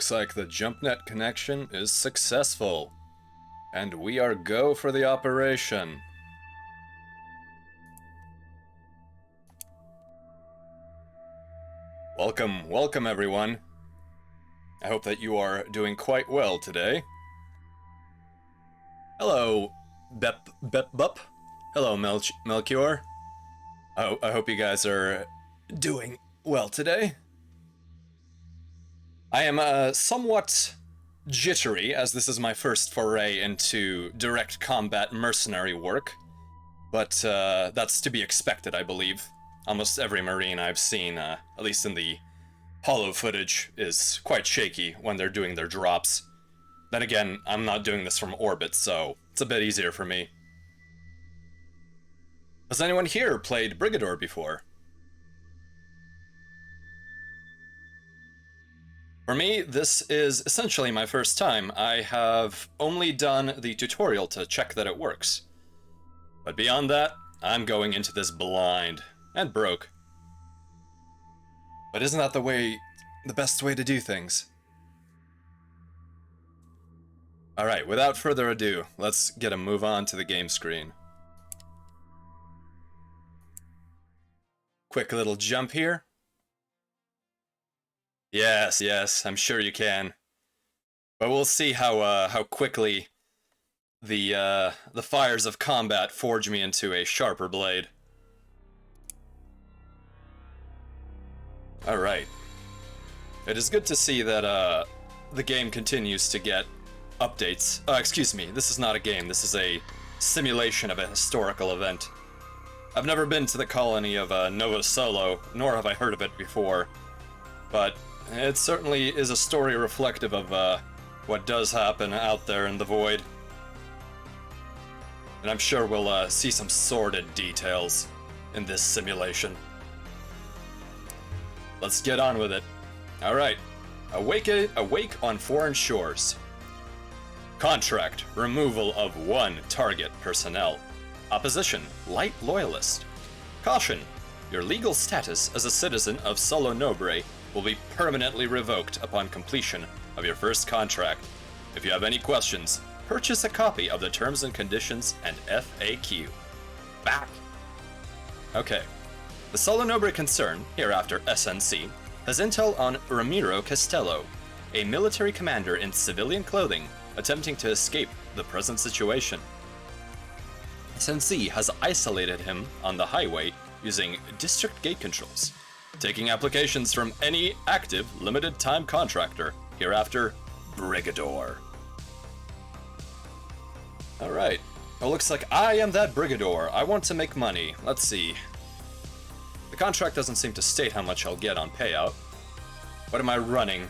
Looks like the JumpNet connection is successful. And we are go for the operation. Welcome everyone. I hope that you are doing quite well today. Hello, Bup. Hello, Melchior. I hope you guys are doing well today. I am somewhat jittery, as this is my first foray into direct combat mercenary work. But that's to be expected, I believe. Almost every Marine I've seen, at least in the holo footage, is quite shaky when they're doing their drops. Then again, I'm not doing this from orbit, so it's a bit easier for me. Has anyone here played Brigador before? For me, this is essentially my first time. I have only done the tutorial to check that it works. But beyond that, I'm going into this blind and broke. But isn't that the best way to do things? Alright, without further ado, let's get a move on to the game screen. Quick little jump here. Yes, I'm sure you can. But we'll see how quickly the fires of combat forge me into a sharper blade. Alright. It is good to see that the game continues to get updates. Excuse me, this is not a game, this is a simulation of a historical event. I've never been to the colony of Nova Solo, nor have I heard of it before. But it certainly is a story reflective of what does happen out there in the void. And I'm sure we'll see some sordid details in this simulation. Let's get on with it. Alright. Awake on foreign shores. Contract. Removal of 1 target personnel. Opposition. Light loyalist. Caution. Your legal status as a citizen of Solo Nobre will be permanently revoked upon completion of your first contract. If you have any questions, purchase a copy of the Terms and Conditions and FAQ. Back! Okay. The Solo Nobre concern, hereafter SNC, has intel on Ramiro Castello, a military commander in civilian clothing attempting to escape the present situation. SNC has isolated him on the highway using district gate controls, taking applications from any active limited-time contractor, hereafter Brigador. Alright, well, looks like I am that Brigador. I want to make money. Let's see. The contract doesn't seem to state how much I'll get on payout. What am I running?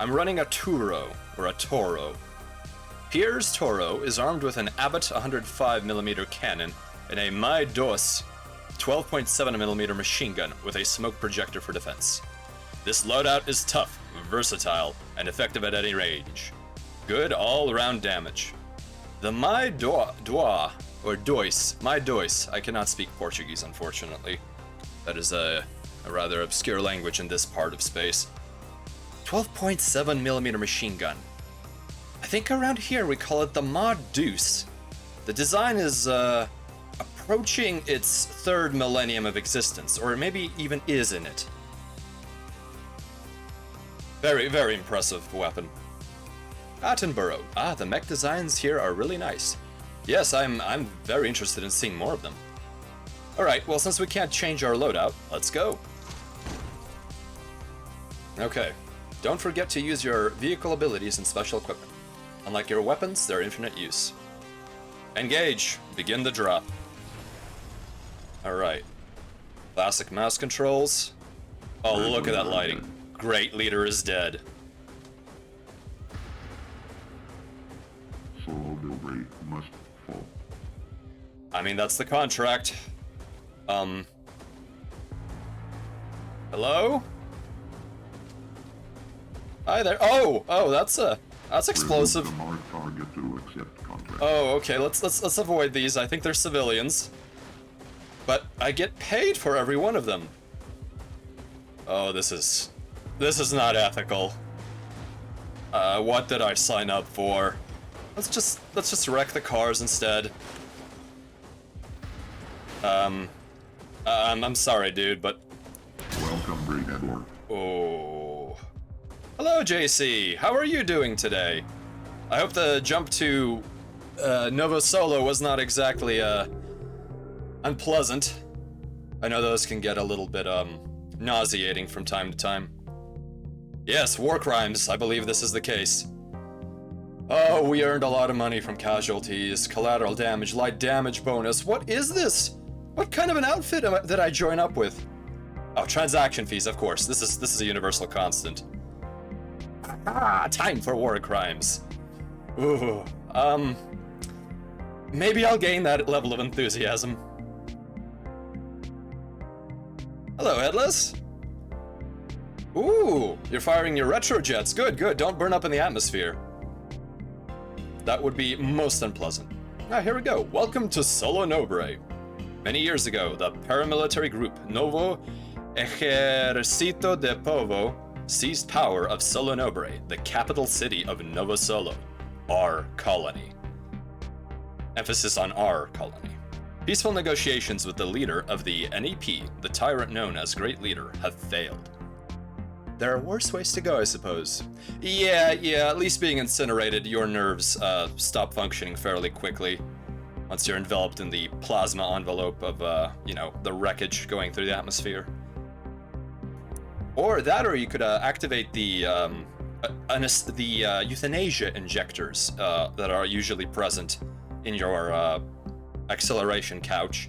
I'm running a Turo, or a Toro. Piers Toro is armed with an Abbott 105mm cannon and a My Dos 12.7mm machine gun with a smoke projector for defense. This loadout is tough, versatile, and effective at any range. Good all-around damage. The My Dois, or Dois, My Dois, I cannot speak Portuguese unfortunately. That is a rather obscure language in this part of space. 12.7mm machine gun. I think around here we call it the Ma Deuce. The design is approaching its 3rd millennium of existence, or maybe even is in it. Very, very impressive weapon. Attenborough. The mech designs here are really nice. Yes, I'm very interested in seeing more of them. Alright, well, since we can't change our loadout, let's go. Okay. Don't forget to use your vehicle abilities and special equipment. Unlike your weapons, they're infinite use. Engage! Begin the drop. Alright. Classic mouse controls. Oh, look at that lighting. Great leader is dead. Solo Nobre must fall. I mean, that's the contract. Hello? Hi there. Oh, that's explosive. Remove the marked target to accept contract. Oh, okay. Let's avoid these. I think they're civilians. But I get paid for every one of them. Oh, this is not ethical. What did I sign up for? Let's just wreck the cars instead. I'm sorry, dude, but... Welcome, Brigador. Oh. Hello, JC. How are you doing today? I hope the jump to Nova Solo was not exactly unpleasant. I know those can get a little bit nauseating from time to time. Yes, war crimes. I believe this is the case. Oh, we earned a lot of money from casualties, collateral damage, light damage bonus. What is this? What kind of an outfit did I join up with? Oh, transaction fees, of course. This is a universal constant. Ah, time for war crimes. Ooh, maybe I'll gain that level of enthusiasm. Hello, Headless. Ooh, you're firing your retro jets. Good, good. Don't burn up in the atmosphere. That would be most unpleasant. Ah, here we go. Welcome to Solo Nobre. Many years ago, the paramilitary group Novo Ejército de Povo seized power of Solo Nobre, the capital city of Nova Solo, our colony. Emphasis on our colony. Peaceful negotiations with the leader of the NEP, the tyrant known as Great Leader, have failed. There are worse ways to go, I suppose. Yeah, at least being incinerated, your nerves stop functioning fairly quickly. Once you're enveloped in the plasma envelope of, the wreckage going through the atmosphere. Or you could activate the euthanasia injectors that are usually present in your acceleration couch.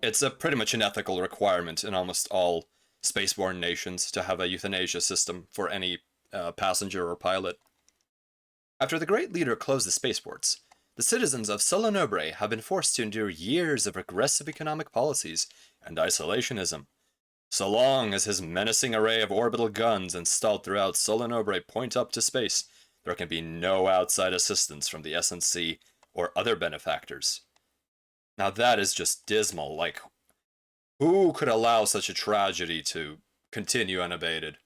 It's pretty much an ethical requirement in almost all spaceborne nations to have a euthanasia system for any passenger or pilot. After the Great Leader closed the spaceports, the citizens of Solo Nobre have been forced to endure years of regressive economic policies and isolationism. So long as his menacing array of orbital guns installed throughout Solo Nobre point up to space, there can be no outside assistance from the SNC or other benefactors. Now that is just dismal. Like, who could allow such a tragedy to continue unabated?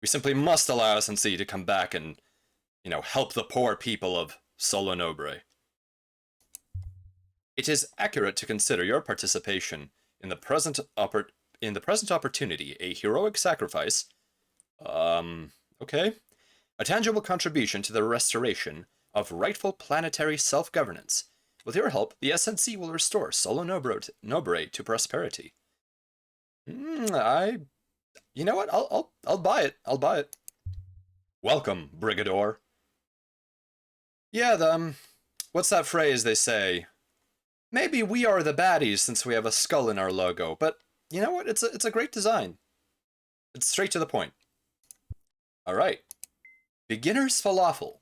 We simply must allow SNC to come back and, help the poor people of Solo Nobre. It is accurate to consider your participation in the present opportunity a heroic sacrifice. Okay. A tangible contribution to the restoration of rightful planetary self-governance. With your help, the SNC will restore Solo Nobre to prosperity. You know what? I'll buy it. I'll buy it. Welcome, Brigador. Yeah, what's that phrase they say? Maybe we are the baddies since we have a skull in our logo, but you know what? It's a great design. It's straight to the point. All right. Beginner's Falafel.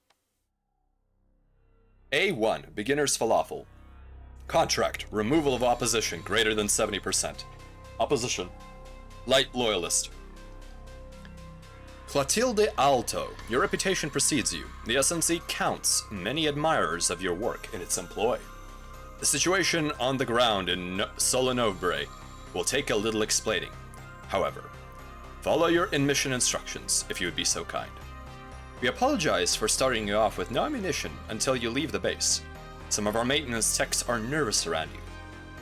A1, Beginner's Falafel. Contract, removal of opposition greater than 70%. Opposition. Light Loyalist. Clotilde Alto, your reputation precedes you. The SNC counts many admirers of your work in its employ. The situation on the ground in Solo Nobre will take a little explaining. However, follow your in-mission instructions, if you would be so kind. We apologize for starting you off with no ammunition until you leave the base. Some of our maintenance techs are nervous around you.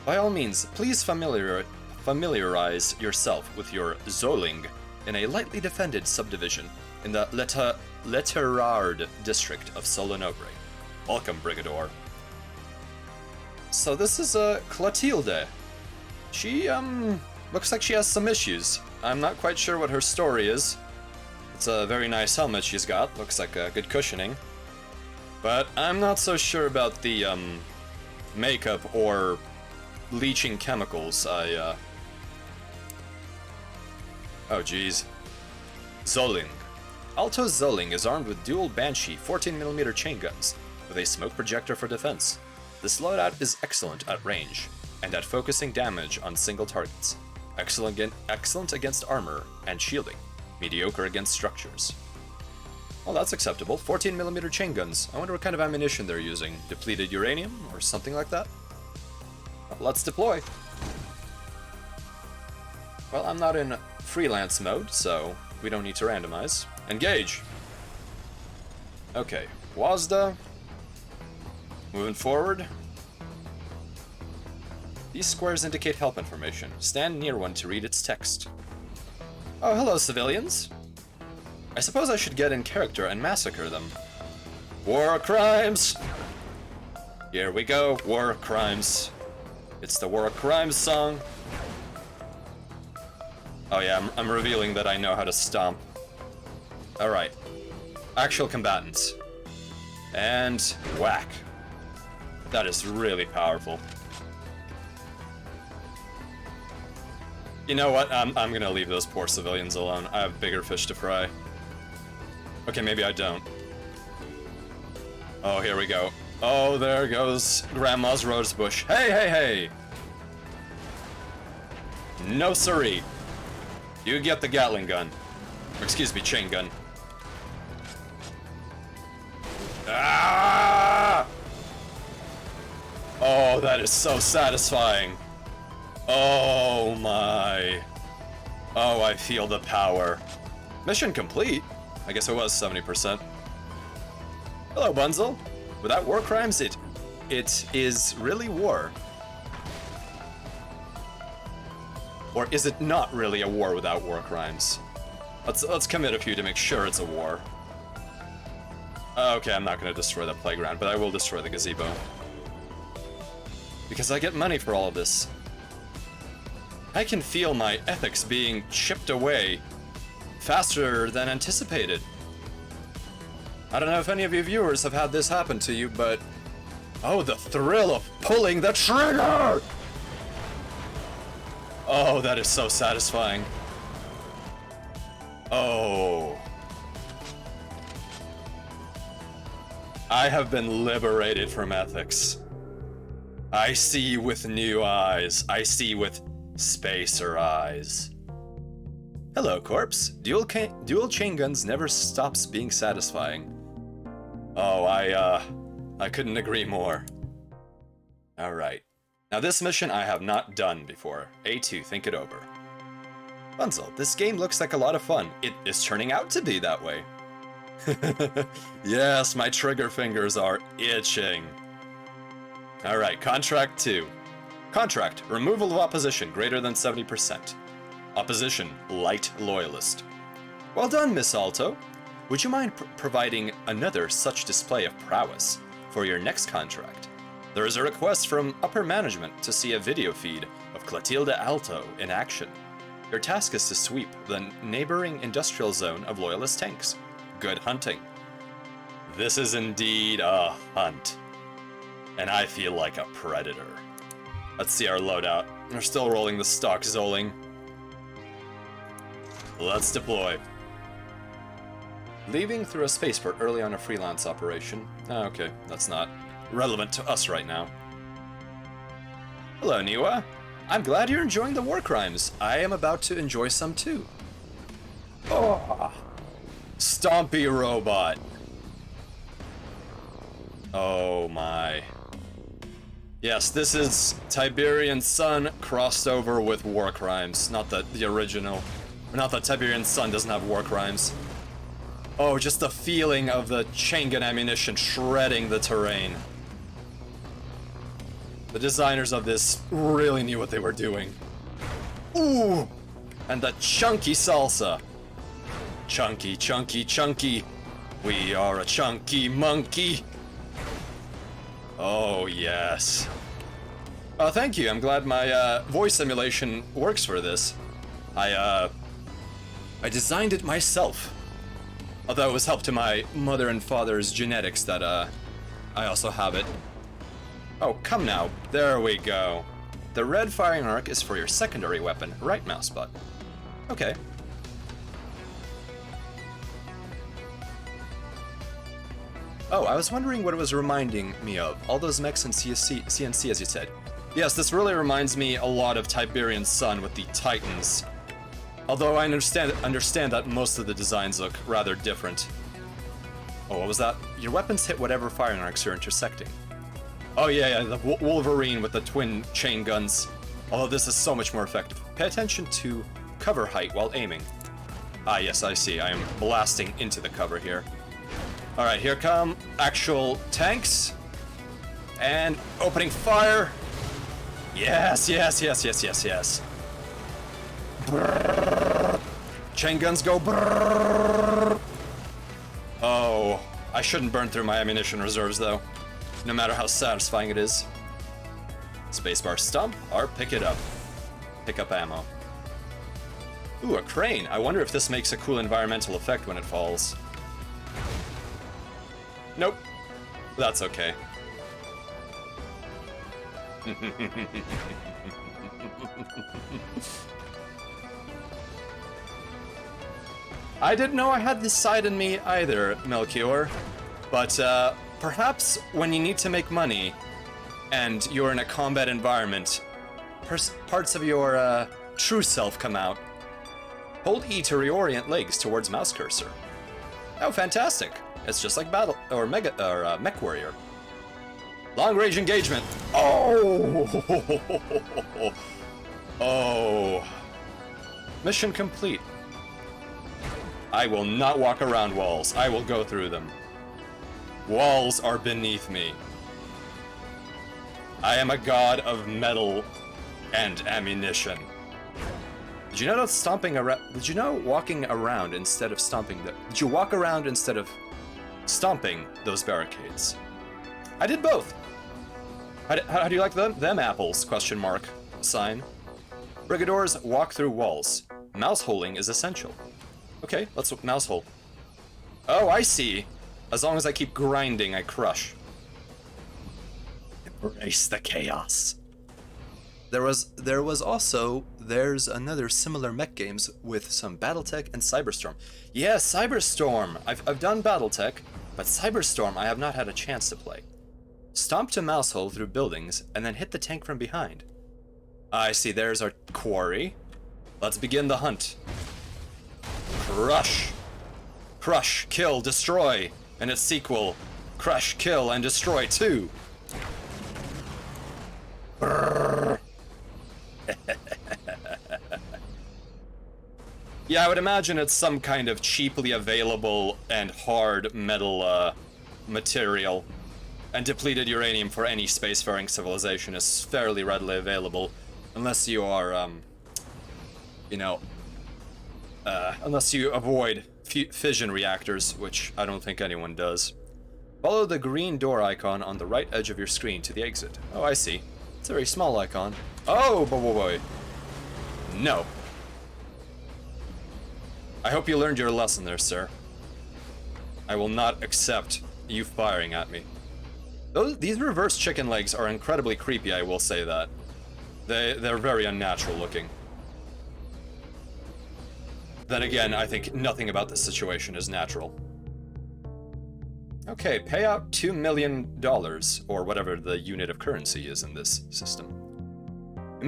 By all means, please familiarize yourself with your Zoling in a lightly defended subdivision in the Letterard district of Solo Nobre. Welcome, Brigador. So this is Clotilde. She, looks like she has some issues. I'm not quite sure what her story is. It's a very nice helmet she's got, looks like good cushioning. But I'm not so sure about the, makeup or leaching chemicals. Oh geez. Zoling. Alto Zoling is armed with dual Banshee 14mm chain guns, with a smoke projector for defense. This loadout is excellent at range, and at focusing damage on single targets. Excellent against armor and shielding. Mediocre against structures. Well, that's acceptable. 14mm chain guns. I wonder what kind of ammunition they're using. Depleted uranium or something like that? Let's deploy. Well, I'm not in freelance mode, so we don't need to randomize. Engage! Okay, WASDA. Moving forward. These squares indicate help information. Stand near one to read its text. Oh, hello, civilians. I suppose I should get in character and massacre them. War crimes! Here we go, war crimes. It's the war crimes song. Oh yeah, I'm revealing that I know how to stomp. Alright. Actual combatants. And whack. That is really powerful. You know what? I'm gonna leave those poor civilians alone. I have bigger fish to fry. Okay, maybe I don't. Oh, here we go. Oh, there goes Grandma's rose bush. Hey, hey, hey! No siree. You get the Gatling gun. Or, excuse me, chain gun. Ah! Oh, that is so satisfying. Oh my. Oh, I feel the power. Mission complete. I guess it was 70%. Hello, Bunzel. Without war crimes, it is really war. Or is it not really a war without war crimes? Let's commit a few to make sure it's a war. Okay, I'm not gonna destroy the playground, but I will destroy the gazebo. Because I get money for all of this. I can feel my ethics being chipped away faster than anticipated. I don't know if any of you viewers have had this happen to you, but... oh, the thrill of pulling the trigger! Oh, that is so satisfying. Oh. I have been liberated from ethics. I see with new eyes. I see with spacer eyes. Hello, Corpse. Dual chain guns never stops being satisfying. Oh, I couldn't agree more. Alright. Now this mission I have not done before. A2, think it over. Bunzel, this game looks like a lot of fun. It is turning out to be that way. Yes, my trigger fingers are itching. Alright, Contract 2. Contract, removal of opposition greater than 70%. Opposition, light loyalist. Well done, Miss Alto. Would you mind providing another such display of prowess for your next contract? There is a request from upper management to see a video feed of Clotilde Alto in action. Your task is to sweep the neighboring industrial zone of loyalist tanks. Good hunting. This is indeed a hunt. And I feel like a predator. Let's see our loadout. We're still rolling the stock Zoling. Let's deploy. Leaving through a spaceport early on a freelance operation. Oh, okay, that's not relevant to us right now. Hello, Niwa. I'm glad you're enjoying the war crimes. I am about to enjoy some too. Oh, Stompy robot. Oh my. Yes, this is Tiberian Sun crossed over with war crimes. Not the original. Not that Tiberian Sun doesn't have war crimes. Oh, just the feeling of the chain gun ammunition shredding the terrain. The designers of this really knew what they were doing. Ooh! And the chunky salsa. Chunky, chunky, chunky. We are a chunky monkey. Oh, yes. Oh, thank you. I'm glad my voice simulation works for this. I designed it myself. Although it was helped to my mother and father's genetics that I also have it. Oh, come now. There we go. The red firing arc is for your secondary weapon, right mouse button. Okay. Oh, I was wondering what it was reminding me of. All those mechs in CNC, as you said. Yes, this really reminds me a lot of Tiberian Sun with the Titans. Although I understand that most of the designs look rather different. Oh, what was that? Your weapons hit whatever firing arcs you're intersecting. Oh yeah, the Wolverine with the twin chain guns. Although this is so much more effective. Pay attention to cover height while aiming. Ah yes, I see. I am blasting into the cover here. Alright, here come actual tanks. And opening fire. Yes, yes, yes, yes, yes, yes. Brrr. Chain guns go brrr. Oh, I shouldn't burn through my ammunition reserves though, no matter how satisfying it is. Spacebar stomp or pick it up. Pick up ammo. Ooh, a crane. I wonder if this makes a cool environmental effect when it falls. Nope. That's okay. I didn't know I had this side in me either, Melchior. But perhaps when you need to make money and you're in a combat environment, parts of your true self come out. Hold E to reorient legs towards mouse cursor. Oh, fantastic! It's just like Battle or Mech Warrior. Long range engagement. Oh! Oh! Mission complete. I will not walk around walls. I will go through them. Walls are beneath me. I am a god of metal and ammunition. Did you know that stomping around? Did you know walking around instead of stomping the? Did you walk around instead of stomping those barricades? I did both. How do you like them apples? Question mark sign. Brigadors walk through walls. Mouse holding is essential. Okay, let's mouse hold. Oh, I see. As long as I keep grinding, I crush. Embrace the chaos. There's another similar mech games with some BattleTech and Cyberstorm. Yeah, Cyberstorm! I've done BattleTech, but Cyberstorm I have not had a chance to play. Stomp to mouse hold through buildings, and then hit the tank from behind. I see, there's our quarry. Let's begin the hunt. Crush! Crush, kill, destroy, and its sequel, Crush, Kill, and Destroy 2. Brrr. Yeah, I would imagine it's some kind of cheaply available and hard metal material. And depleted uranium for any spacefaring civilization is fairly readily available, unless you are, unless you avoid fission reactors, which I don't think anyone does. Follow the green door icon on the right edge of your screen to the exit. Oh, I see. It's a very small icon. Oh, boy. No. I hope you learned your lesson there, sir. I will not accept you firing at me. These reverse chicken legs are incredibly creepy, I will say that. They're very unnatural looking. Then again, I think nothing about this situation is natural. Okay, pay out $2 million, or whatever the unit of currency is in this system. You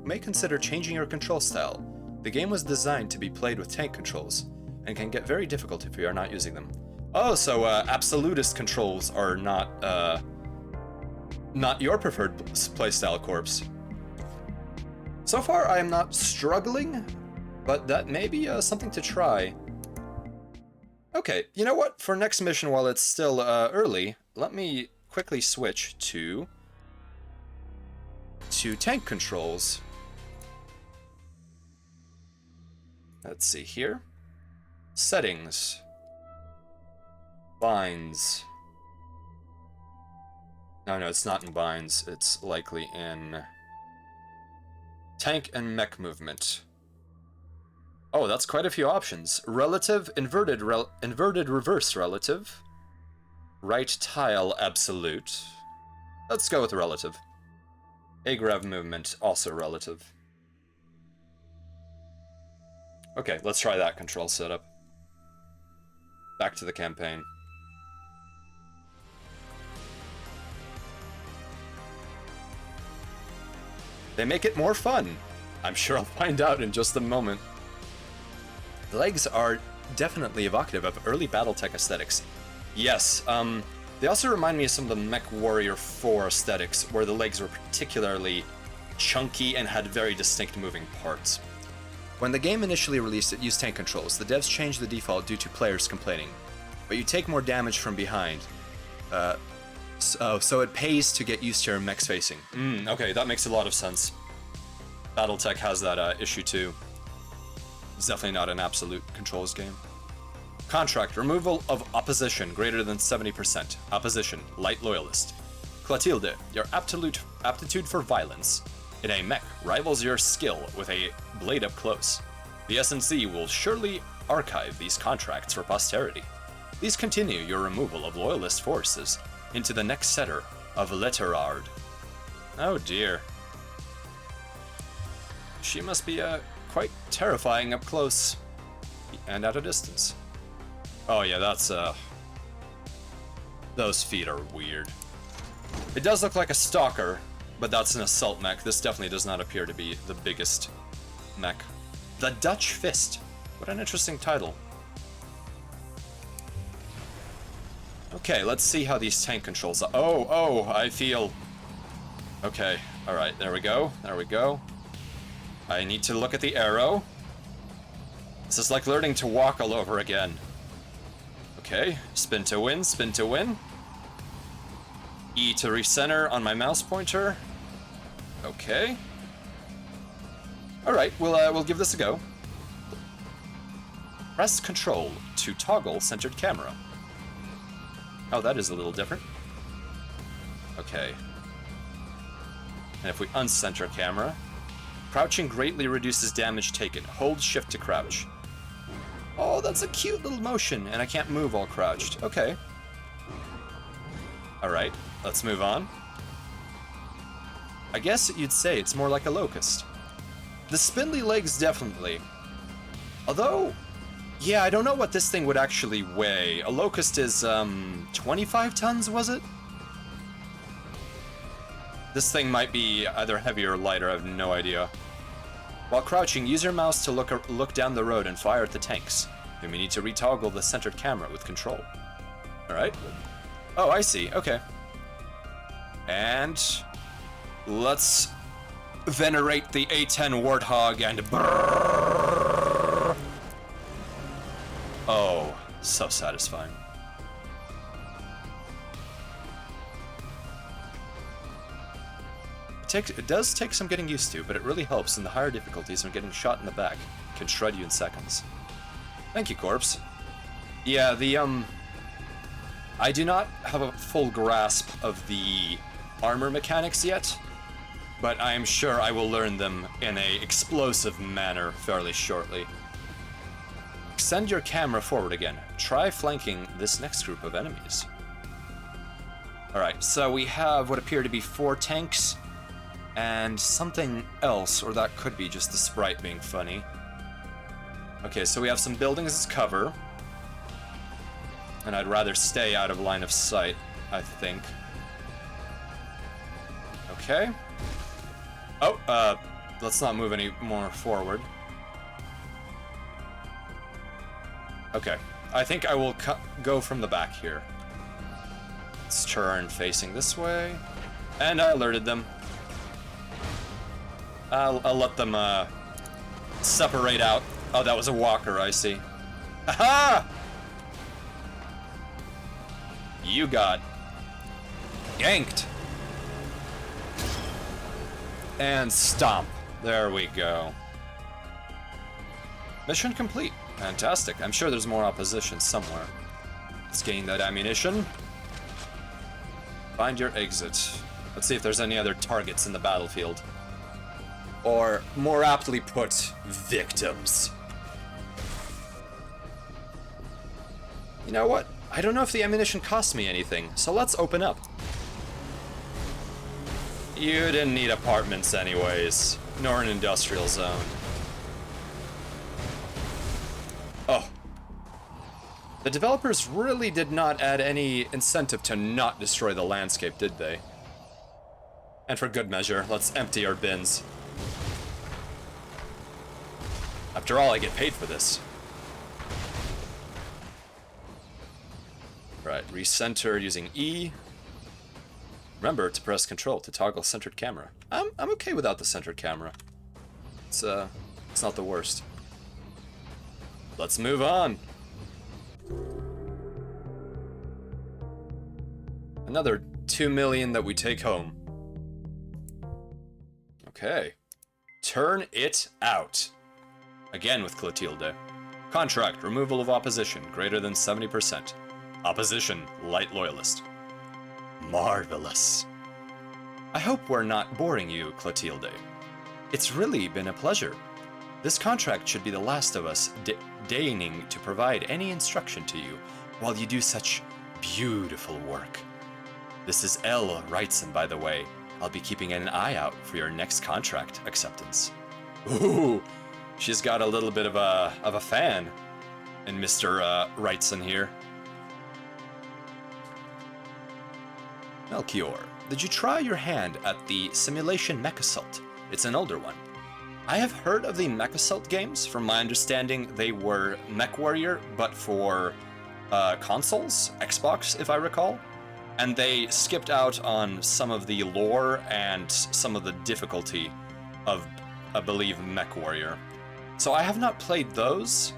may consider changing your control style. The game was designed to be played with tank controls, and can get very difficult if you are not using them. Oh, so absolutist controls are not your preferred playstyle, Corpse. So far, I am not struggling, but that may be something to try. Okay, you know what? For next mission, while it's still early, let me quickly switch to tank controls. Let's see here. Settings. Binds. No, it's not in binds. It's likely in tank and mech movement. Oh, that's quite a few options. Relative, inverted reverse relative. Right tile absolute. Let's go with relative. Agrav movement, also relative. Okay, let's try that control setup. Back to the campaign. They make it more fun. I'm sure I'll find out in just a moment. The legs are definitely evocative of early BattleTech aesthetics. Yes, they also remind me of some of the Mech Warrior 4 aesthetics, where the legs were particularly chunky and had very distinct moving parts. When the game initially released, it used tank controls. The devs changed the default due to players complaining. but you take more damage from behind. So it pays to get used to your mechs facing. Okay, that makes a lot of sense. Battletech has that issue too. It's definitely not an absolute controls game. Contract, removal of opposition greater than 70%. Opposition, light loyalist. Clotilde, your aptitude for violence in a mech rivals your skill with a blade up close. The SNC will surely archive these contracts for posterity. Please continue your removal of loyalist forces into the next setter of Letterard. Oh dear. She must be quite terrifying up close and at a distance. Oh yeah, that's those feet are weird. It does look like a stalker, but that's an assault mech. This definitely does not appear to be the biggest mech. The Dutch Fist. What an interesting title. Okay, let's see how these tank controls are. Oh, I feel... Okay, alright, there we go. I need to look at the arrow. This is like learning to walk all over again. Okay, spin to win. E to recenter on my mouse pointer. Okay. Alright, we'll give this a go. Press Control to toggle centered camera. Oh, that is a little different. Okay. And if we uncenter camera, crouching greatly reduces damage taken. Hold shift to crouch. Oh, that's a cute little motion, and I can't move while crouched. Okay. Alright, let's move on. I guess you'd say it's more like a locust. The spindly legs, definitely. Although, yeah, I don't know what this thing would actually weigh. A locust is, 25 tons, was it? This thing might be either heavier or lighter, I have no idea. While crouching, use your mouse to look down the road and fire at the tanks. Then we need to retoggle the centered camera with control. Alright. Oh, I see, okay. And let's venerate the A10 Warthog and brrrr. Oh, so satisfying. It does take some getting used to, but it really helps in the higher difficulties when getting shot in the back. It can shred you in seconds. Thank you, Corpse. Yeah, I do not have a full grasp of the armor mechanics yet, but I am sure I will learn them in a explosive manner fairly shortly. Extend your camera forward again. Try flanking this next group of enemies. Alright, so we have what appear to be 4 tanks, and something else, or that could be just the sprite being funny. Okay, so we have some buildings as cover, and I'd rather stay out of line of sight, I think. Okay. Oh, let's not move any more forward. Okay, I think I will go from the back here. Let's turn facing this way, and I alerted them. I'll let them, separate out. Oh, that was a walker, I see. Aha! You got yanked. And stomp. There we go. Mission complete. Fantastic. I'm sure there's more opposition somewhere. Let's gain that ammunition. Find your exit. Let's see if there's any other targets in the battlefield. Or, more aptly put, victims. You know what? I don't know if the ammunition costs me anything, so let's open up. You didn't need apartments anyways, nor an industrial zone. Oh. The developers really did not add any incentive to not destroy the landscape, did they? And for good measure, let's empty our bins. After all, I get paid for this. Right, recenter using E. Remember to press Control to toggle centered camera. I'm okay without the centered camera. It's not the worst. Let's move on. Another 2 million that we take home. Okay. Turn it out. Again with Clotilde. Contract, removal of opposition, greater than 70%. Opposition, light loyalist. Marvelous. I hope we're not boring you, Clotilde. It's really been a pleasure. This contract should be the last of us deigning to provide any instruction to you while you do such beautiful work. This is Elle Wrightson, by the way. I'll be keeping an eye out for your next contract acceptance. Ooh, she's got a little bit of a fan in Mr. Wrightson here. Melchior, did you try your hand at the Simulation Mech Assault? It's an older one. I have heard of the Mech Assault games. From my understanding, they were Mech Warrior, but for consoles, Xbox, if I recall. And they skipped out on some of the lore and some of the difficulty of, I believe, Mech Warrior. So I have not played those.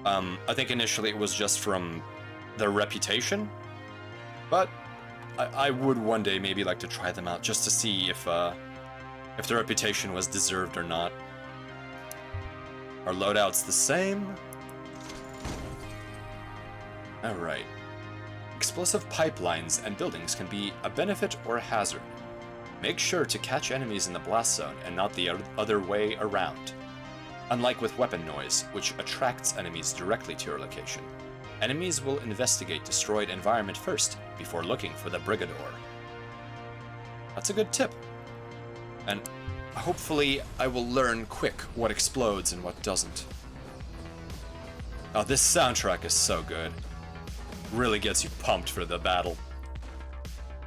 I think initially it was just from their reputation, but I would one day maybe like to try them out just to see if the reputation was deserved or not. Our loadout's the same. Alright. Explosive pipelines and buildings can be a benefit or a hazard. Make sure to catch enemies in the blast zone and not the other way around. Unlike with weapon noise, which attracts enemies directly to your location, enemies will investigate destroyed environment first before looking for the Brigador. That's a good tip. And hopefully I will learn quick what explodes and what doesn't. Oh, this soundtrack is so good. Really gets you pumped for the battle.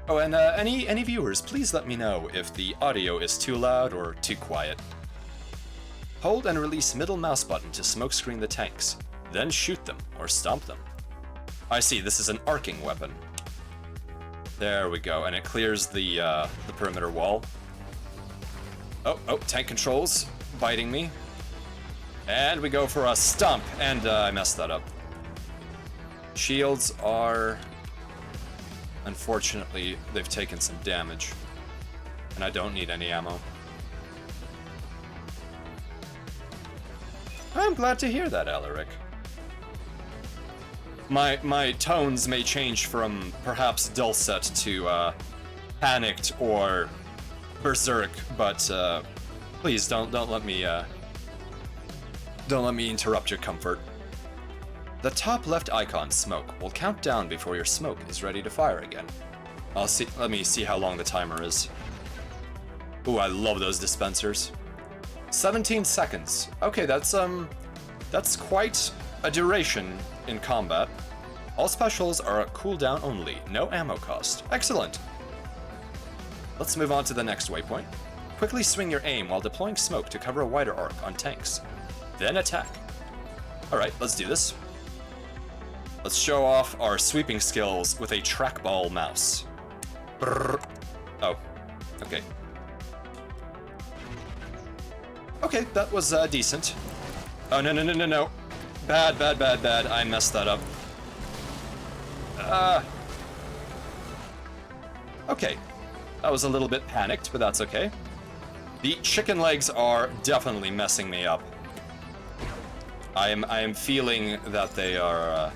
Oh, and any viewers, please let me know if the audio is too loud or too quiet. Hold and release middle mouse button to smokescreen the tanks, then shoot them or stomp them. I see, this is an arcing weapon. There we go, and it clears the perimeter wall. Oh, tank controls biting me. And we go for a stomp, and I messed that up. Shields are... Unfortunately, they've taken some damage. And I don't need any ammo. I'm glad to hear that, Alaric. My tones may change from perhaps dulcet to panicked or berserk, but please don't let me interrupt your comfort. The top left icon, smoke, will count down before your smoke is ready to fire again. Let me see how long the timer is. Ooh, I love those dispensers. 17 seconds. Okay, that's quite a duration in combat. All specials are cooldown only, no ammo cost. Excellent. Let's move on to the next waypoint. Quickly swing your aim while deploying smoke to cover a wider arc on tanks. Then attack. Alright, let's do this. Let's show off our sweeping skills with a trackball mouse. Brrr. Oh, okay. Okay, that was decent. Oh, no. Bad. I messed that up. Okay. That was a little bit panicked, but that's okay. The chicken legs are definitely messing me up. I am feeling that they are,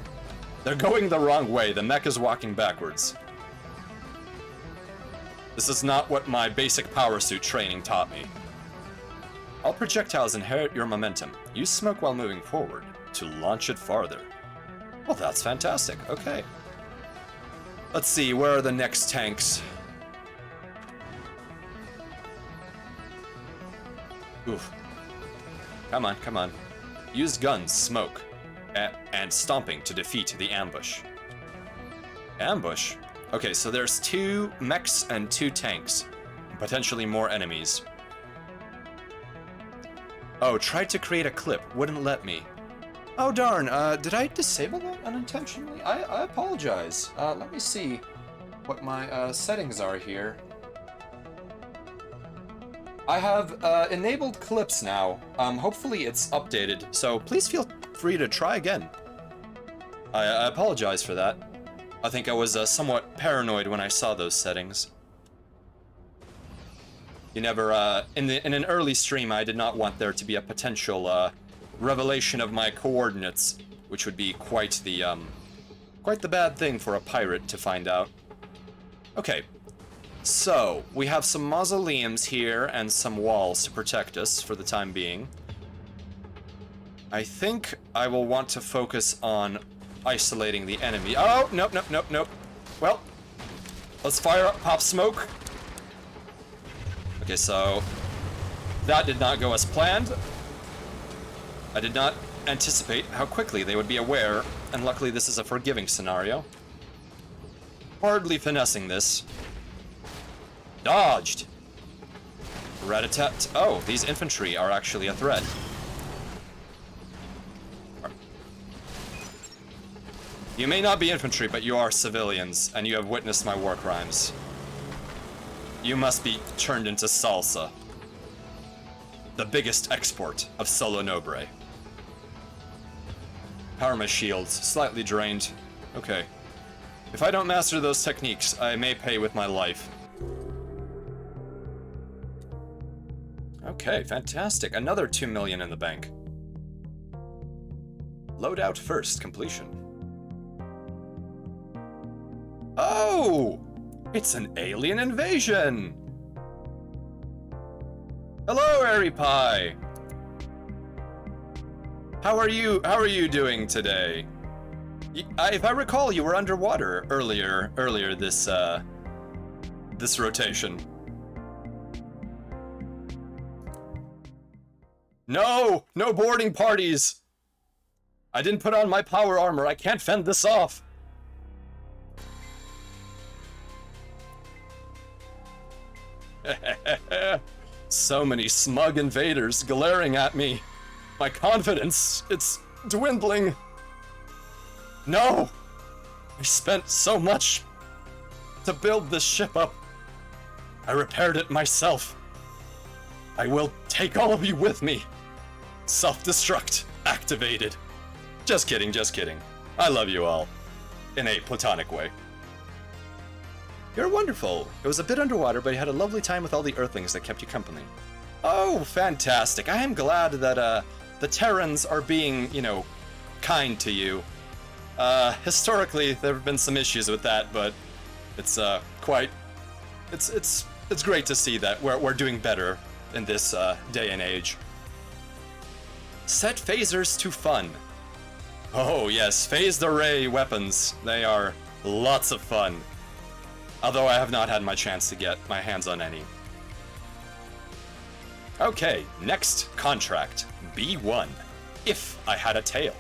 they're going the wrong way. The mech is walking backwards. This is not what my basic power suit training taught me. All projectiles inherit your momentum. Use smoke while moving forward to launch it farther. Well, that's fantastic. Okay. Let's see, where are the next tanks? Oof. Come on. Use guns, smoke, and stomping to defeat the ambush. Ambush? Okay, so there's 2 mechs and 2 tanks. Potentially more enemies. Oh, tried to create a clip, wouldn't let me. Oh darn, did I disable that unintentionally? I apologize. Let me see what my settings are here. I have enabled clips now. Hopefully it's updated, so please feel free to try again. I apologize for that. I think I was somewhat paranoid when I saw those settings. You never, in an early stream, I did not want there to be a potential, revelation of my coordinates, which would be quite the bad thing for a pirate to find out. Okay, so, we have some mausoleums here and some walls to protect us for the time being. I think I will want to focus on isolating the enemy. Oh, nope, nope, nope, nope. Well, let's fire up pop smoke. Okay, so that did not go as planned. I did not anticipate how quickly they would be aware, and luckily this is a forgiving scenario. Hardly finessing this. Dodged! Rat-a-tat. Oh, these infantry are actually a threat. You may not be infantry, but you are civilians, and you have witnessed my war crimes. You must be turned into salsa. The biggest export of Solo Nobre. Power my shields, slightly drained. Okay. If I don't master those techniques, I may pay with my life. Okay, fantastic. Another 2 million in the bank. Loadout first, completion. Oh! It's an alien invasion! Hello, Airy Pie! How are you doing today? If I recall, you were underwater earlier this rotation. No! No boarding parties! I didn't put on my power armor. I can't fend this off. So many smug invaders glaring at me. My confidence, it's dwindling. No! I spent so much to build this ship up. I repaired it myself. I will take all of you with me. Self-destruct activated. Just kidding, just kidding. I love you all. In a platonic way. You're wonderful. It was a bit underwater, but you had a lovely time with all the Earthlings that kept you company. Oh, fantastic. I am glad that, the Terrans are being, you know, kind to you. Historically, there have been some issues with that, but it's, it's great to see that we're doing better in this, day and age. Set phasers to fun. Oh, yes, phased array weapons. They are lots of fun. Although I have not had my chance to get my hands on any. Okay, next contract. B1. If I had a tail.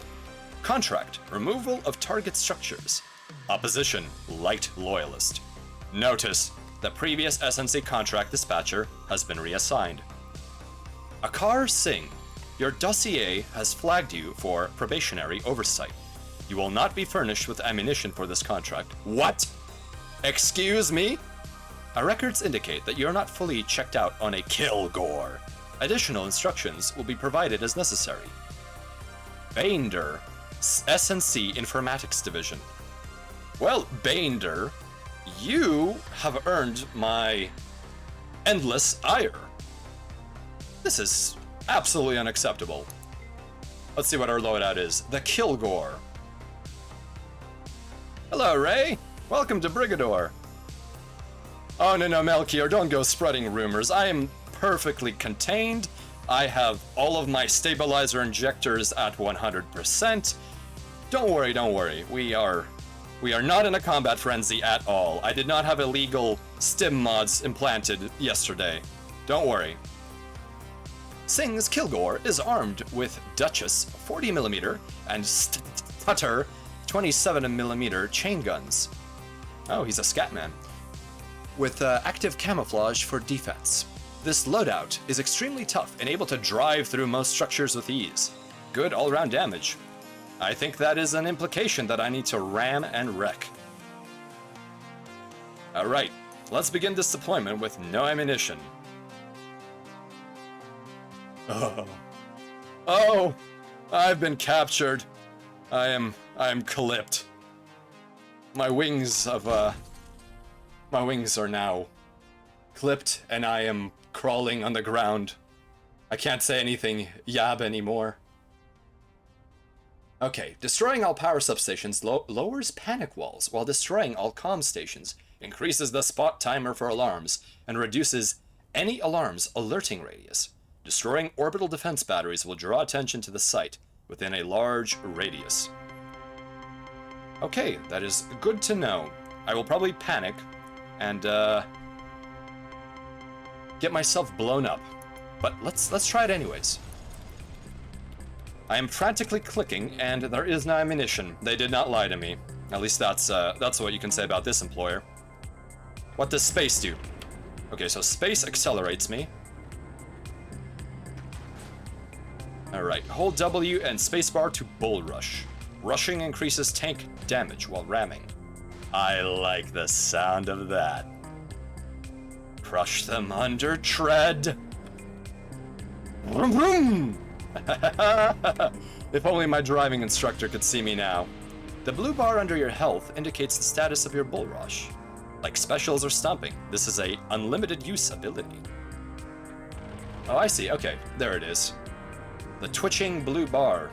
Contract. Removal of target structures. Opposition. Light loyalist. Notice. The previous SNC contract dispatcher has been reassigned. Akar Singh. Your dossier has flagged you for probationary oversight. You will not be furnished with ammunition for this contract. What? Excuse me? Our records indicate that you're not fully checked out on a kill gore. Additional instructions will be provided as necessary. Bainder, SNC Informatics Division. Well, Bainder, you have earned my endless ire. This is absolutely unacceptable. Let's see what our loadout is. The Kilgore. Hello, Ray. Welcome to Brigador. Oh, no, MacLeod, don't go spreading rumors. I am perfectly contained. I have all of my stabilizer injectors at 100%. Don't worry, don't worry. We are not in a combat frenzy at all. I did not have illegal stim mods implanted yesterday. Don't worry. Singh's Kilgore is armed with Duchess 40mm and Stutter 27mm chain guns. Oh, he's a scatman. With active camouflage for defense. This loadout is extremely tough and able to drive through most structures with ease. Good all-around damage. I think that is an implication that I need to ram and wreck. Alright, let's begin this deployment with no ammunition. Oh, I've been captured. I am clipped. My wings are now clipped, and I am crawling on the ground. I can't say anything yab anymore. Okay, destroying all power substations lowers panic walls, while destroying all comm stations increases the spot timer for alarms and reduces any alarm's alerting radius. Destroying orbital defense batteries will draw attention to the site within a large radius. Okay, that is good to know. I will probably panic and get myself blown up, but let's try it anyways. I am frantically clicking, and there is no ammunition. They did not lie to me. At least that's what you can say about this employer. What does space do? Okay, so space accelerates me. Alright, hold W and spacebar to bull rush. Rushing increases tank damage while ramming. I like the sound of that. Crush them under tread. Vroom vroom! If only my driving instructor could see me now. The blue bar under your health indicates the status of your bull rush. Like specials or stomping, this is a unlimited use ability. Oh, I see. Okay, there it is. The twitching blue bar.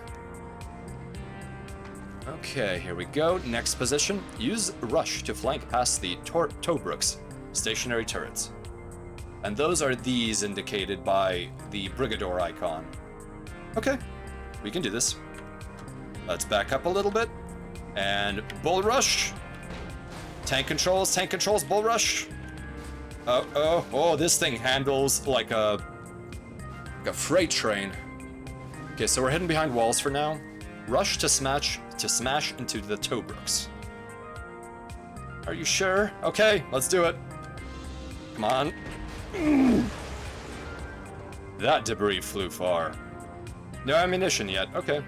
Okay, here we go. Next position. Use rush to flank past the Tobruk's stationary turrets. And those are these indicated by the Brigador icon. Okay, we can do this. Let's back up a little bit. And bull rush. Tank controls, bull rush. Oh, this thing handles like a freight train. Okay, so we're hidden behind walls for now. Rush to smash into the Tobruk's. Are you sure? Okay, let's do it. Come on. That debris flew far. No ammunition yet. Okay.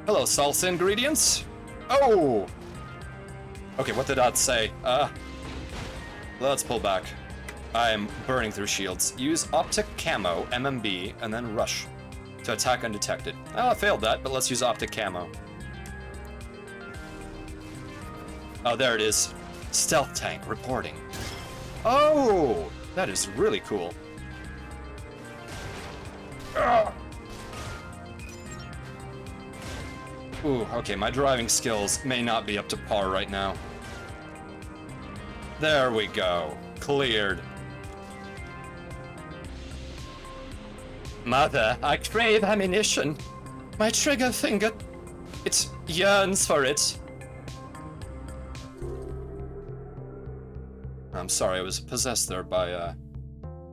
Hello, salsa ingredients. Oh! Okay, what did that say? Let's pull back. I'm burning through shields. Use optic camo, MMB, and then rush to attack undetected. Oh, I failed that, but let's use optic camo. Oh, there it is. Stealth tank reporting. Oh! That is really cool. Ooh, okay, my driving skills may not be up to par right now. There we go. Cleared. Mother, I crave ammunition. My trigger finger, it yearns for it. I'm sorry, I was possessed there by a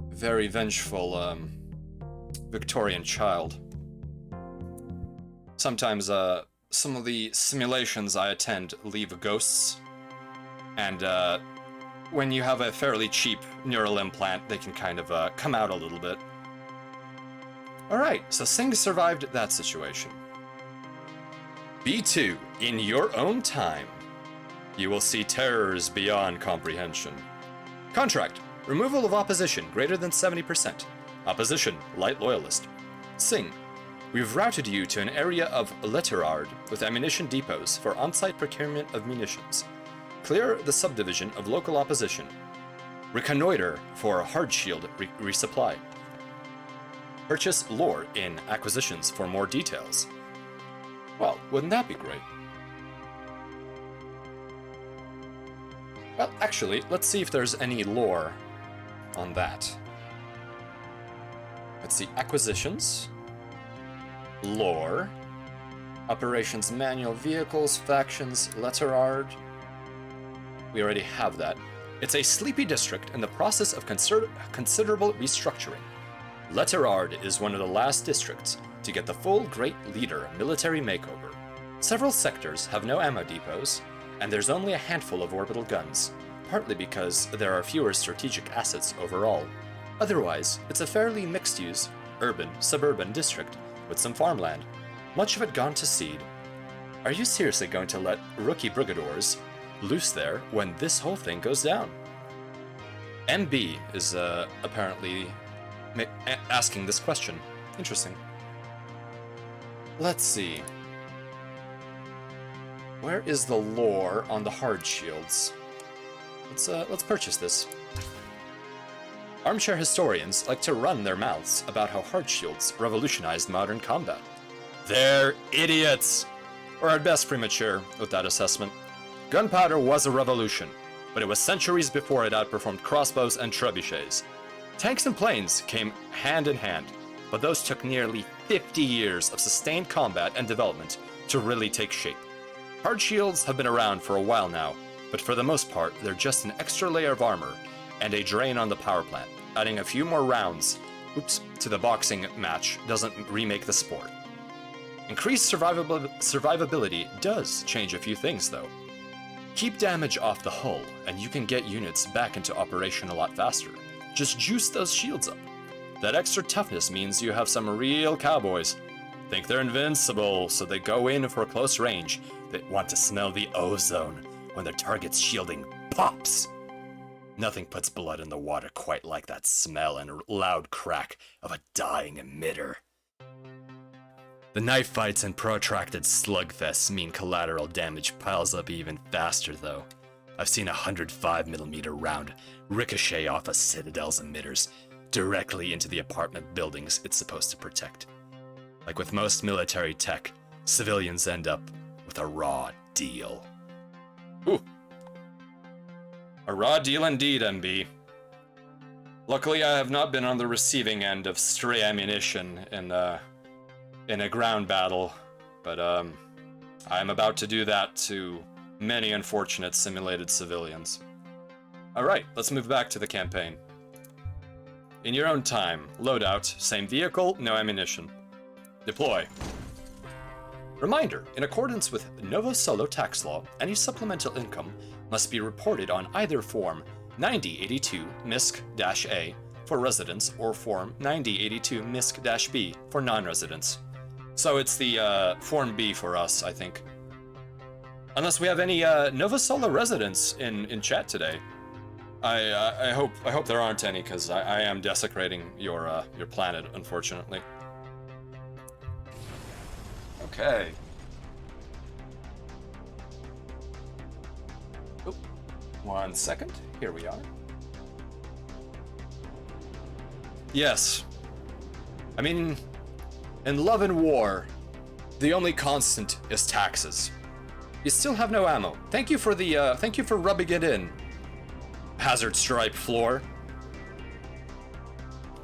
very vengeful, Victorian child. Sometimes, some of the simulations I attend leave ghosts, and, when you have a fairly cheap neural implant, they can kind of, come out a little bit. Alright, so Singh survived that situation. B2, in your own time. You will see terrors beyond comprehension. Contract, removal of opposition greater than 70%. Opposition, light loyalist. Singh, we've routed you to an area of Letterard with ammunition depots for on-site procurement of munitions. Clear the subdivision of local opposition. Reconnoiter for hard shield resupply. Purchase lore in acquisitions for more details. Well, wouldn't that be great? Well, actually, let's see if there's any lore on that. Let's see, acquisitions, lore, operations manual, vehicles, factions, Letterard. We already have that. It's a sleepy district in the process of considerable restructuring. Letterard is one of the last districts to get the full Great Leader military makeover. Several sectors have no ammo depots, and there's only a handful of orbital guns, partly because there are fewer strategic assets overall. Otherwise, it's a fairly mixed-use, urban, suburban district with some farmland, much of it gone to seed. Are you seriously going to let rookie brigadors loose there when this whole thing goes down? MB is apparently asking this question. Interesting. Let's see. Where is the lore on the hard shields? Let's purchase this. Armchair historians like to run their mouths about how hard shields revolutionized modern combat. They're idiots! Or at best premature with that assessment. Gunpowder was a revolution, but it was centuries before it outperformed crossbows and trebuchets. Tanks and planes came hand in hand, but those took nearly 50 years of sustained combat and development to really take shape. Hard shields have been around for a while now, but for the most part, they're just an extra layer of armor and a drain on the power plant. Adding a few more rounds, to the boxing match doesn't remake the sport. Increased survivability does change a few things though. Keep damage off the hull, and you can get units back into operation a lot faster. Just juice those shields up. That extra toughness means you have some real cowboys. Think they're invincible, so they go in for close range. They want to smell the ozone when their target's shielding pops. Nothing puts blood in the water quite like that smell and loud crack of a dying emitter. The knife fights and protracted slugfests mean collateral damage piles up even faster though. I've seen a 105mm round ricochet off a Citadel's emitters directly into the apartment buildings it's supposed to protect. Like with most military tech, civilians end up with a raw deal. Ooh. A raw deal indeed, MB. Luckily, I have not been on the receiving end of stray ammunition in a ground battle, but I am about to do that to many unfortunate simulated civilians. Alright, let's move back to the campaign. In your own time, loadout, same vehicle, no ammunition. Deploy. Reminder, in accordance with Nova Solo tax law, any supplemental income must be reported on either Form 9082 MISC-A for residents or Form 9082 MISC-B for non-residents. So it's the Form B for us, I think. Unless we have any Nova Solo residents in chat today. I hope there aren't any, because I am desecrating your planet, unfortunately. Okay. Oop. 1 second. Here we are. Yes. I mean, in love and war, the only constant is taxes. You still have no ammo. Thank you for the thank you for rubbing it in. Hazard stripe floor.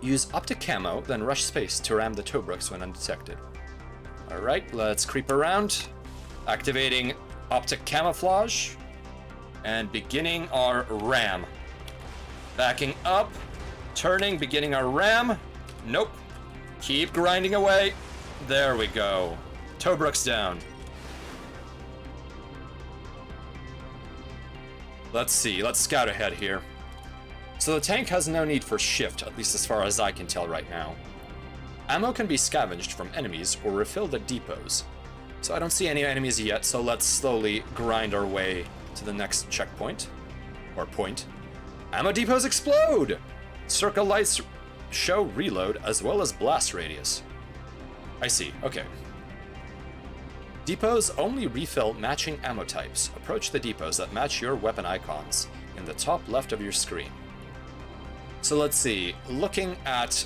Use optic camo, then rush space to ram the Tobruk's when undetected. Alright, let's creep around. Activating optic camouflage. And beginning our ram. Backing up. Turning, beginning our ram. Nope. Keep grinding away. There we go. Tobruk's down. Let's see, let's scout ahead here. So the tank has no need for shift, at least as far as I can tell right now. Ammo can be scavenged from enemies or refilled at depots. So I don't see any enemies yet, so let's slowly grind our way to the next checkpoint. Or point. Ammo depots explode! Circle lights show reload as well as blast radius. I see, okay. Depots only refill matching ammo types. Approach the depots that match your weapon icons in the top left of your screen. So let's see, looking at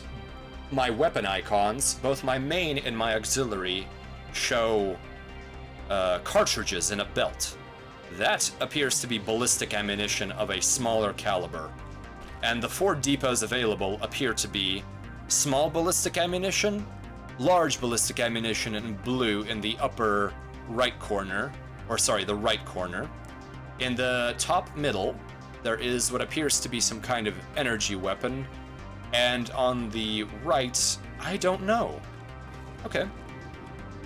my weapon icons, both my main and my auxiliary show cartridges in a belt. That appears to be ballistic ammunition of a smaller caliber. And the 4 depots available appear to be small ballistic ammunition, large ballistic ammunition in blue in the upper right corner, or sorry, the right corner. In the top middle, there is what appears to be some kind of energy weapon, and on the right, I don't know. Okay,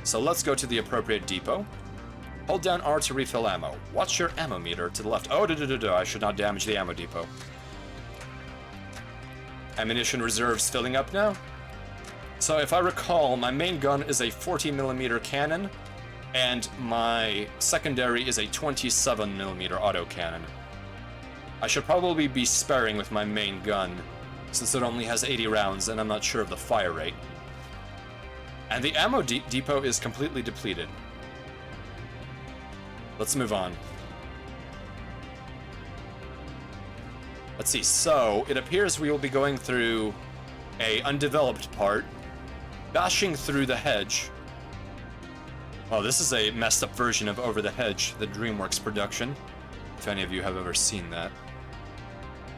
so let's go to the appropriate depot. Hold down R to refill ammo. Watch your ammo meter to the left. Oh, I should not damage the ammo depot. Ammunition reserves filling up now. So if I recall, my main gun is a 40mm cannon, and my secondary is a 27mm autocannon. I should probably be sparing with my main gun, since it only has 80 rounds and I'm not sure of the fire rate. And the ammo depot is completely depleted. Let's move on. Let's see, so it appears we will be going through a undeveloped part, bashing through the hedge. Oh, this is a messed up version of Over the Hedge, the DreamWorks production, if any of you have ever seen that.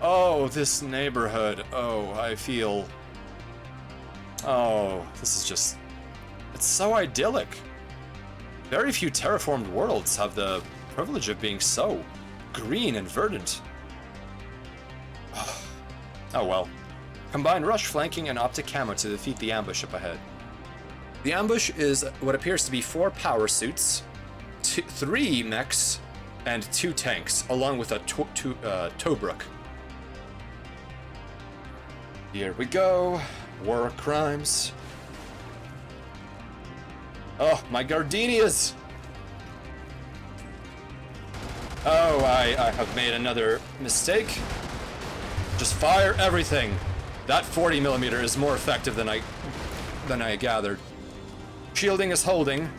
Oh, this neighborhood. Oh, I feel... Oh, this is just... It's so idyllic. Very few terraformed worlds have the privilege of being so green and verdant. Oh well. Combine rush, flanking, and optic camo to defeat the ambush up ahead. The ambush is what appears to be 4 power suits, 3 mechs, and 2 tanks, along with a Tobruk. Here we go. War crimes. Oh, my gardenias! Oh, I have made another mistake. Just fire everything. That 40mm is more effective than I gathered. Shielding is holding.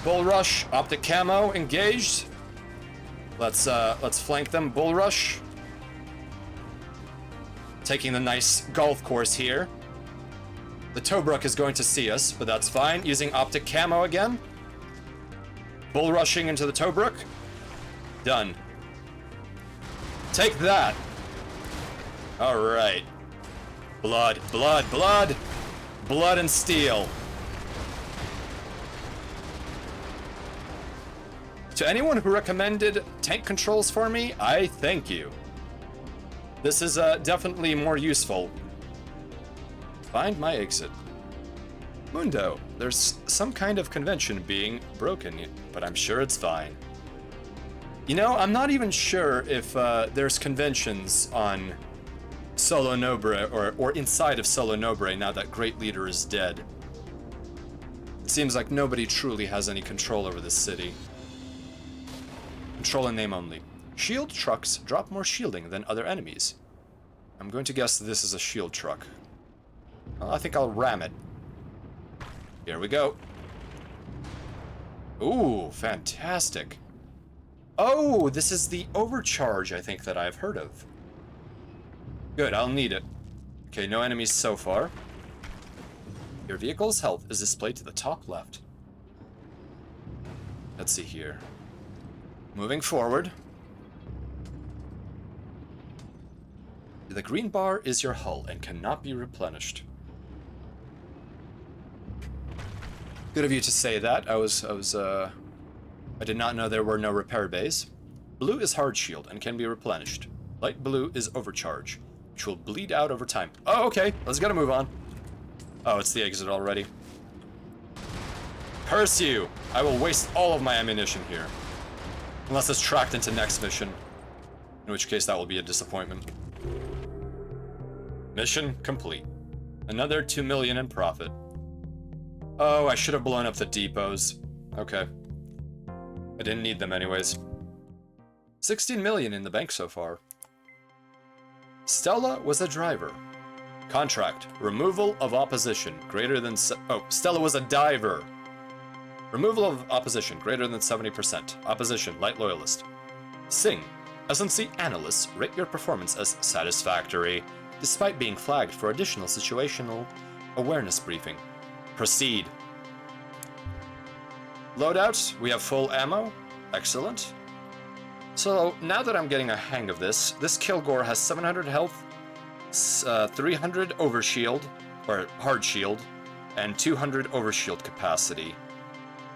Bull rush, optic camo engaged. Let's flank them. Bull rush. Taking the nice golf course here. The Tobruk is going to see us, but that's fine. Using optic camo again. Bull rushing into the Tobruk. Done. Take that. All right. Blood, blood, blood. Blood and steel. To anyone who recommended tank controls for me, I thank you. This is definitely more useful. Find my exit. Mundo, there's some kind of convention being broken, but I'm sure it's fine. You know, I'm not even sure if there's conventions on Solo Nobre or inside of Solo Nobre now that Great Leader is dead. It seems like nobody truly has any control over this city. Control in name only. Shield trucks drop more shielding than other enemies. I'm going to guess this is a shield truck. Well, I think I'll ram it. Here we go. Ooh, fantastic. Oh, this is the overcharge, I think, that I've heard of. Good, I'll need it. Okay, no enemies so far. Your vehicle's health is displayed to the top left. Let's see here. Moving forward. The green bar is your hull and cannot be replenished. Good of you to say that. I did not know there were no repair bays. Blue is hard shield and can be replenished. Light blue is overcharge, which will bleed out over time. Oh, okay. Let's gotta move on. Oh, it's the exit already. Curse you! I will waste all of my ammunition here. Unless it's tracked into next mission. In which case that will be a disappointment. Mission complete. Another 2 million in profit. Oh, I should have blown up the depots. Okay. I didn't need them anyways. 16 million in the bank so far. Stella was a driver. Contract. Removal of opposition greater than... Stella was a diver. Removal of opposition greater than 70%. Opposition, light loyalist. Sing. SNC analysts rate your performance as satisfactory, despite being flagged for additional situational awareness briefing. Proceed. Loadout, we have full ammo. Excellent. So, now that I'm getting a hang of this Kilgore has 700 health, 300 overshield, or hard shield, and 200 overshield capacity.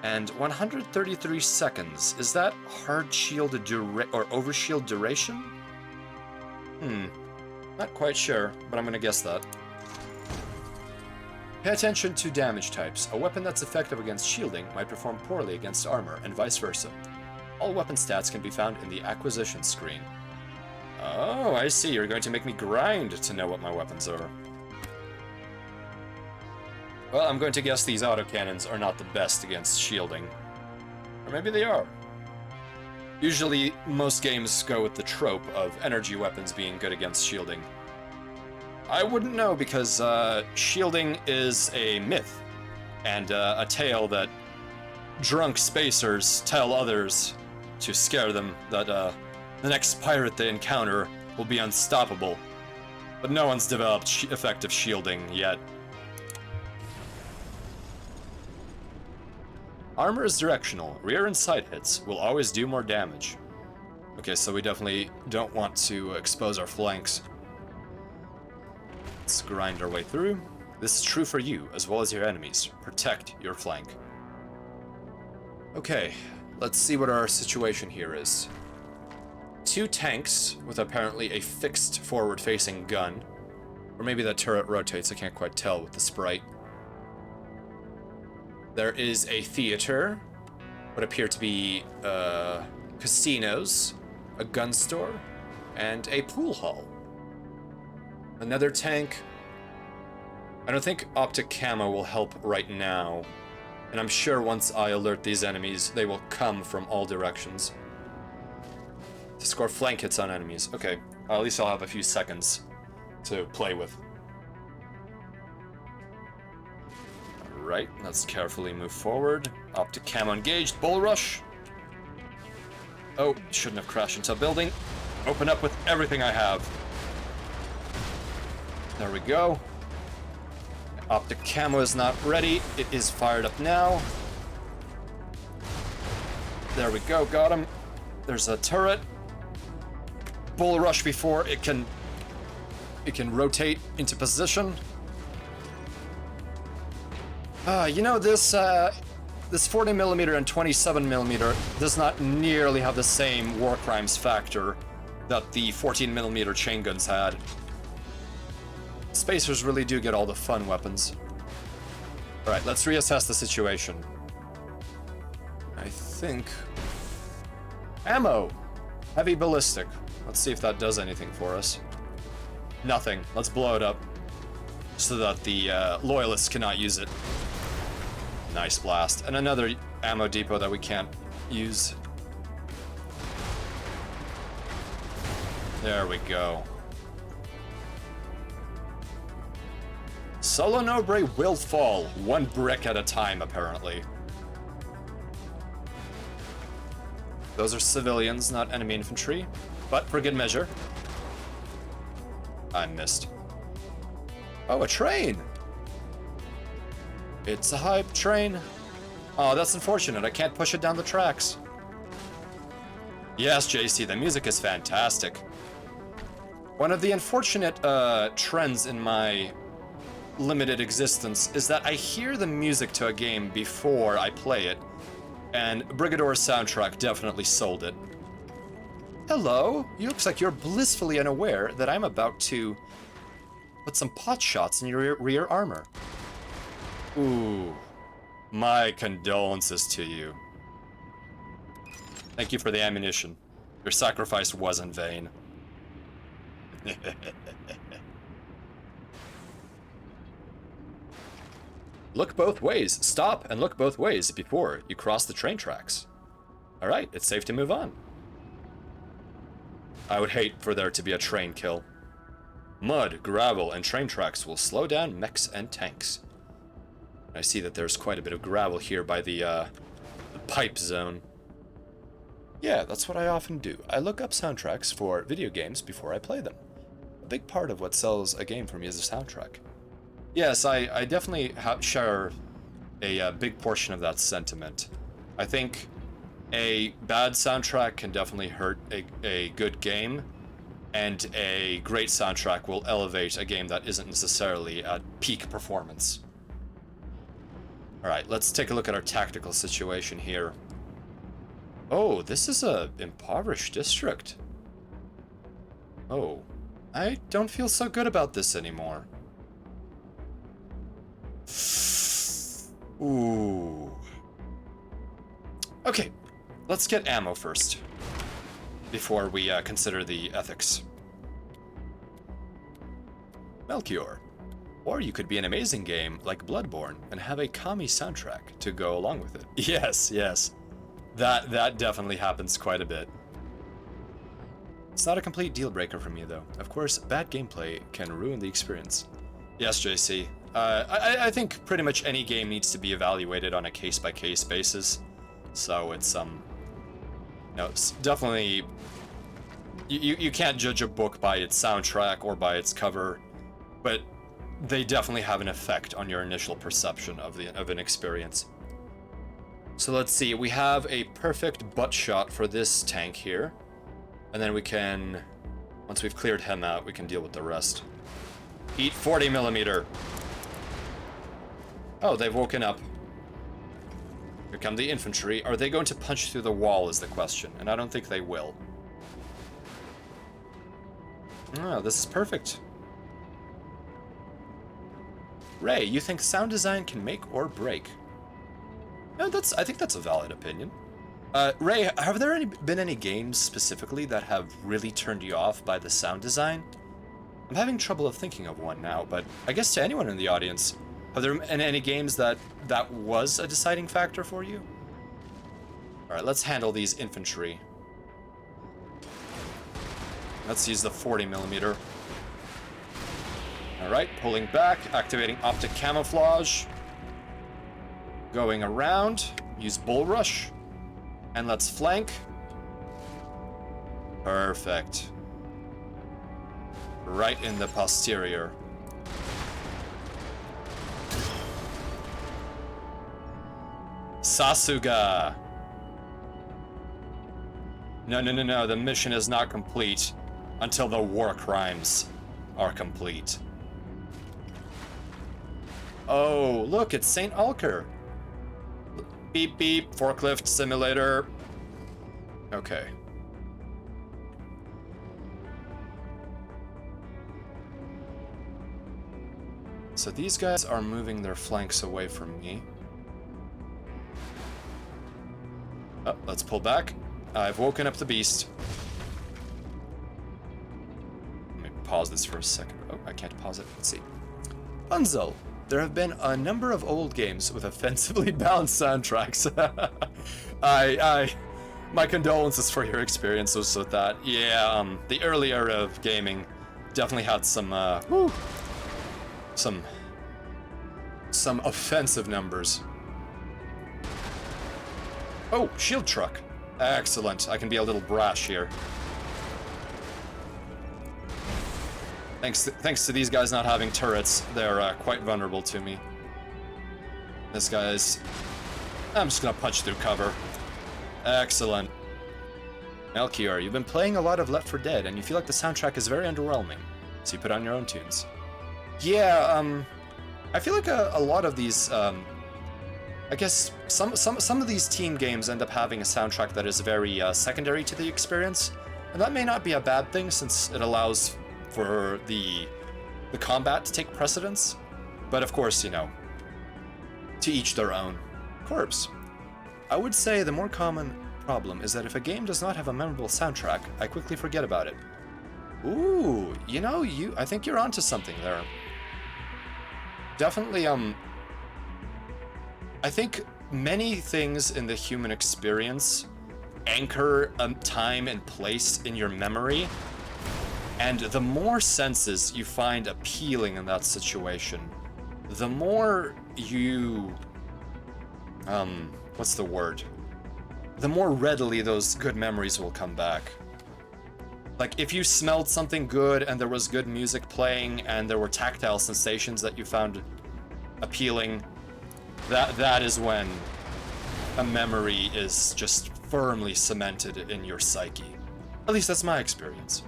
And 133 seconds. Is that hard shield or overshield duration? Not quite sure, but I'm gonna guess that. Pay attention to damage types. A weapon that's effective against shielding might perform poorly against armor, and vice versa. All weapon stats can be found in the acquisition screen. Oh, I see. You're going to make me grind to know what my weapons are. Well, I'm going to guess these autocannons are not the best against shielding. Or maybe they are. Usually, most games go with the trope of energy weapons being good against shielding. I wouldn't know because shielding is a myth and a tale that drunk spacers tell others to scare them that the next pirate they encounter will be unstoppable. But no one's developed effective shielding yet. Armor is directional. Rear and side hits will always do more damage. Okay, so we definitely don't want to expose our flanks. Let's grind our way through. This is true for you, as well as your enemies. Protect your flank. Okay, let's see what our situation here is. 2 tanks with apparently a fixed forward-facing gun. Or maybe that turret rotates, I can't quite tell with the sprite. There is a theater, what appear to be casinos, a gun store, and a pool hall. Another tank. I don't think optic camo will help right now, and I'm sure once I alert these enemies, they will come from all directions. To score flank hits on enemies. Okay, at least I'll have a few seconds to play with. Alright, let's carefully move forward. Optic camo engaged, bull rush. Oh, shouldn't have crashed into a building. Open up with everything I have. There we go. Optic camo is not ready. It is fired up now. There we go, got him. There's a turret. Bull rush before it can rotate into position. You know, this 40mm and 27mm does not nearly have the same war crimes factor that the 14mm chain guns had. Spacers really do get all the fun weapons. Alright, let's reassess the situation. I think... Ammo! Heavy ballistic. Let's see if that does anything for us. Nothing. Let's blow it up. So that the loyalists cannot use it. Nice blast. And another ammo depot that we can't use. There we go. Solo Nobre will fall, 1 brick at a time, apparently. Those are civilians, not enemy infantry, but for good measure. I missed. Oh, a train! It's a hype train. Oh, that's unfortunate. I can't push it down the tracks. Yes, JC, the music is fantastic. One of the unfortunate trends in my limited existence is that I hear the music to a game before I play it, and Brigador's soundtrack definitely sold it. Hello, you looks like you're blissfully unaware that I'm about to put some pot shots in your rear armor. Ooh, my condolences to you. Thank you for the ammunition. Your sacrifice wasn't vain. Look both ways. Stop and look both ways before you cross the train tracks. Alright, it's safe to move on. I would hate for there to be a train kill. Mud, gravel, and train tracks will slow down mechs and tanks. I see that there's quite a bit of gravel here by the pipe zone. Yeah, that's what I often do. I look up soundtracks for video games before I play them. A big part of what sells a game for me is the soundtrack. Yes, I definitely share a big portion of that sentiment. I think a bad soundtrack can definitely hurt a good game, and a great soundtrack will elevate a game that isn't necessarily at peak performance. Alright, let's take a look at our tactical situation here. Oh, this is a impoverished district. Oh, I don't feel so good about this anymore. Ooh. Okay, let's get ammo first, before we consider the ethics. Melchior. Or you could be an amazing game like Bloodborne and have a Kami soundtrack to go along with it. Yes, yes. That definitely happens quite a bit. It's not a complete deal breaker for me though. Of course, bad gameplay can ruin the experience. Yes, JC. I think pretty much any game needs to be evaluated on a case-by-case basis. So it's no, it's definitely you can't judge a book by its soundtrack or by its cover, but they definitely have an effect on your initial perception of an experience. So let's see, we have a perfect butt shot for this tank here, and then we can, once we've cleared him out, we can deal with the rest. Eat 40mm. Oh, they've woken up. Here come the infantry. Are they going to punch through the wall is the question, and I don't think they will. Oh, this is perfect. Ray, you think sound design can make or break? No, I think that's a valid opinion. Ray, have there been any games specifically that have really turned you off by the sound design? I'm having trouble of thinking of one now, but I guess to anyone in the audience, have there been any games that was a deciding factor for you? Alright, let's handle these infantry. Let's use the 40mm. Alright, pulling back, activating optic camouflage. Going around, use bull rush. And let's flank. Perfect. Right in the posterior. Sasuga! No, the mission is not complete until the war crimes are complete. Oh, look, it's St. Alker. Beep beep, forklift simulator. Okay. So these guys are moving their flanks away from me. Oh, let's pull back. I've woken up the beast. Let me pause this for a second. Oh, I can't pause it. Let's see. Bunzel. There have been a number of old games with offensively balanced soundtracks. My condolences for your experiences with that. Yeah, the early era of gaming definitely had some offensive numbers. Oh, shield truck. Excellent. I can be a little brash here. Thanks to these guys not having turrets, they're quite vulnerable to me. This guy's... I'm just gonna punch through cover. Excellent. MacLeod, you've been playing a lot of Left 4 Dead, and you feel like the soundtrack is very underwhelming, so you put on your own tunes. Yeah, I feel like a lot of these, I guess some of these team games end up having a soundtrack that is very secondary to the experience, and that may not be a bad thing since it allows for the combat to take precedence, but of course, you know, to each their own. Corpse. I would say the more common problem is that if a game does not have a memorable soundtrack, I quickly forget about it. Ooh, you know, I think you're onto something there. Definitely, I think many things in the human experience anchor a time and place in your memory, and the more senses you find appealing in that situation, the more you, what's the word? The more readily those good memories will come back. Like, if you smelled something good and there was good music playing and there were tactile sensations that you found appealing, that is when a memory is just firmly cemented in your psyche. At least that's my experience.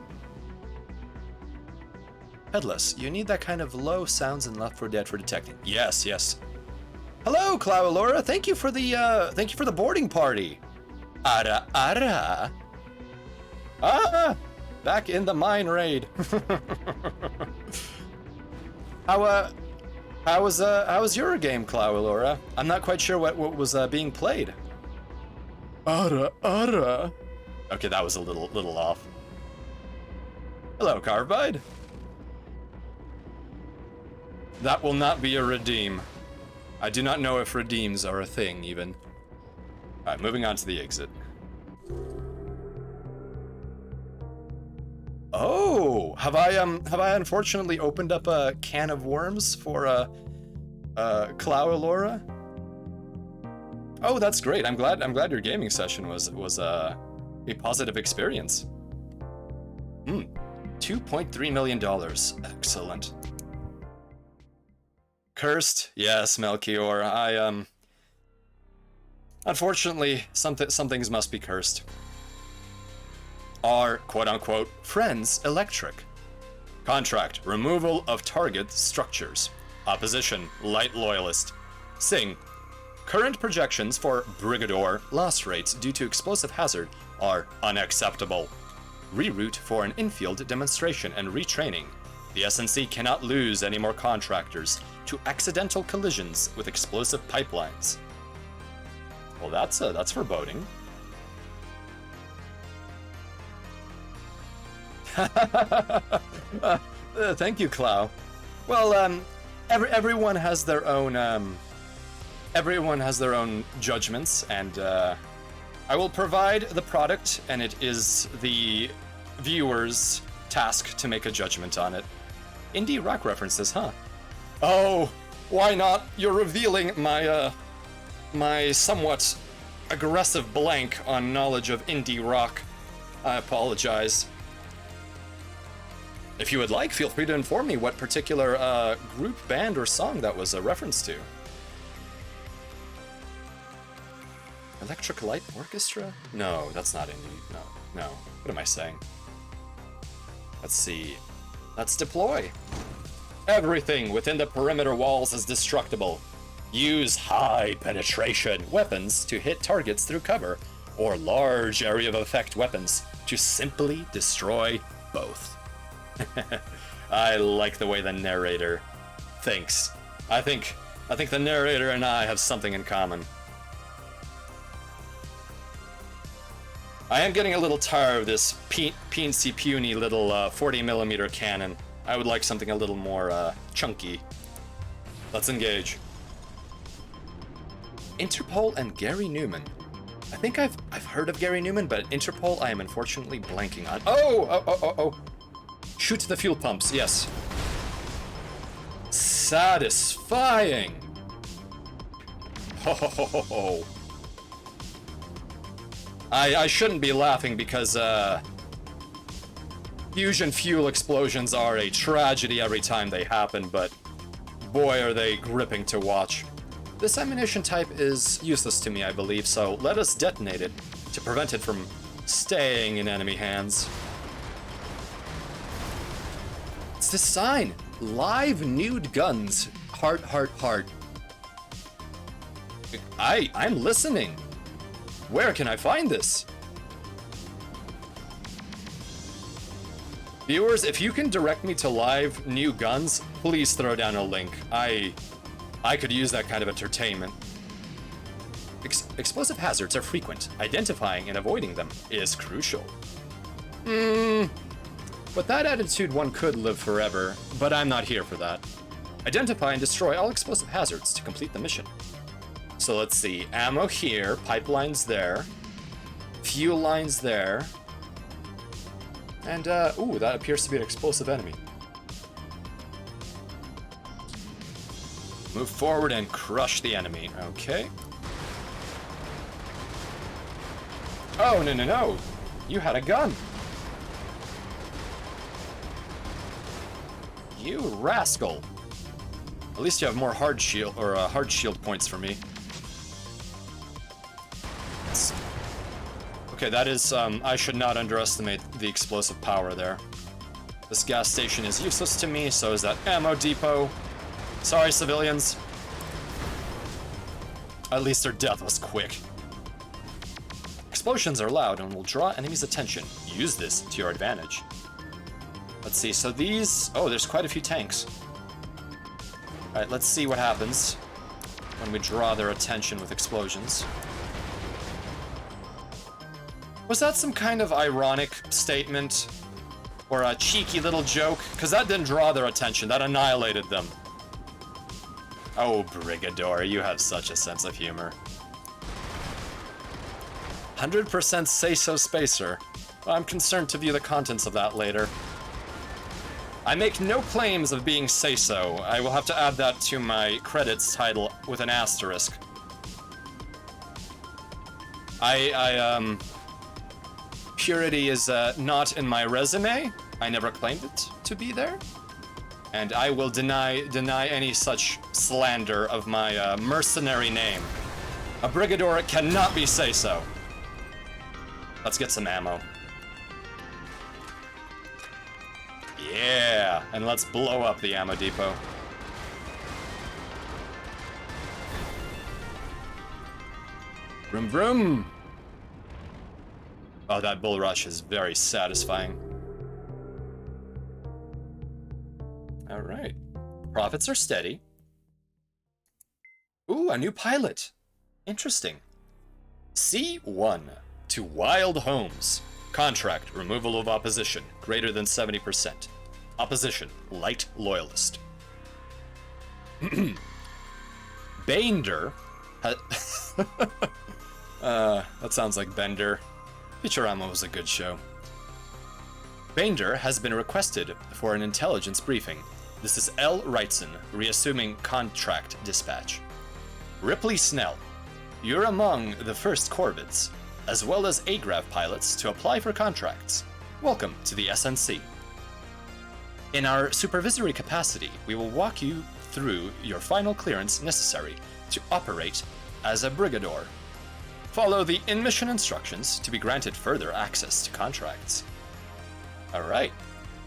Headless, you need that kind of low sounds in Left 4 Dead for detecting. Yes, yes. Hello, Clawalora. Thank you for the boarding party. Ara ara. Ah, back in the mine raid. How was your game, Clawalora? I'm not quite sure what was being played. Ara ara. Okay, that was a little off. Hello, Carbide. That will not be a redeem. I do not know if redeems are a thing, even. Alright, moving on to the exit. Oh! Have I unfortunately opened up a can of worms for Clawalora? Oh, that's great. I'm glad your gaming session was a positive experience. $2.3 million. Excellent. Cursed? Yes, Melchior. Unfortunately, some things must be cursed. Our quote-unquote friends electric. Contract: removal of target structures. Opposition: light loyalist. Sing: current projections for Brigador loss rates due to explosive hazard are unacceptable. Reroute for an infield demonstration and retraining. The SNC cannot lose any more contractors to accidental collisions with explosive pipelines. Well, that's foreboding. Thank you, Clow. Well, everyone has their own judgments, and I will provide the product, and it is the viewer's task to make a judgment on it. Indie rock references, huh? Oh, why not? You're revealing my my somewhat aggressive blank on knowledge of indie rock. I apologize. If you would like, feel free to inform me what particular group, band, or song that was a reference to. Electric Light Orchestra? No, that's not indie. No. What am I saying? Let's see. Let's deploy. Everything within the perimeter walls is destructible. Use high penetration weapons to hit targets through cover, or large area of effect weapons to simply destroy both. I like the way the narrator thinks. I think the narrator and I have something in common. I am getting a little tired of this peensy puny little 40mm cannon. I would like something a little more chunky. Let's engage. Interpol and Gary Newman. I think I've heard of Gary Newman, but Interpol I am unfortunately blanking on. Oh! Shoot the fuel pumps, yes. Satisfying! Ho. I shouldn't be laughing because fusion fuel explosions are a tragedy every time they happen, but boy are they gripping to watch. This ammunition type is useless to me, I believe, so let us detonate it to prevent it from staying in enemy hands. It's this sign! Live nude guns. Heart. I'm listening. Where can I find this? Viewers, if you can direct me to live new guns, please throw down a link. I could use that kind of entertainment. Explosive hazards are frequent. Identifying and avoiding them is crucial. With that attitude, one could live forever, but I'm not here for that. Identify and destroy all explosive hazards to complete the mission. So let's see, ammo here, pipelines there, fuel lines there, and ooh, that appears to be an explosive enemy. Move forward and crush the enemy, okay. Oh, no, you had a gun. You rascal. At least you have more hard shield points for me. Okay, that is, I should not underestimate the explosive power there. This gas station is useless to me, so is that ammo depot. Sorry, civilians. At least their death was quick. Explosions are loud and will draw enemies' attention. Use this to your advantage. Let's see, so these... Oh, there's quite a few tanks. Alright, let's see what happens when we draw their attention with explosions. Was that some kind of ironic statement? Or a cheeky little joke? Because that didn't draw their attention, that annihilated them. Oh, Brigador, you have such a sense of humor. 100% say-so spacer. Well, I'm concerned to view the contents of that later. I make no claims of being say-so. I will have to add that to my credits title with an asterisk. Purity is not in my resume. I never claimed it to be there. And I will deny any such slander of my mercenary name. A Brigador cannot be say-so. Let's get some ammo. Yeah, and let's blow up the ammo depot. Vroom vroom. Oh, that bull rush is very satisfying. All right. Profits are steady. Ooh, a new pilot. Interesting. C1 to Wild Homes. Contract, removal of opposition, greater than 70%. Opposition, light loyalist. Bender. That sounds like Bender. Futurama was a good show. Bender has been requested for an intelligence briefing. This is L. Wrightson, reassuming contract dispatch. Ripley Snell, you're among the first Corvids, as well as AGRAV pilots, to apply for contracts. Welcome to the SNC. In our supervisory capacity, we will walk you through your final clearance necessary to operate as a Brigador. Follow the in-mission instructions to be granted further access to contracts. Alright,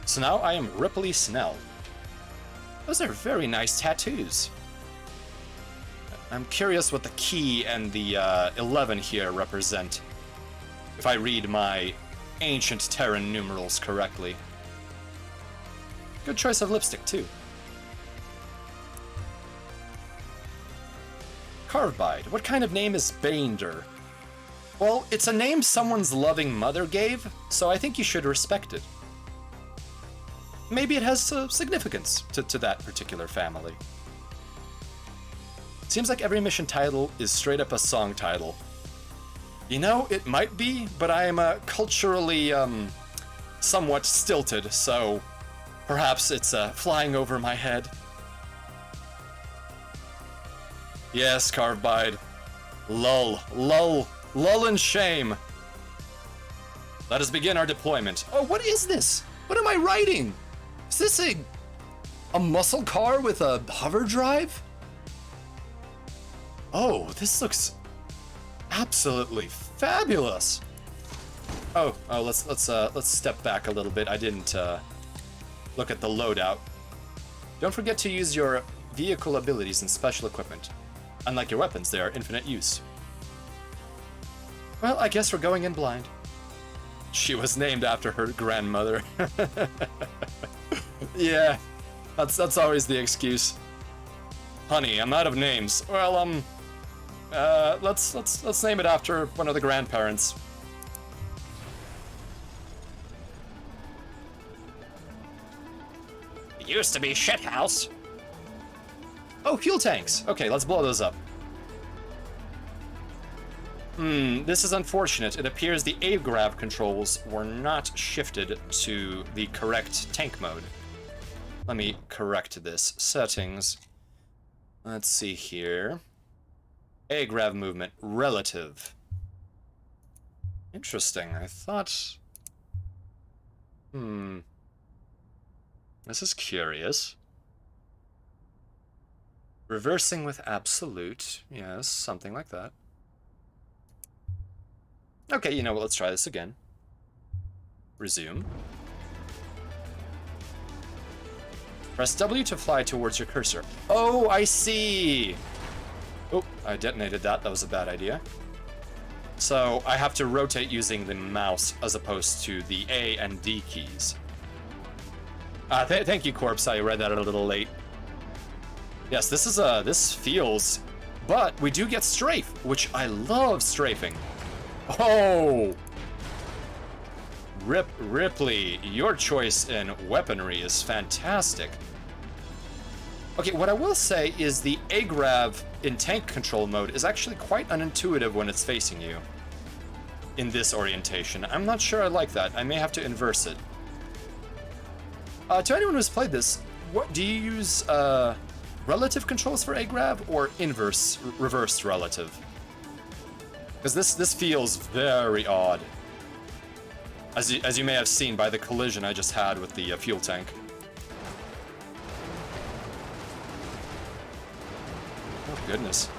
so now I am Ripley Snell. Those are very nice tattoos. I'm curious what the key and the 11 here represent, if I read my ancient Terran numerals correctly. Good choice of lipstick, too. Carbide. What kind of name is Bender? Well, it's a name someone's loving mother gave, so I think you should respect it. Maybe it has significance to that particular family. Seems like every mission title is straight up a song title. You know, it might be, but I am culturally somewhat stilted, so perhaps it's flying over my head. Yes, Carbide. Lull, lull, lull in shame. Let us begin our deployment. Oh, what is this? What am I writing? Is this a muscle car with a hover drive? Oh, this looks absolutely fabulous. Oh, let's step back a little bit. I didn't look at the loadout. Don't forget to use your vehicle abilities and special equipment. Unlike your weapons, they are infinite use. Well, I guess we're going in blind. She was named after her grandmother. Yeah, that's always the excuse. Honey, I'm out of names. Well, let's name it after one of the grandparents. It used to be shithouse. Oh, fuel tanks. Okay, let's blow those up. This is unfortunate. It appears the AGRAV controls were not shifted to the correct tank mode. Let me correct this. Settings. Let's see here. AGRAV movement. Relative. Interesting. I thought... This is curious. Reversing with absolute. Yes, something like that. Okay, you know what? Let's try this again. Resume. Press W to fly towards your cursor. Oh, I see! Oh, I detonated that. That was a bad idea. So, I have to rotate using the mouse as opposed to the A and D keys. Thank you, Corpse. I read that a little late. Yes, this feels... But we do get strafe, which I love strafing. Oh! Ripley, your choice in weaponry is fantastic. Okay, what I will say is the AGRAV in tank control mode is actually quite unintuitive when it's facing you. In this orientation. I'm not sure I like that. I may have to inverse it. To anyone who's played this, what do you use relative controls for AGRAV or reversed relative? Because this feels very odd. As you may have seen by the collision I just had with the fuel tank. Oh, goodness.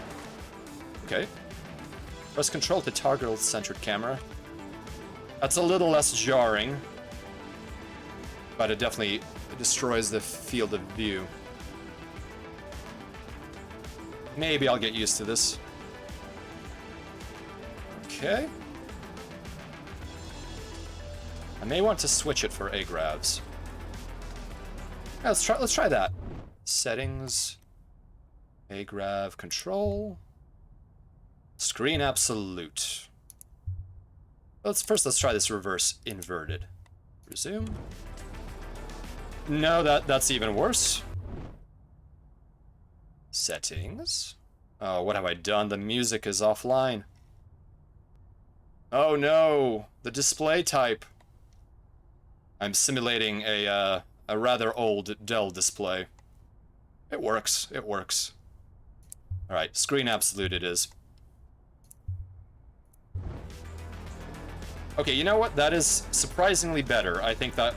Okay. Press control to toggle centered camera. That's a little less jarring. But it definitely destroys the field of view. Maybe I'll get used to this. Okay. I may want to switch it for agravs. Yeah, let's try that. Settings. Agrav control. Screen absolute. Let's try this reverse inverted. Resume. No, that's even worse. Settings. Oh, what have I done? The music is offline. Oh no, the display type. I'm simulating a rather old Dell display. It works, it works. Alright, screen absolute it is. Okay, you know what? That is surprisingly better. I think that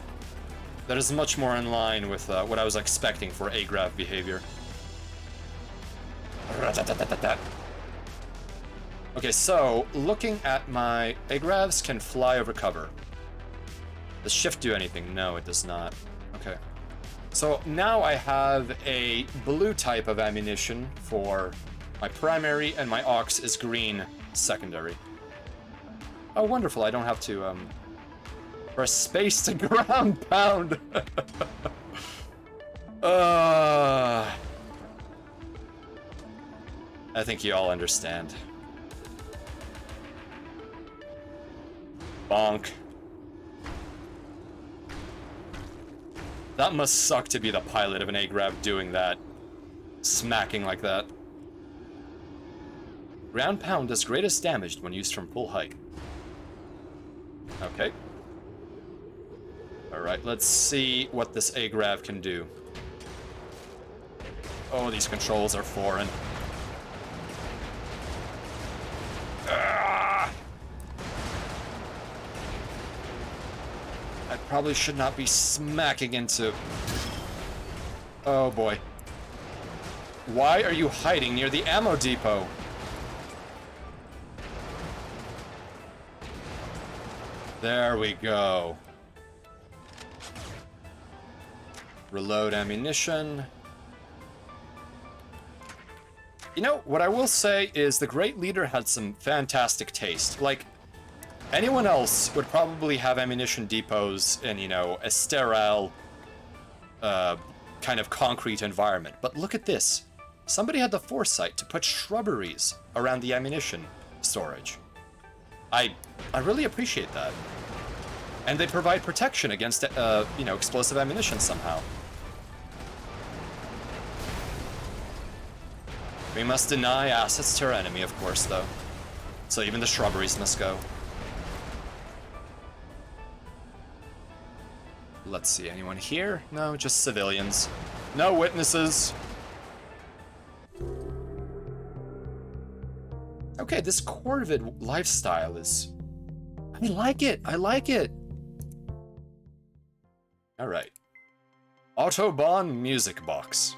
is much more in line with what I was expecting for agrav behavior. Okay, so looking at my agravs can fly over cover. Does shift do anything? No, it does not. Okay. So now I have a blue type of ammunition for my primary, and my aux is green secondary. Oh, wonderful. I don't have to, press space to ground pound. I think you all understand. Bonk. That must suck to be the pilot of an agrav doing that. Smacking like that. Ground pound does greatest damage when used from full height. Okay. Alright, let's see what this agrav can do. Oh, these controls are foreign. Ah! I probably should not be smacking into... Oh boy. Why are you hiding near the ammo depot? There we go. Reload ammunition. You know, what I will say is the Great Leader had some fantastic taste. Like, anyone else would probably have ammunition depots in, you know, a sterile, kind of concrete environment. But look at this. Somebody had the foresight to put shrubberies around the ammunition storage. I really appreciate that. And they provide protection against, you know, explosive ammunition somehow. We must deny assets to our enemy, of course, though. So even the shrubberies must go. Let's see, anyone here? No, just civilians. No witnesses. Okay, this Corvid lifestyle is... I like it, I like it. Alright. Autobahn music box.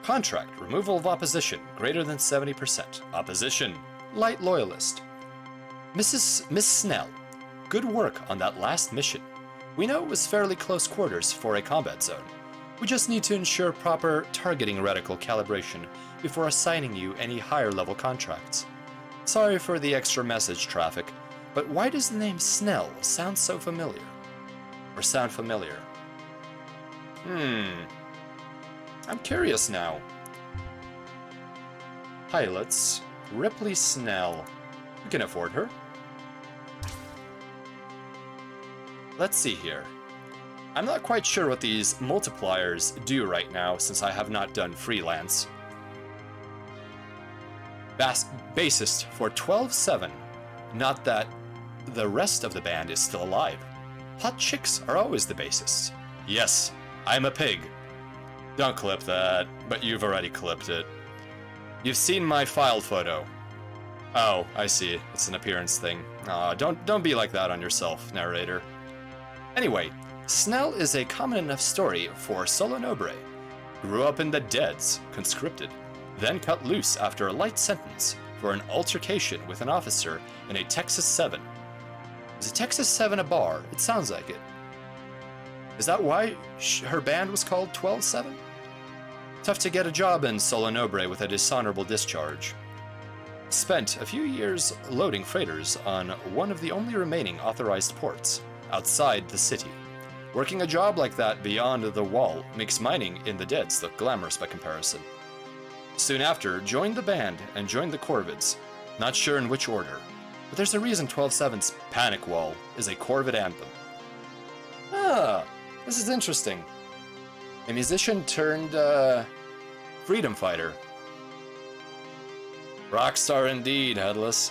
Contract, removal of opposition, greater than 70%. Opposition, light loyalist. Miss Snell, good work on that last mission. We know it was fairly close quarters for a combat zone. We just need to ensure proper targeting reticle calibration before assigning you any higher level contracts. Sorry for the extra message traffic, but why does the name Snell sound so familiar? Or sound familiar? I'm curious now. Pilots, Ripley Snell. We can afford her. Let's see here. I'm not quite sure what these multipliers do right now since I have not done freelance. Bassist for 12-7. Not that the rest of the band is still alive. Hot chicks are always the bassists. Yes, I'm a pig. Don't clip that, but you've already clipped it. You've seen my file photo. Oh, I see. It's an appearance thing. Aw, don't be like that on yourself, narrator. Anyway, Snell is a common enough story for Solo Nobre. Grew up in the Deads, conscripted, then cut loose after a light sentence for an altercation with an officer in a Texas 7. Is a Texas 7 a bar? It sounds like it. Is that why her band was called 12-7? Tough to get a job in Solo Nobre with a dishonorable discharge. Spent a few years loading freighters on one of the only remaining authorized ports, outside the city. Working a job like that beyond the wall makes mining in the Deads look glamorous by comparison. Soon after, joined the band and joined the Corvids, not sure in which order, but there's a reason 12-7's Panic Wall is a Corvid anthem. Ah, this is interesting. A musician turned, freedom fighter. Rockstar indeed, Headless.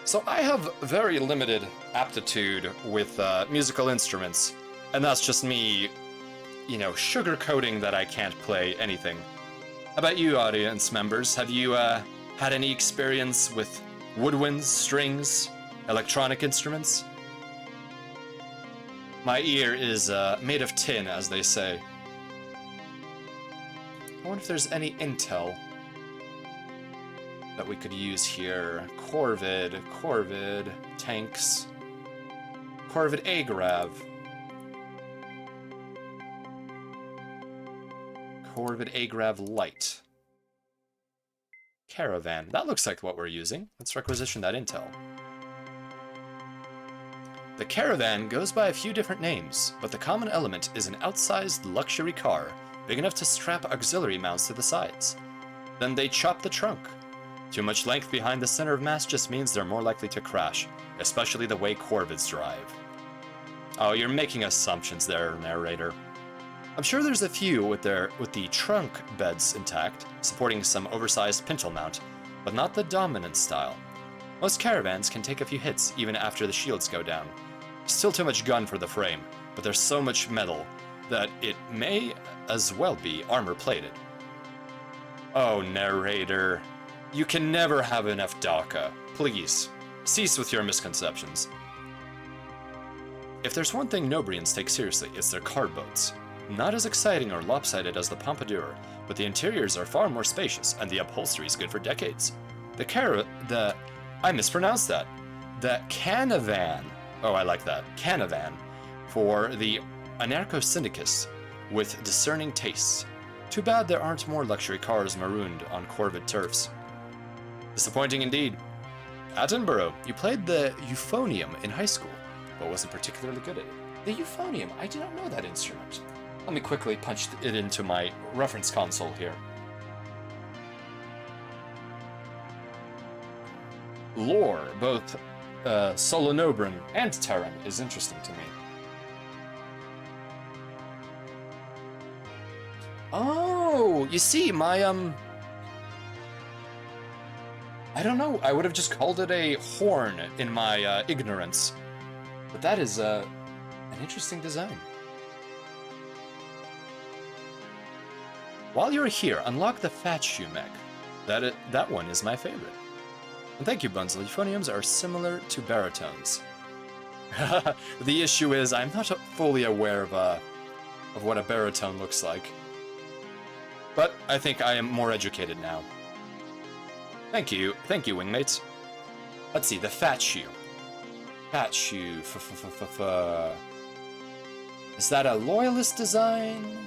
So I have very limited aptitude with musical instruments, and that's just me, sugarcoating that I can't play anything. How about you, audience members? Have you had any experience with woodwinds, strings, electronic instruments? My ear is made of tin, as they say. I wonder if there's any intel that we could use here. Corvid, tanks. Corvid Agrav. Corvid Agrav Light. Caravan. That looks like what we're using. Let's requisition that intel. The Caravan goes by a few different names, but the common element is an outsized luxury car, big enough to strap auxiliary mounts to the sides. Then they chop the trunk. Too much length behind the center of mass just means they're more likely to crash, especially the way Corvids drive. Oh, you're making assumptions there, narrator. I'm sure there's a few with the trunk beds intact, supporting some oversized pintle mount, but not the dominant style. Most Caravans can take a few hits even after the shields go down. Still too much gun for the frame, but there's so much metal that it may as well be armor-plated. Oh, narrator. You can never have enough DACA. Please, cease with your misconceptions. If there's one thing Nobrians take seriously, it's their card boats. Not as exciting or lopsided as the Pompadour, but the interiors are far more spacious, and the upholstery is good for decades. I mispronounced that. The Canavan. Oh, I like that. Canavan. For the anarcho-syndicus with discerning tastes. Too bad there aren't more luxury cars marooned on Corvid turfs. Disappointing indeed. Attenborough, you played the euphonium in high school, but wasn't particularly good at it. The euphonium? I do not know that instrument. Let me quickly punch it into my reference console here. Lore, both Solonobran and Terran, is interesting to me. Oh, you see, my, I don't know, I would have just called it a horn in my ignorance. But that is an interesting design. While you're here, unlock the Fat Shoe mech. That one is my favorite. And thank you, Bunzel. Euphoniums are similar to baritones. The issue is, I'm not fully aware of what a baritone looks like. But I think I am more educated now. Thank you, wingmates. Let's see, the Fat Shoe. Fat Shoe, Is that a loyalist design?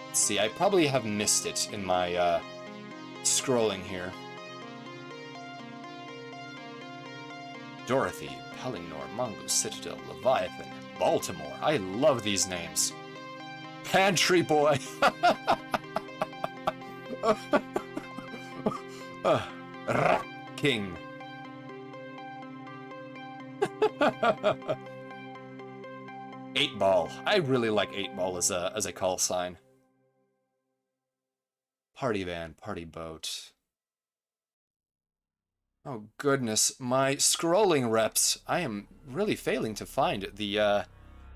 Let's see, I probably have missed it in my scrolling here. Dorothy, Pellingnor, Mongoose, Citadel, Leviathan, Baltimore. I love these names. Pantry Boy. King. Eight Ball. I really like 8 Ball as a call sign. Party van, party boat. Oh goodness, my scrolling reps. I am really failing to find the a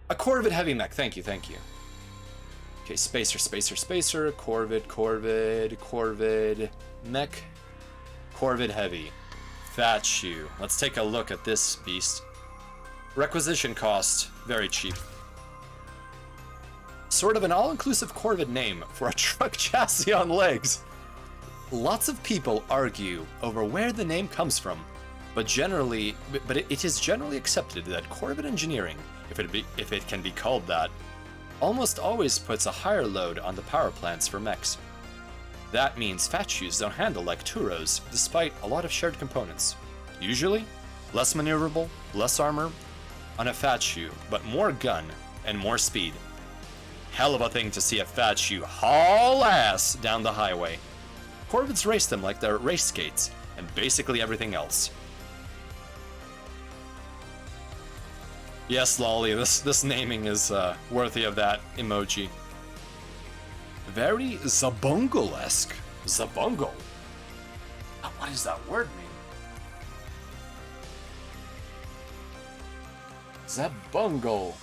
Corvid heavy mech. Thank you. Okay, spacer, Corvid. Mech Corvid Heavy. Fat Shoe. Let's take a look at this beast. Requisition cost, very cheap. Sort of an all-inclusive Corvid name for a truck chassis on legs. Lots of people argue over where the name comes from, but it is generally accepted that Corvid engineering, if it can be called that, almost always puts a higher load on the power plants for mechs. That means Fat Shoes don't handle like Turos, despite a lot of shared components. Usually, less maneuverable, less armor on a Fat Shoe, but more gun and more speed. Hell of a thing to see a Fat Shoe haul ass down the highway. Corvids race them like they're race skates, and basically everything else. Yes, Lolly, this naming is worthy of that emoji. Very Zabungle-esque. Zabungle? What does that word mean? Zabungle.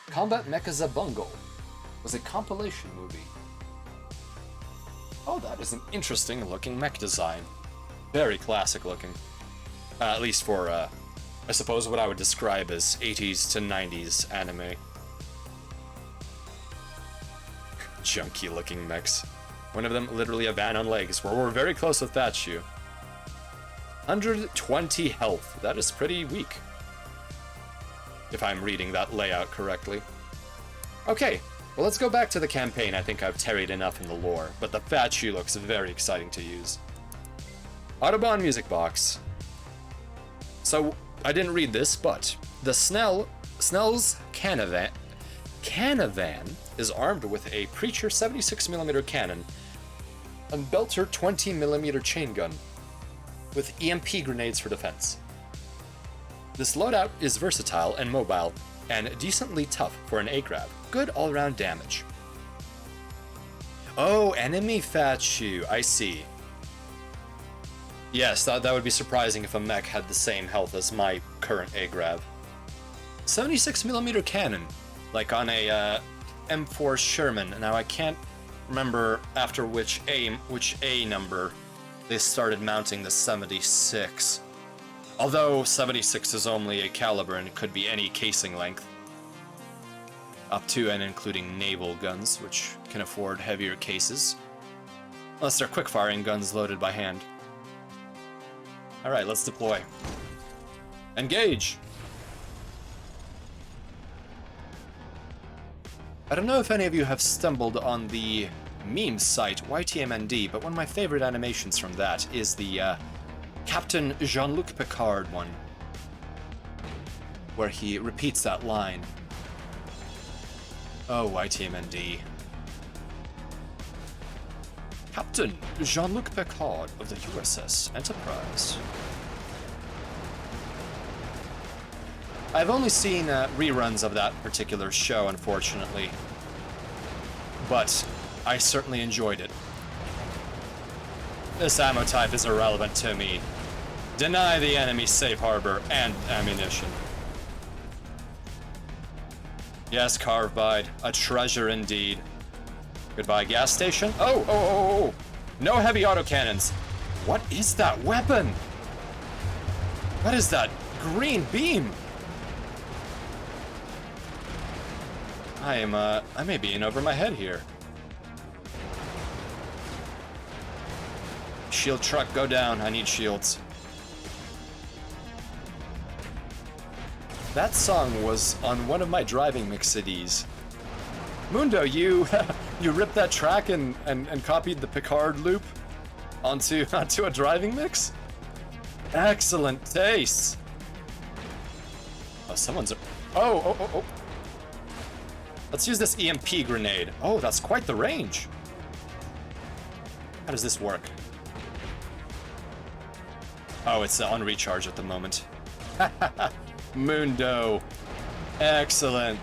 Combat Mecha Zabungle was a compilation movie. Oh, that is an interesting looking mech design. Very classic looking. At least for, I suppose what I would describe as 80s to 90s anime. Junky looking mechs. One of them literally a van on legs, where we're very close with that shoe. 120 health. That is pretty weak. If I'm reading that layout correctly. Okay, well let's go back to the campaign. I think I've tarried enough in the lore, but the Fat Shoe looks very exciting to use. Autobahn music box. So, I didn't read this, but the Snell's Canavan is armed with a Preacher 76mm cannon and Belter 20mm chain gun with EMP grenades for defense. This loadout is versatile and mobile and decently tough for an A-grab. Good all-around damage. Oh, enemy Fat Shoe, I see. Yes, that would be surprising if a mech had the same health as my current A-grab. 76mm cannon, like on a M4 Sherman. Now I can't remember after which A number they started mounting the 76. Although 76 is only a caliber and could be any casing length. Up to and including naval guns, which can afford heavier cases. Unless they're quick-firing guns loaded by hand. Alright, let's deploy. Engage! I don't know if any of you have stumbled on the meme site YTMND, but one of my favorite animations from that is the Captain Jean-Luc Picard one, where he repeats that line. Oh, YTMND. Captain Jean-Luc Picard of the USS Enterprise. I've only seen reruns of that particular show, unfortunately, but I certainly enjoyed it. This ammo type is irrelevant to me. Deny the enemy safe harbor and ammunition. Yes, Carvebide, a treasure indeed. Goodbye, gas station. Oh! No heavy autocannons. What is that weapon? What is that green beam? I may be in over my head here. Shield truck, go down. I need shields. That song was on one of my driving mix CDs. Mundo, you ripped that track and copied the Picard loop onto a driving mix? Excellent taste. Oh, someone's... Oh. Let's use this EMP grenade. Oh, that's quite the range. How does this work? Oh, it's on recharge at the moment. Mundo. Excellent.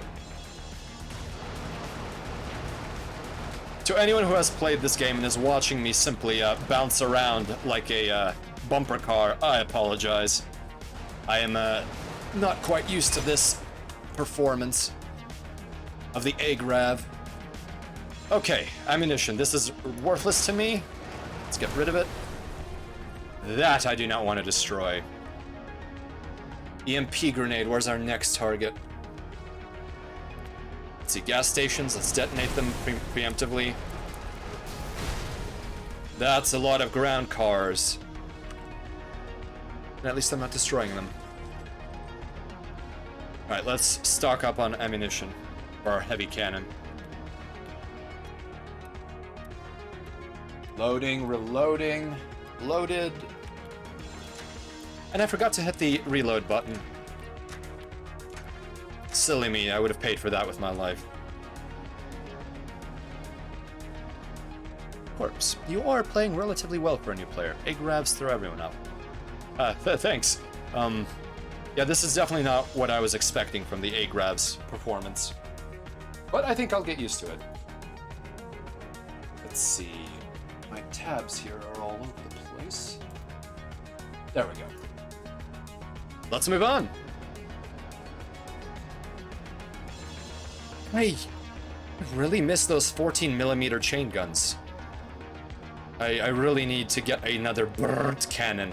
To anyone who has played this game and is watching me simply bounce around like a bumper car, I apologize. I am not quite used to this performance of the A-Grav. Okay, ammunition. This is worthless to me. Let's get rid of it. That I do not want to destroy. EMP grenade, where's our next target? Let's see, gas stations, let's detonate them preemptively. That's a lot of ground cars. And at least I'm not destroying them. Alright, let's stock up on ammunition for our heavy cannon. Loading, reloading, loaded. And I forgot to hit the reload button. Silly me, I would have paid for that with my life. Corpse, you are playing relatively well for a new player. A grabs throw everyone up. Thanks. Yeah, this is definitely not what I was expecting from the A-Grabs performance. But I think I'll get used to it. Let's see. My tabs here are all over the place. There we go. Let's move on. I really miss those 14mm chain guns. I really need to get another bird cannon.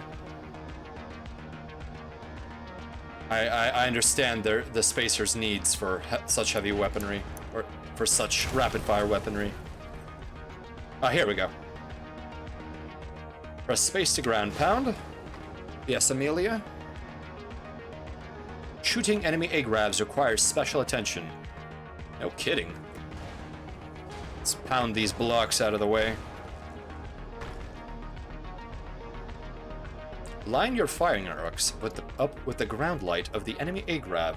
I understand the Spacer's needs for such heavy weaponry, or for such rapid-fire weaponry. Here we go. Press space to ground pound. Yes, Amelia? Shooting enemy A-Grabs requires special attention. No kidding. Let's pound these blocks out of the way. Line your firing arcs up with the ground light of the enemy A-Grab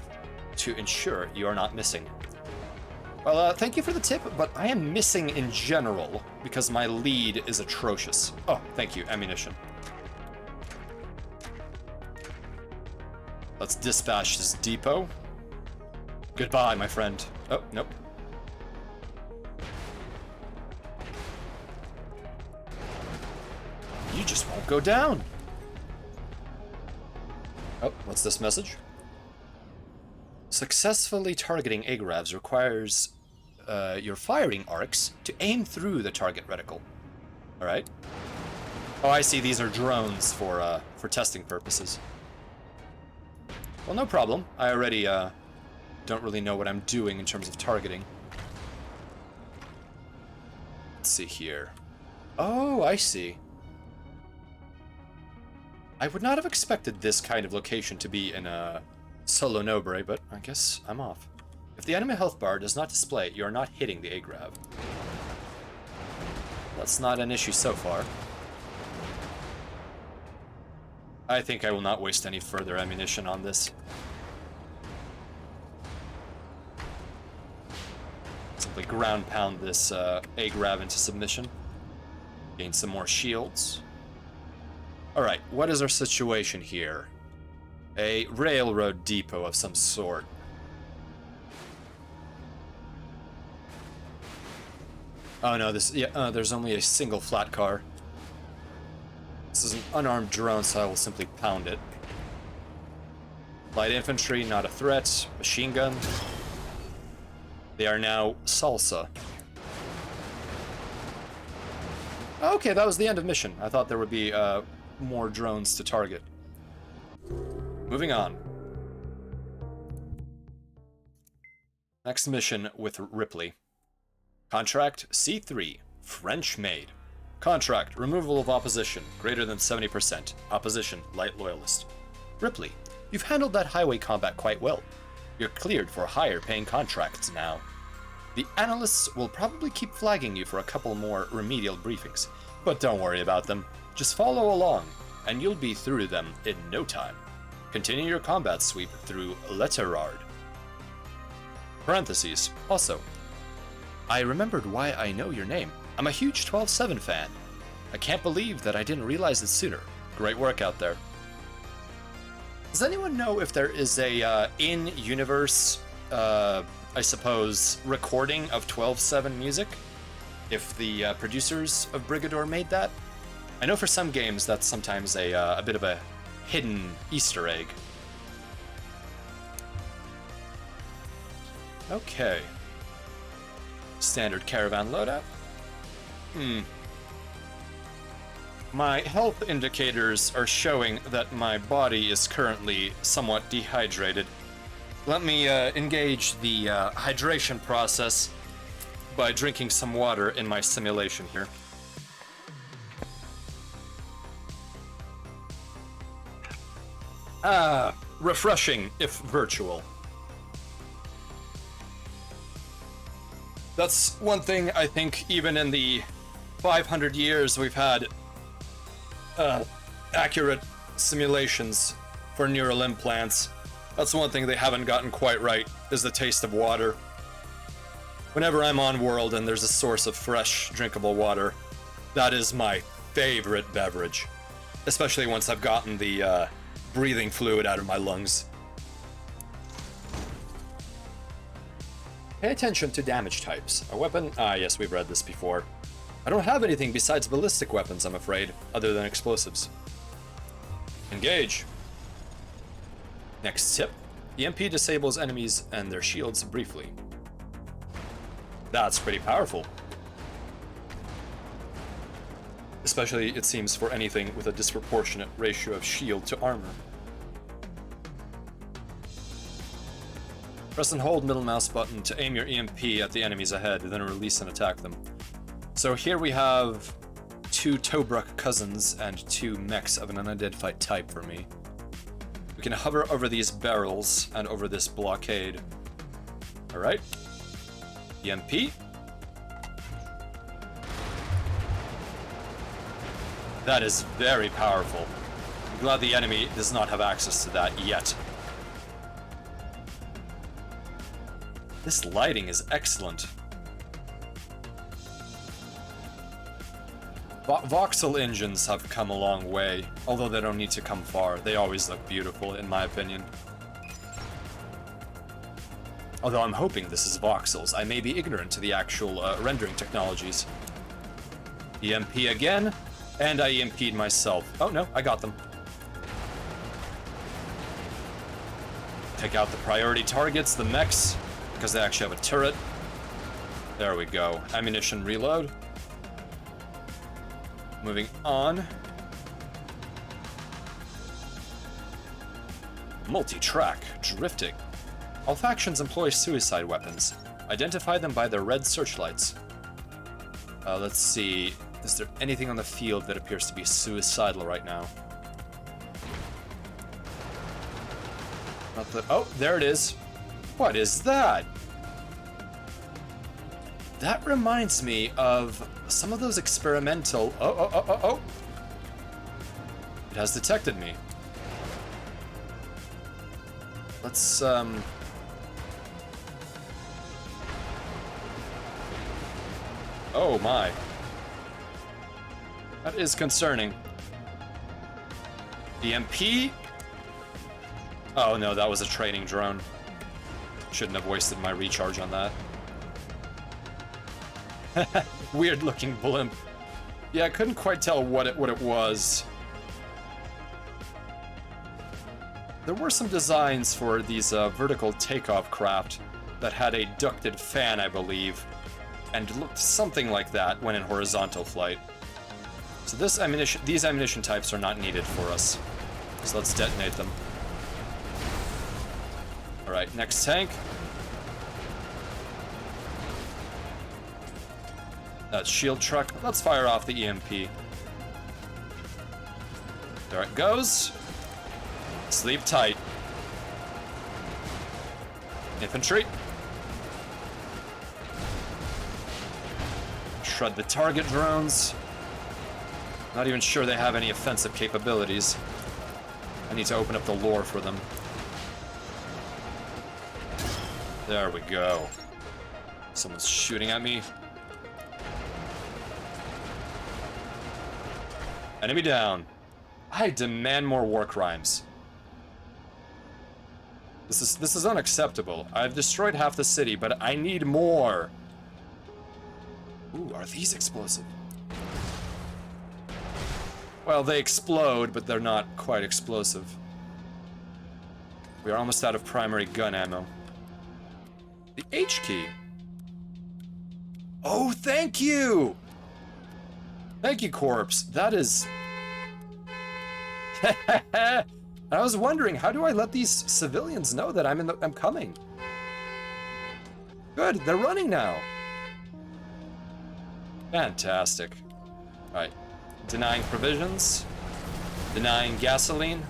to ensure you are not missing. Well, thank you for the tip, but I am missing in general because my lead is atrocious. Oh, thank you, ammunition. Let's dispatch this depot. Goodbye, my friend. Oh, nope. You just won't go down. Oh, what's this message? Successfully targeting A-Grabs requires your firing arcs to aim through the target reticle. All right. Oh, I see. These are drones for testing purposes. Well, no problem. I already don't really know what I'm doing in terms of targeting. Let's see here. Oh, I see. I would not have expected this kind of location to be in a solo nobre, but I guess I'm off. If the enemy health bar does not display, you are not hitting the A-Grab. That's not an issue so far. I think I will not waste any further ammunition on this. Simply ground pound this A-Grab into submission. Gain some more shields. Alright, what is our situation here? A railroad depot of some sort. Oh no, there's only a single flat car. This is an unarmed drone, so I will simply pound it. Light infantry, not a threat. Machine gun. They are now salsa. Okay, that was the end of mission. I thought there would be more drones to target. Moving on. Next mission with Ripley. Contract C3, French made. Contract, removal of opposition, greater than 70%. Opposition, light loyalist. Ripley, you've handled that highway combat quite well. You're cleared for higher paying contracts now. The analysts will probably keep flagging you for a couple more remedial briefings, but don't worry about them. Just follow along, and you'll be through them in no time. Continue your combat sweep through Letterard. Parentheses. Also, I remembered why I know your name. I'm a huge 12-7 fan. I can't believe that I didn't realize it sooner. Great work out there. Does anyone know if there is a in-universe, I suppose, recording of 12-7 music? If the producers of Brigador made that? I know for some games that's sometimes a bit of a hidden Easter egg. Okay. Standard caravan loadout. My health indicators are showing that my body is currently somewhat dehydrated. Let me engage the hydration process by drinking some water in my simulation here. Ah, refreshing, if virtual. That's one thing I think even in the 500 years we've had accurate simulations for neural implants. That's one thing they haven't gotten quite right, is the taste of water. Whenever I'm on world and there's a source of fresh, drinkable water, that is my favorite beverage. Especially once I've gotten the breathing fluid out of my lungs. Pay attention to damage types. A weapon? Ah, yes, we've read this before. I don't have anything besides ballistic weapons, I'm afraid, other than explosives. Engage. Next tip. EMP disables enemies and their shields briefly. That's pretty powerful. Especially, it seems, for anything with a disproportionate ratio of shield to armor. Press and hold middle mouse button to aim your EMP at the enemies ahead, then release and attack them. So here we have 2 Tobruk cousins and 2 mechs of an unidentified type for me. We can hover over these barrels and over this blockade. Alright. EMP. That is very powerful. I'm glad the enemy does not have access to that yet. This lighting is excellent. Voxel engines have come a long way, although they don't need to come far. They always look beautiful, in my opinion. Although I'm hoping this is voxels. I may be ignorant to the actual rendering technologies. EMP again, and I EMP'd myself. Oh no, I got them. Take out the priority targets, the mechs, because they actually have a turret. There we go. Ammunition reload. Moving on. Multi-track, drifting. All factions employ suicide weapons. Identify them by their red searchlights. Let's see. Is there anything on the field that appears to be suicidal right now? Not the... Oh, there it is. What is that? That reminds me of some of those experimental... Oh. It has detected me. Let's, Oh my. That is concerning. EMP? Oh no, that was a training drone. Shouldn't have wasted my recharge on that. Weird looking blimp. Yeah, I couldn't quite tell what it was. There were some designs for these vertical takeoff craft that had a ducted fan, I believe, and looked something like that when in horizontal flight. So these ammunition types are not needed for us. So let's detonate them. Alright, next tank. That shield truck. Let's fire off the EMP. There it goes. Sleep tight. Infantry. Shred the target drones. Not even sure they have any offensive capabilities. I need to open up the lore for them. There we go. Someone's shooting at me. Enemy down. I demand more war crimes. This is unacceptable. I've destroyed half the city, but I need more. Ooh, are these explosive? Well, they explode, but they're not quite explosive. We are almost out of primary gun ammo. The H key. Oh, thank you! Thank you, Corpse. That is I was wondering, how do I let these civilians know that I'm coming? Good, they're running now. Fantastic. Alright. Denying provisions. Denying gasoline.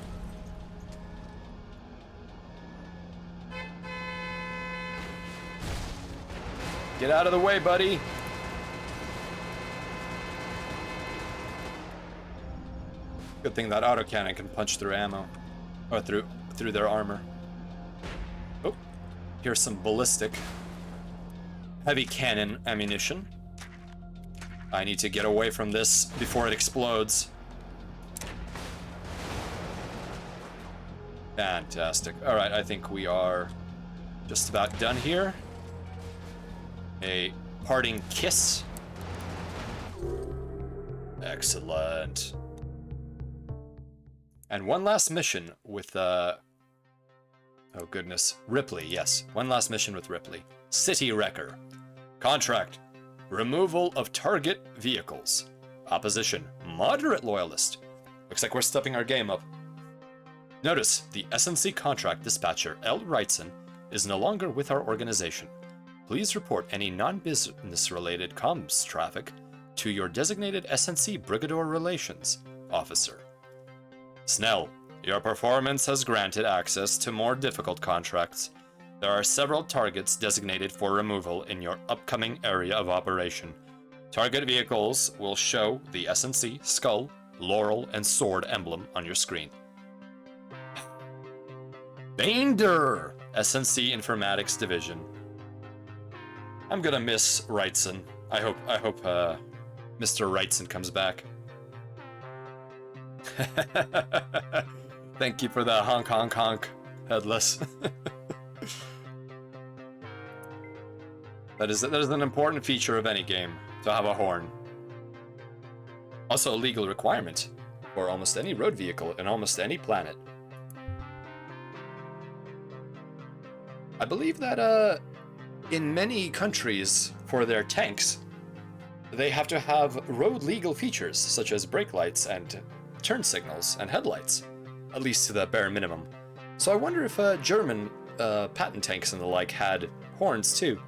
Get out of the way, buddy. Good thing that autocannon can punch through ammo. Or through their armor. Oh, here's some ballistic heavy cannon ammunition. I need to get away from this before it explodes. Fantastic. Alright, I think we are just about done here. A parting kiss. Excellent. And one last mission with, oh goodness, Ripley, yes. One last mission with Ripley. City Wrecker. Contract. Removal of target vehicles. Opposition. Moderate loyalist. Looks like we're stepping our game up. Notice, the SNC contract dispatcher, L. Wrightson, is no longer with our organization. Please report any non-business related comms traffic to your designated SNC Brigador Relations Officer. Snell, your performance has granted access to more difficult contracts. There are several targets designated for removal in your upcoming area of operation. Target vehicles will show the SNC, skull, laurel, and sword emblem on your screen. Bander! SNC Informatics Division. I'm gonna miss Wrightson. I hope Mr. Wrightson comes back. Thank you for the honk honk honk, Headless. That is an important feature of any game, to have a horn. Also a legal requirement for almost any road vehicle in almost any planet. I believe that in many countries, for their tanks, they have to have road legal features such as brake lights and turn signals and headlights, at least to the bare minimum. So I wonder if German patent tanks and the like had horns too.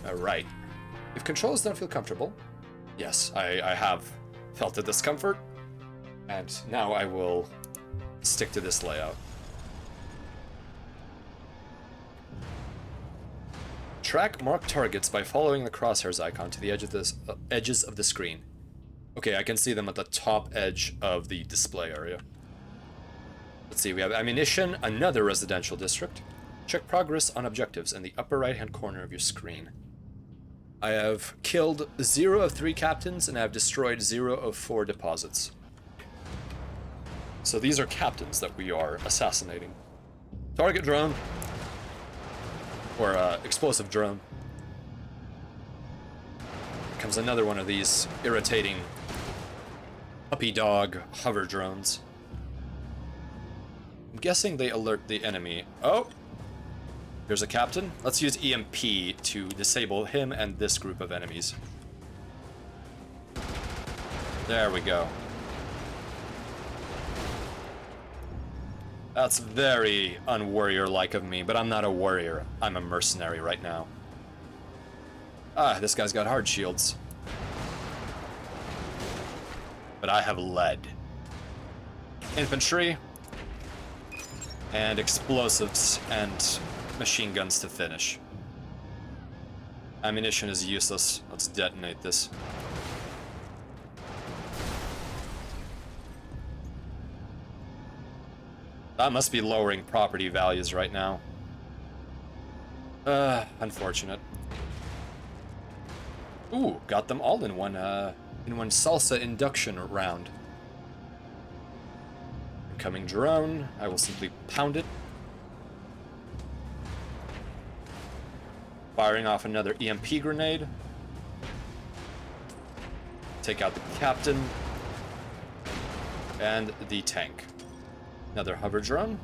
Alright. If controls don't feel comfortable, yes, I have felt the discomfort, and now I will stick to this layout. Track marked targets by following the crosshairs icon to the edges of the screen. Okay, I can see them at the top edge of the display area. Let's see, we have ammunition, another residential district. Check progress on objectives in the upper right-hand corner of your screen. I have killed 0 of 3 captains, and I have destroyed 0 of 4 deposits. So these are captains that we are assassinating. Target drone. Or explosive drone. Comes another one of these irritating puppy dog hover drones. I'm guessing they alert the enemy. Oh! There's a captain. Let's use EMP to disable him and this group of enemies. There we go. That's very unwarrior-like of me, but I'm not a warrior. I'm a mercenary right now. Ah, this guy's got hard shields. But I have lead. Infantry. And explosives and machine guns to finish. Ammunition is useless. Let's detonate this. That must be lowering property values right now. Unfortunate. Ooh, got them all in one salsa induction round. Incoming drone. I will simply pound it. Firing off another EMP grenade. Take out the captain. And the tank. Another hover drone.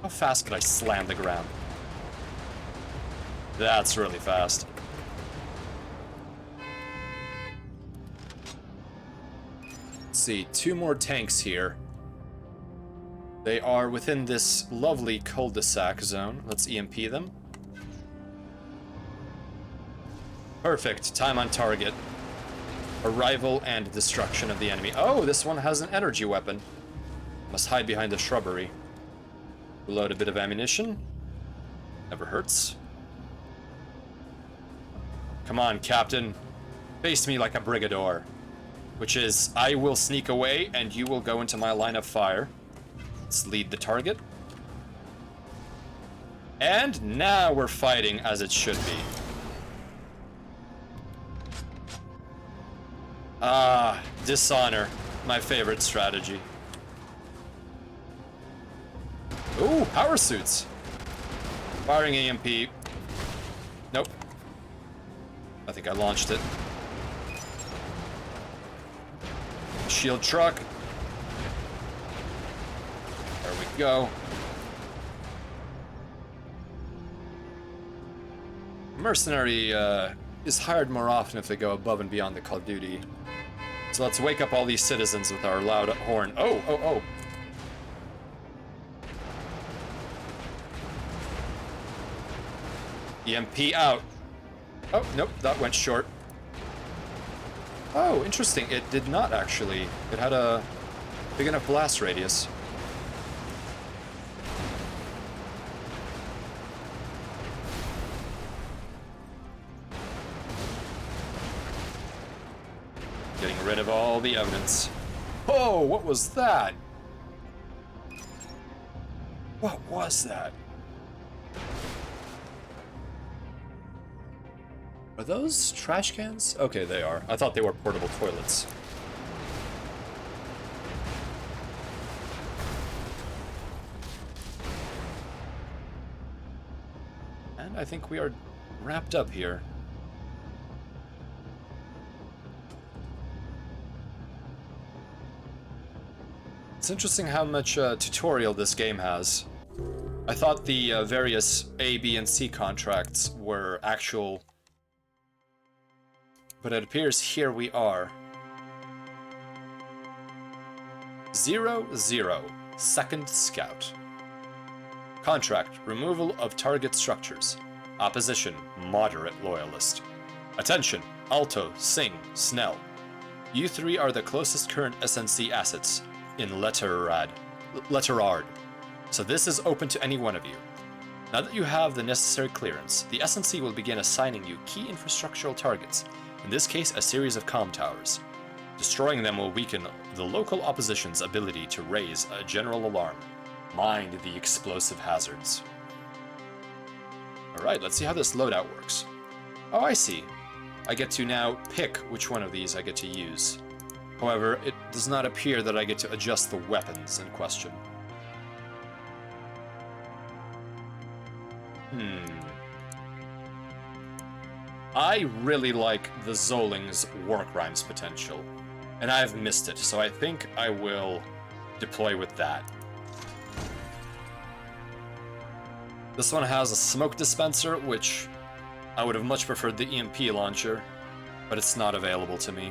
How fast could I slam the ground? That's really fast. Let's see, 2 more tanks here. They are within this lovely cul-de-sac zone. Let's EMP them. Perfect, time on target. Arrival and destruction of the enemy. Oh, this one has an energy weapon. Must hide behind the shrubbery. Reload a bit of ammunition. Never hurts. Come on, Captain. Face me like a Brigador. Which is, I will sneak away and you will go into my line of fire. Let's lead the target. And now we're fighting as it should be. Ah, dishonor. My favorite strategy. Ooh, power suits. Firing EMP. Nope. I think I launched it. Shield truck. There we go. Mercenary is hired more often if they go above and beyond the call of duty. So let's wake up all these citizens with our loud horn. Oh, oh, oh. EMP out. Oh, nope, that went short. Oh, interesting. It did not actually. It had a big enough blast radius. Getting rid of all the evidence. Oh, what was that? What was that? Are those trash cans? Okay, they are. I thought they were portable toilets. And I think we are wrapped up here. It's interesting how much tutorial this game has. I thought the various A, B, and C contracts were actual, but it appears here we are. 0-0, 2nd Scout. Contract, removal of target structures. Opposition, moderate loyalist. Attention, Alto, Singh, Snell. You 3 are the closest current SNC assets in Letterard, so this is open to any one of you. Now that you have the necessary clearance, the SNC will begin assigning you key infrastructural targets, in this case a series of comm towers. Destroying them will weaken the local opposition's ability to raise a general alarm. Mind the explosive hazards. Alright, let's see how this loadout works. Oh, I see. I get to now pick which one of these I get to use. However, it does not appear that I get to adjust the weapons in question. I really like the Zoling's War Crimes potential, and I've missed it, so I think I will deploy with that. This one has a smoke dispenser, which I would have much preferred the EMP launcher, but it's not available to me.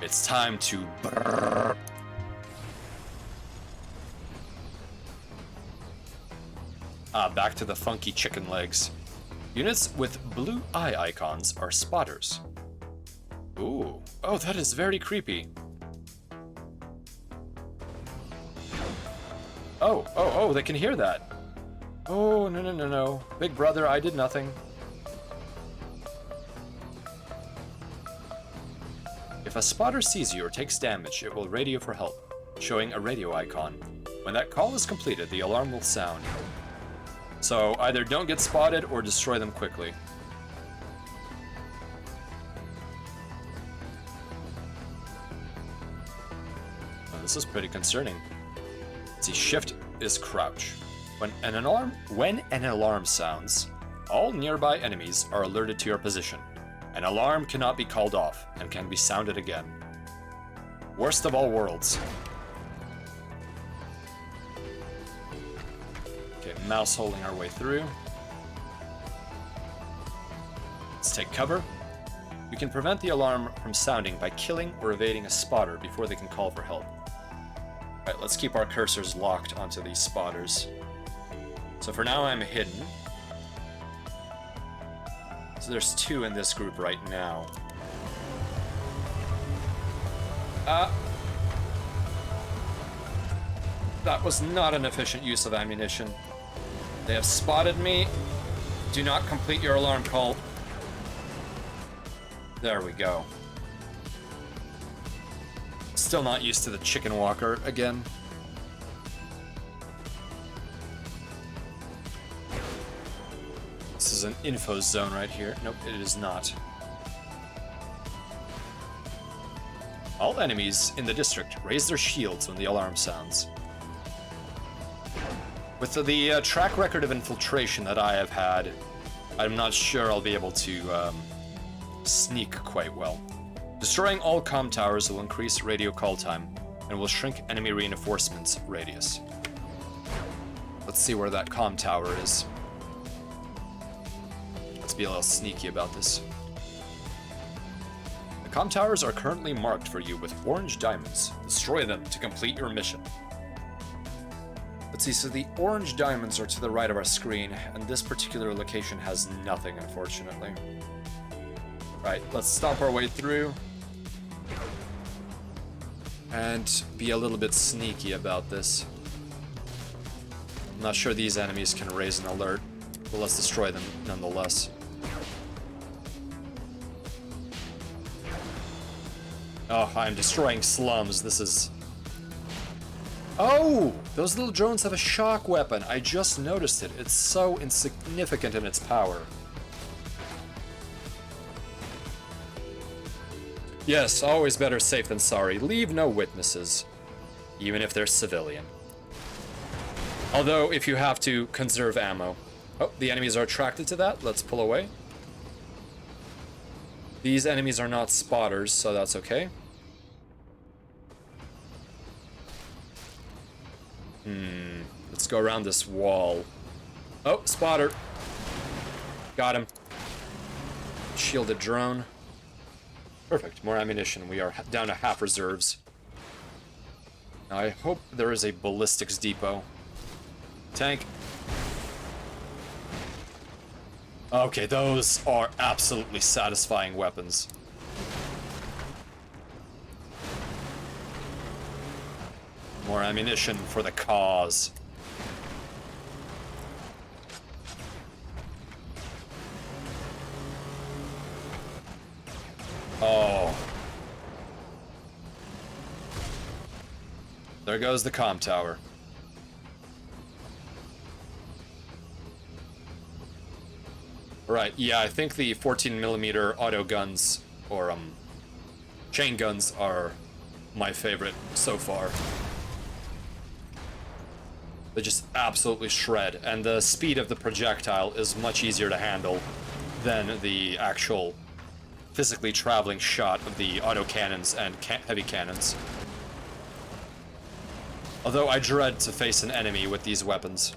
It's time to brrr. Back to the funky chicken legs. Units with blue eye icons are spotters. Ooh, oh, that is very creepy. Oh, they can hear that. Oh, no. Big brother, I did nothing. If a spotter sees you or takes damage, it will radio for help, showing a radio icon. When that call is completed, the alarm will sound. So either don't get spotted or destroy them quickly. Oh, this is pretty concerning. Let's see, shift is crouch. When an alarm sounds, all nearby enemies are alerted to your position. An alarm cannot be called off and can be sounded again. Worst of all worlds. Okay, mouse holding our way through. Let's take cover. We can prevent the alarm from sounding by killing or evading a spotter before they can call for help. Alright, let's keep our cursors locked onto these spotters. So for now I'm hidden. So there's 2 in this group right now. That was not an efficient use of ammunition. They have spotted me. Do not complete your alarm call. There we go. Still not used to the chicken walker again. This is an info zone right here. Nope, it is not. All enemies in the district raise their shields when the alarm sounds. With the track record of infiltration that I have had, I'm not sure I'll be able to sneak quite well. Destroying all comm towers will increase radio call time and will shrink enemy reinforcements radius. Let's see where that comm tower is. Let's be a little sneaky about this. The comm towers are currently marked for you with orange diamonds. Destroy them to complete your mission. Let's see, so the orange diamonds are to the right of our screen, and this particular location has nothing, unfortunately. Right, let's stomp our way through. And be a little bit sneaky about this. I'm not sure these enemies can raise an alert, but let's destroy them nonetheless. Oh, I'm destroying slums. This is... Oh! Those little drones have a shock weapon. I just noticed it. It's so insignificant in its power. Yes, always better safe than sorry. Leave no witnesses, even if they're civilian. Although, if you have to, conserve ammo. Oh, the enemies are attracted to that. Let's pull away. These enemies are not spotters, so that's okay. Let's go around this wall. Oh, spotter. Got him. Shielded drone. Perfect, more ammunition. We are down to half reserves. Now, I hope there is a ballistics depot. Tank. Okay, those are absolutely satisfying weapons. More ammunition for the cause. Oh. There goes the comm tower. Right, yeah, I think the 14mm auto guns, or chain guns, are my favorite so far. They just absolutely shred, and the speed of the projectile is much easier to handle than the actual physically traveling shot of the autocannons and heavy cannons. Although I dread to face an enemy with these weapons.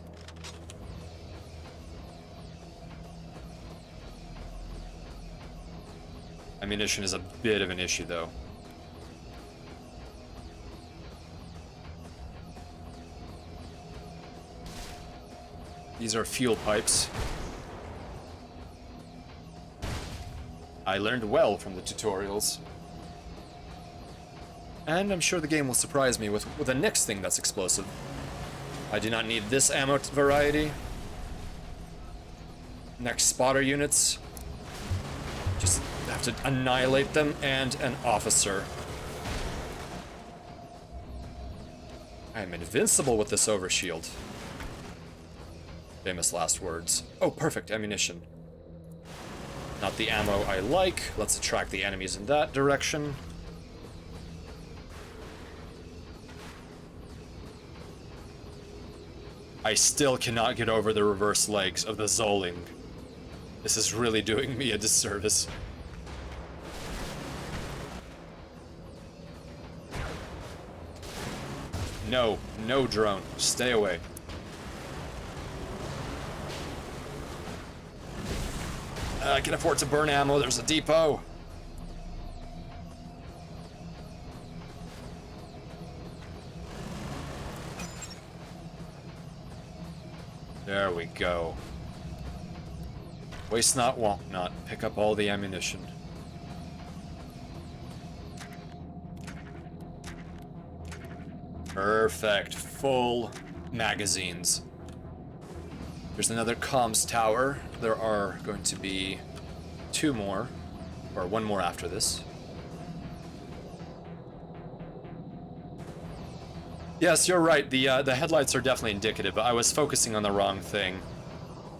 Ammunition is a bit of an issue, though. These are fuel pipes. I learned well from the tutorials. And I'm sure the game will surprise me with the next thing that's explosive. I do not need this ammo variety. Next spotter units. Just have to annihilate them, and an officer. I am invincible with this overshield. Famous last words. Oh, perfect, ammunition. Not the ammo I like. Let's attract the enemies in that direction. I still cannot get over the reverse legs of the Zoling. This is really doing me a disservice. No, no drone. Stay away. I can afford to burn ammo. There's a depot. There we go. Waste not, want not. Pick up all the ammunition. Perfect. Full magazines. There's another comms tower. There are going to be 2 more, or 1 more after this. Yes, you're right. The headlights are definitely indicative, but I was focusing on the wrong thing.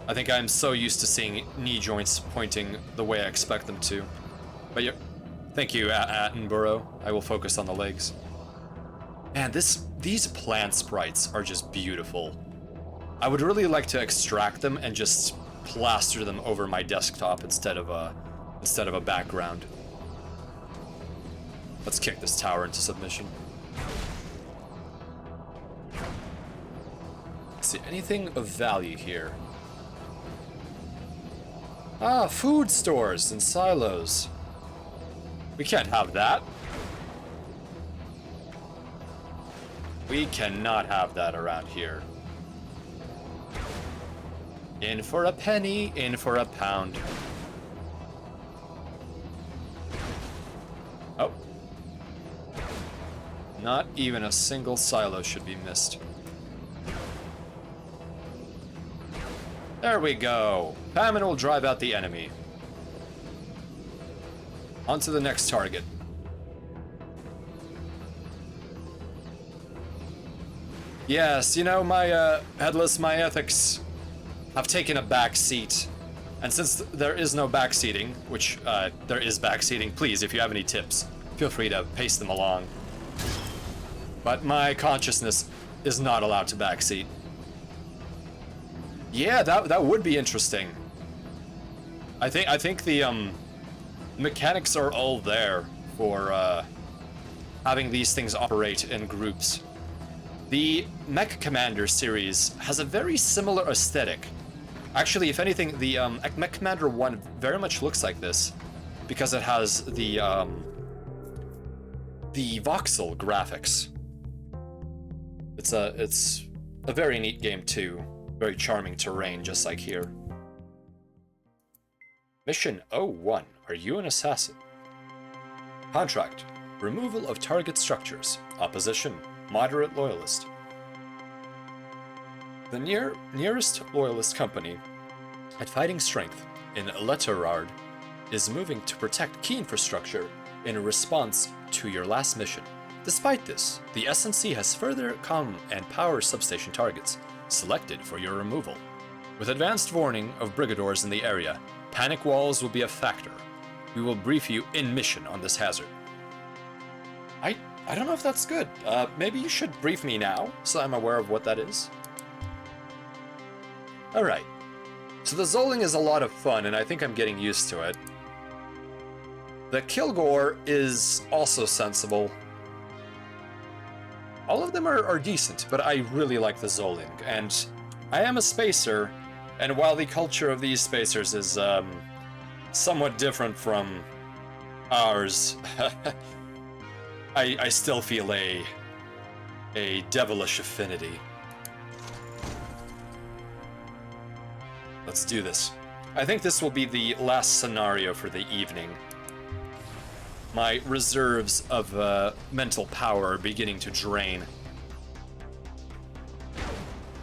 I think I'm so used to seeing knee joints pointing the way I expect them to. But thank you, Attenborough. I will focus on the legs. Man, these plant sprites are just beautiful. I would really like to extract them and just plaster them over my desktop instead of a background. Let's kick this tower into submission. See anything of value here? Ah, food stores and silos. We can't have that. We cannot have that around here. In for a penny, in for a pound. Oh. Not even a single silo should be missed. There we go. Famine will drive out the enemy. On to the next target. Yes, you know, my headless, my ethics have taken a back seat. And since there is no backseating, which there is backseating, please, if you have any tips, feel free to paste them along. But my consciousness is not allowed to backseat. Yeah, that would be interesting. I think the mechanics are all there for having these things operate in groups. The Mech Commander series has a very similar aesthetic. Actually, if anything, the Mech Commander 1 very much looks like this because it has the voxel graphics. It's a very neat game too. Very charming terrain, just like here. Mission 01. Are you an assassin? Contract. Removal of target structures. Opposition. Moderate loyalist. The nearest loyalist company at fighting strength in Letterard is moving to protect key infrastructure in response to your last mission. Despite this, the SNC has further comm and power substation targets selected for your removal. With advanced warning of Brigadors in the area, panic walls will be a factor. We will brief you in mission on this hazard. I don't know if that's good. Maybe you should brief me now, so I'm aware of what that is. Alright. So the Zoling is a lot of fun, and I think I'm getting used to it. The Kilgore is also sensible. All of them are decent, but I really like the Zoling, and I am a spacer, and while the culture of these spacers is somewhat different from ours, I still feel a devilish affinity. Let's do this. I think this will be the last scenario for the evening. My reserves of mental power are beginning to drain.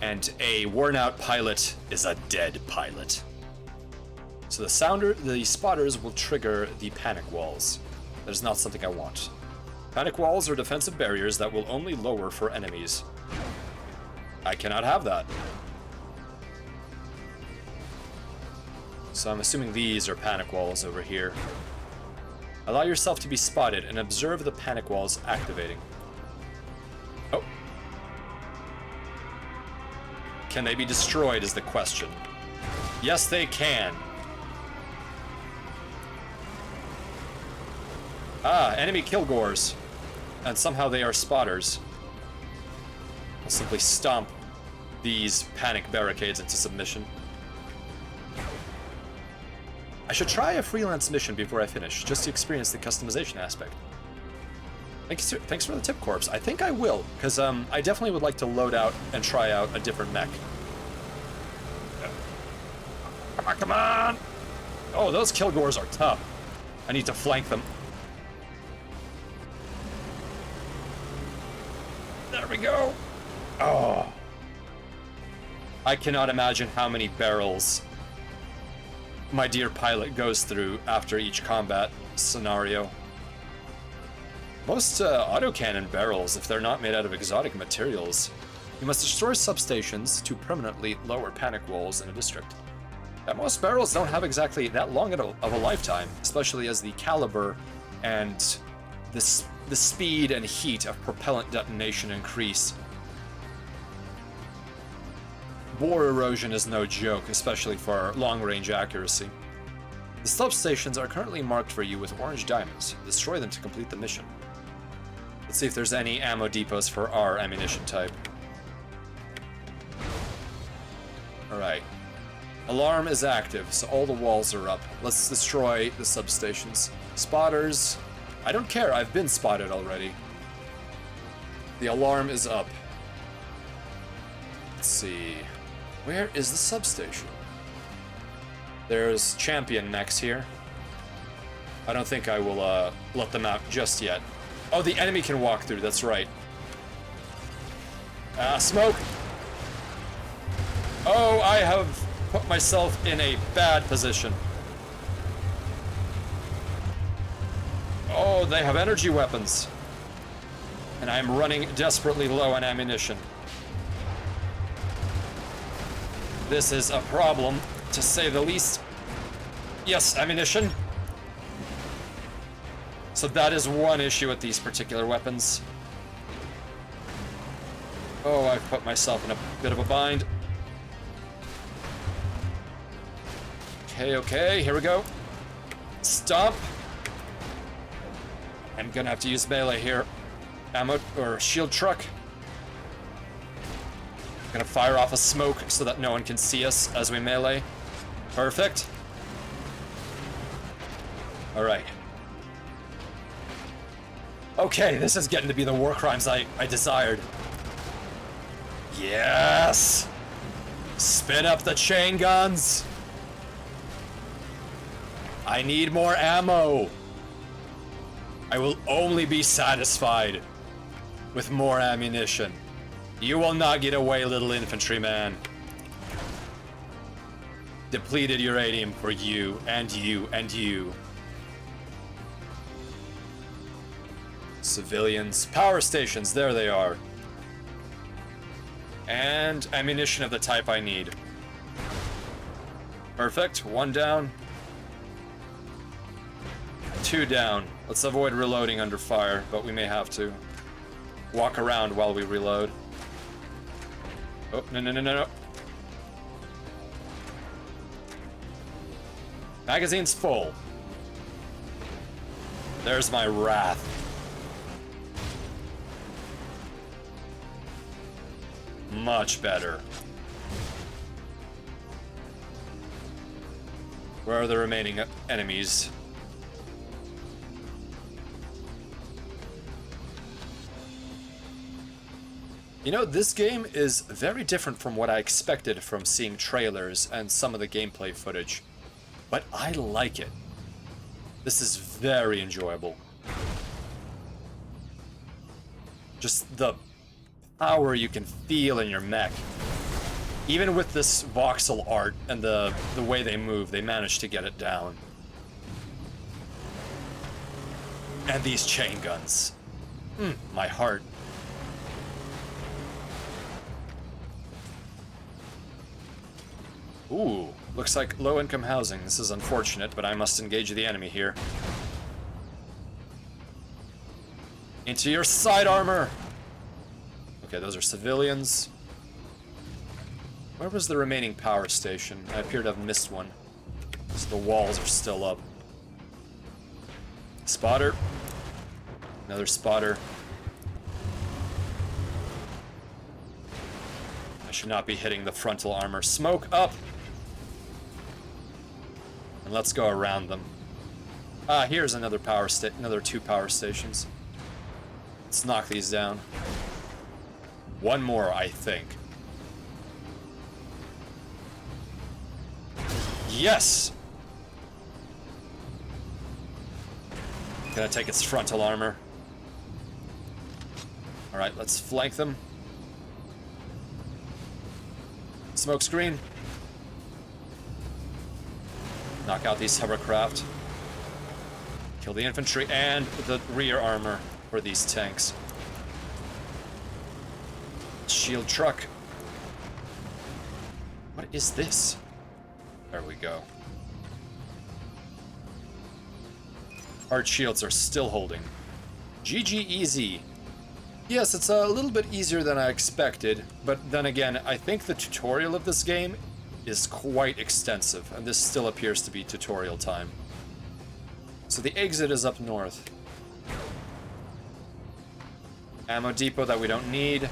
And a worn-out pilot is a dead pilot. So the spotters will trigger the panic walls. That is not something I want. Panic walls are defensive barriers that will only lower for enemies. I cannot have that. So I'm assuming these are panic walls over here. Allow yourself to be spotted and observe the panic walls activating. Oh. Can they be destroyed is the question. Yes, they can. Ah, enemy Kilgores. And somehow they are spotters. I'll simply stomp these panic barricades into submission. I should try a freelance mission before I finish, just to experience the customization aspect. Thanks for the tip, Corpse. I think I will, because I definitely would like to load out and try out a different mech. Ah, come on! Oh, those Kilgores are tough. I need to flank them. There we go. Oh. I cannot imagine how many barrels my dear pilot goes through after each combat scenario. Most autocannon barrels, if they're not made out of exotic materials, you must destroy substations to permanently lower panic walls in a district. Most barrels don't have exactly that long of a lifetime, especially as the caliber and the speed and heat of propellant detonation increase. Bore erosion is no joke, especially for long-range accuracy. The substations are currently marked for you with orange diamonds. Destroy them to complete the mission. Let's see if there's any ammo depots for our ammunition type. Alright. Alarm is active, so all the walls are up. Let's destroy the substations. Spotters. I don't care, I've been spotted already. The alarm is up. Let's see. Where is the substation? There's champion next here. I don't think I will let them out just yet. Oh, the enemy can walk through, that's right. Smoke! Oh, I have put myself in a bad position. Oh, they have energy weapons. And I'm running desperately low on ammunition. This is a problem, to say the least. Yes, ammunition. So that is one issue with these particular weapons. Oh, I've put myself in a bit of a bind. Okay, here we go. Stomp. I'm gonna have to use melee here. Ammo or shield truck. Gonna fire off a smoke so that no one can see us as we melee. Perfect. Alright. Okay, this is getting to be the war crimes I desired. Yes! Spin up the chain guns! I need more ammo! I will only be satisfied with more ammunition. You will not get away, little infantryman. Depleted uranium for you, and you, and you. Civilians. Power stations, there they are. And ammunition of the type I need. Perfect, one down. Two down. Let's avoid reloading under fire, but we may have to. Walk around while we reload. Oh, no. Magazine's full. There's my wrath. Much better. Where are the remaining enemies? You know, this game is very different from what I expected from seeing trailers and some of the gameplay footage. But I like it. This is very enjoyable. Just the power you can feel in your mech. Even with this voxel art and the way they move, they managed to get it down. And these chain guns. My heart. Ooh, looks like low-income housing. This is unfortunate, but I must engage the enemy here. Into your side armor! Okay, those are civilians. Where was the remaining power station? I appear to have missed one. So the walls are still up. Spotter. Another spotter. I should not be hitting the frontal armor. Smoke up! And let's go around them. Here's another another two power stations. Let's knock these down. One more, I think. Yes! Gonna take its frontal armor. Alright, let's flank them. Smoke screen. Knock out these hovercraft. Kill the infantry and the rear armor for these tanks. Shield truck. What is this? There we go. Arch shields are still holding. GG easy. Yes, it's a little bit easier than I expected, but then again, I think the tutorial of this game is quite extensive, and this still appears to be tutorial time. So the exit is up north. Ammo depot that we don't need.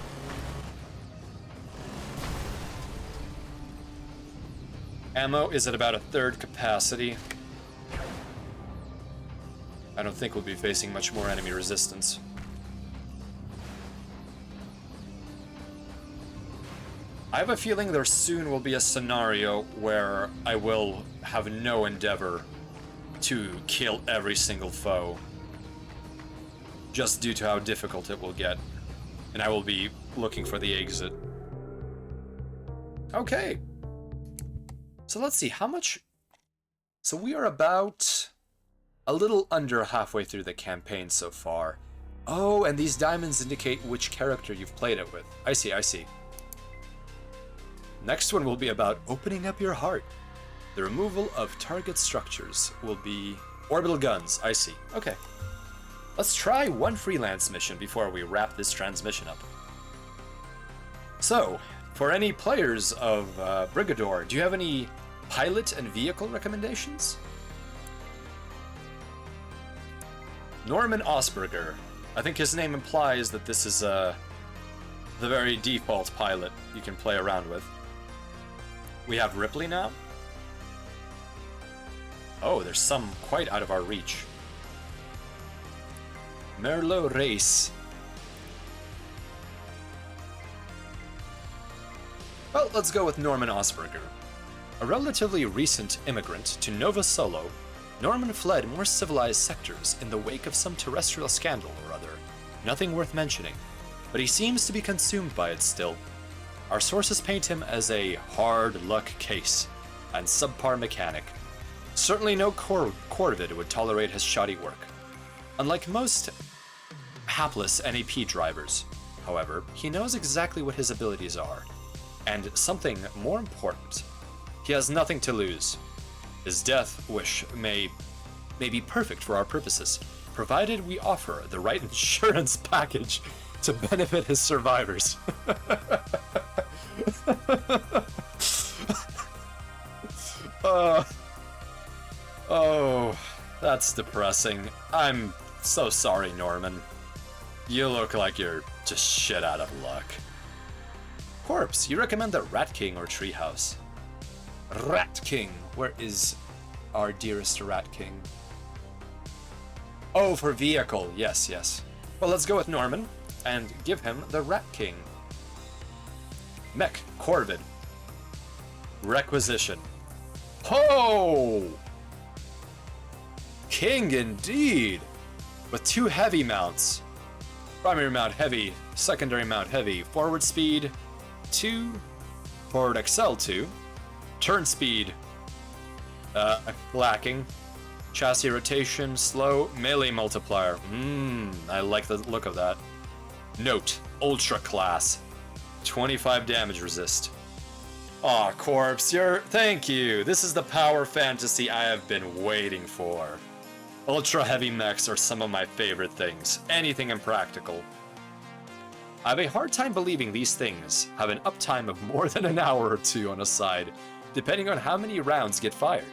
Ammo is at about a third capacity. I don't think we'll be facing much more enemy resistance. I have a feeling there soon will be a scenario where I will have no endeavor to kill every single foe, just due to how difficult it will get, and I will be looking for the exit. Okay. So let's see, how much... So we are about a little under halfway through the campaign so far. Oh, and these diamonds indicate which character you've played it with. I see, I see. Next one will be about opening up your heart. The removal of target structures will be orbital guns. I see. Okay. Let's try one freelance mission before we wrap this transmission up. So, for any players of Brigador, do you have any pilot and vehicle recommendations? Norman Osberger. I think his name implies that this is the very default pilot you can play around with. We have Ripley now. Oh, there's some quite out of our reach. Merlot Race. Well, let's go with Norman Osberger. A relatively recent immigrant to Nova Solo, Norman fled more civilized sectors in the wake of some terrestrial scandal or other. Nothing worth mentioning, but he seems to be consumed by it still. Our sources paint him as a hard luck case and subpar mechanic. Certainly no Corvid would tolerate his shoddy work. Unlike most hapless NAP drivers, however, he knows exactly what his abilities are. And something more important, he has nothing to lose. His death wish may be perfect for our purposes, provided we offer the right insurance package to benefit his survivors. Oh, that's depressing. I'm so sorry, Norman. You look like you're just shit out of luck. Corpse, you recommend the Rat King or Treehouse? Rat King. Where is our dearest Rat King? Oh, for vehicle. Yes, yes. Well, let's go with Norman and give him the Rat King. Mech, Corvid. Requisition. Ho! King indeed! With 2 heavy mounts. Primary mount heavy, secondary mount heavy. Forward speed 2, forward accel 2. Turn speed lacking. Chassis rotation slow. Melee multiplier. I like the look of that. Note, ultra class. 25 damage resist. Aw, Corpse, thank you. This is the power fantasy I have been waiting for. Ultra heavy mechs are some of my favorite things. Anything impractical. I have a hard time believing these things have an uptime of more than an hour or 2 on a side, depending on how many rounds get fired.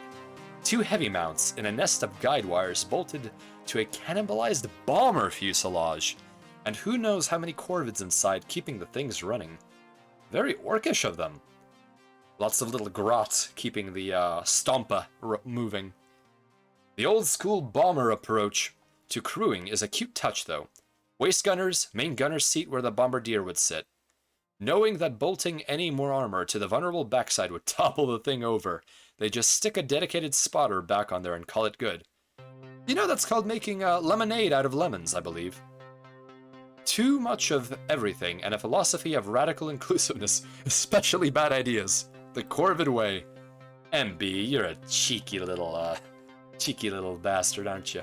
2 heavy mounts in a nest of guide wires bolted to a cannibalized bomber fuselage. And who knows how many Corvids inside keeping the things running. Very orcish of them. Lots of little grots keeping the stompa moving. The old school bomber approach to crewing is a cute touch though. Waist gunners, main gunner's seat where the bombardier would sit. Knowing that bolting any more armor to the vulnerable backside would topple the thing over They just stick a dedicated spotter back on there and call it good. You know, that's called making lemonade out of lemons, I believe. Too much of everything and a philosophy of radical inclusiveness, especially bad ideas. The Corvid way. MB, you're a cheeky little bastard, aren't you?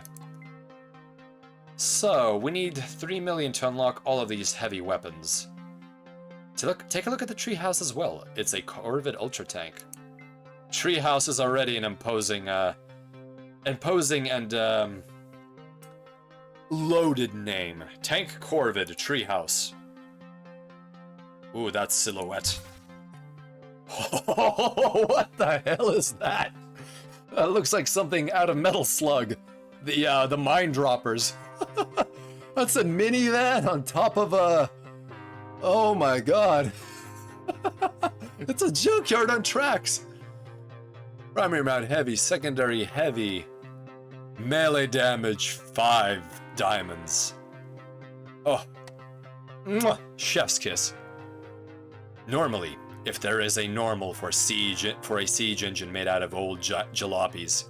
So, we need 3 million to unlock all of these heavy weapons. Take a look at the treehouse as well. It's a Corvid Ultra Tank. Treehouse is already an imposing and loaded name. Tank Corvid Treehouse. Ooh, that silhouette. Oh, what the hell is that? That looks like something out of Metal Slug. The mine droppers. That's a mini van on top of a... Oh my god. It's a junkyard on tracks. Primary amount heavy, secondary heavy. Melee damage 5 diamonds. Oh. Mwah, chef's kiss. Normally, if there is a normal for a siege engine made out of old jalopies,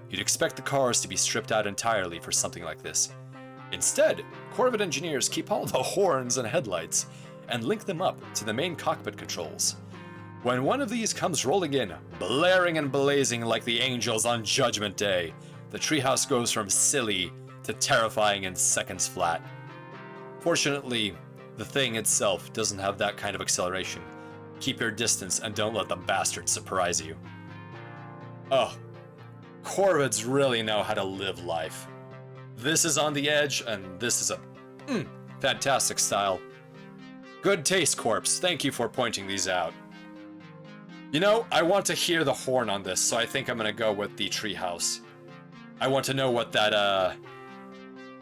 you'd expect the cars to be stripped out entirely for something like this. Instead, Corvid engineers keep all the horns and headlights and link them up to the main cockpit controls. When one of these comes rolling in, blaring and blazing like the angels on Judgment Day, the treehouse goes from silly to terrifying in seconds flat. Fortunately, the thing itself doesn't have that kind of acceleration. Keep your distance and don't let the bastard surprise you. Oh, Corvids really know how to live life. This is on the edge, and this is a fantastic style. Good taste, Corpse. Thank you for pointing these out. You know, I want to hear the horn on this, so I think I'm gonna go with the treehouse. I want to know what that,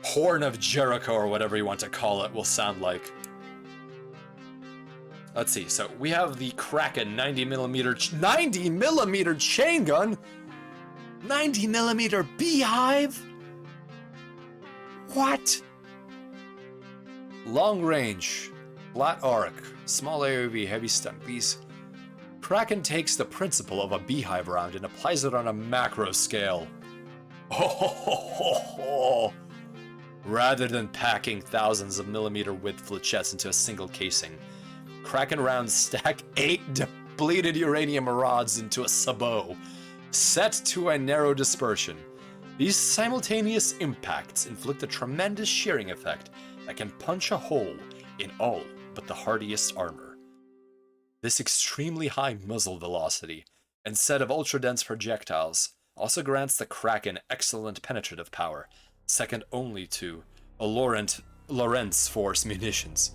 Horn of Jericho, or whatever you want to call it, will sound like. Let's see, so we have the Kraken 90mm chain gun? 90mm beehive? What? Long range, flat arc, small AOV, heavy stun. These Kraken takes the principle of a beehive round and applies it on a macro scale. Oh, rather than packing thousands of millimeter width flechettes into a single casing, Kraken rounds stack 8 depleted uranium rods into a sabot, set to a narrow dispersion. These simultaneous impacts inflict a tremendous shearing effect that can punch a hole in all but the hardiest armor. This extremely high muzzle velocity and set of ultra-dense projectiles also grants the Kraken excellent penetrative power, second only to a Lorentz Force munitions.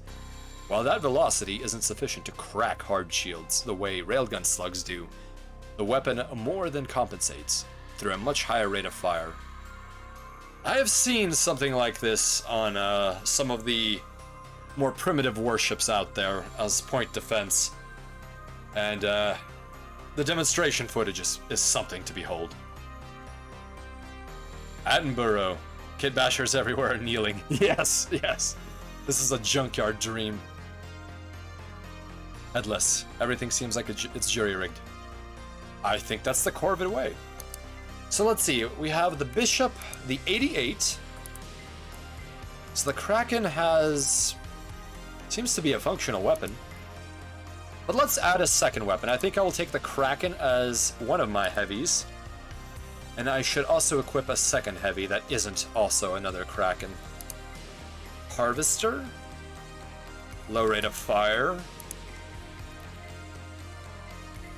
While that velocity isn't sufficient to crack hard shields the way railgun slugs do, the weapon more than compensates through a much higher rate of fire. I have seen something like this on some of the more primitive warships out there as point defense, and the demonstration footage is something to behold. Attenborough. Kid bashers everywhere kneeling. Yes, yes. This is a junkyard dream. Headless. Everything seems like it's jury-rigged. I think that's the Corvid way. So let's see. We have the Bishop, the 88. So the Kraken seems to be a functional weapon. But let's add a second weapon. I think I will take the Kraken as one of my heavies. And I should also equip a second heavy that isn't also another Kraken. Harvester. Low rate of fire.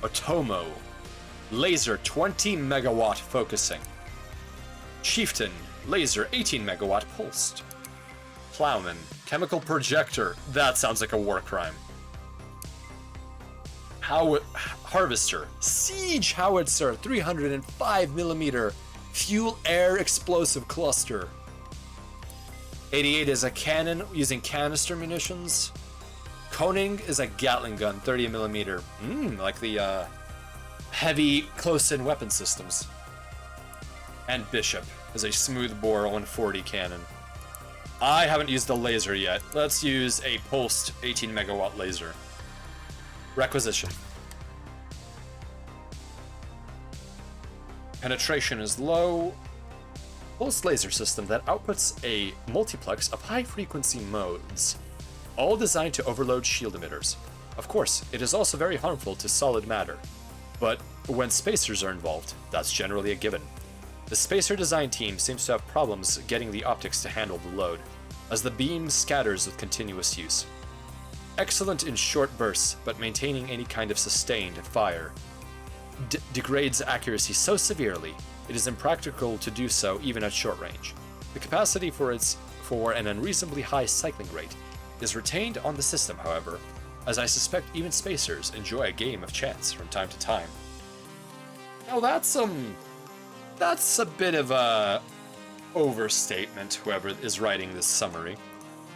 Otomo. Laser 20 megawatt focusing. Chieftain. Laser 18 megawatt pulsed. Plowman. Chemical projector. That sounds like a war crime. Harvester. Siege howitzer 305mm fuel air explosive cluster. 88 is a cannon using canister munitions. Koning is a Gatling gun 30mm. Like the heavy close-in weapon systems. And Bishop is a smoothbore 140 cannon. I haven't used the laser yet. Let's use a pulsed 18 megawatt laser. Requisition. penetration is low. Pulse laser system that outputs a multiplex of high-frequency modes, all designed to overload shield emitters. Of course, it is also very harmful to solid matter, but when spacers are involved, that's generally a given. The spacer design team seems to have problems getting the optics to handle the load, as the beam scatters with continuous use. Excellent in short bursts, but maintaining any kind of sustained fire degrades accuracy so severely, it is impractical to do so even at short range. The capacity for an unreasonably high cycling rate is retained on the system, however, as I suspect even spacers enjoy a game of chance from time to time. Now that's a bit of a overstatement, whoever is writing this summary.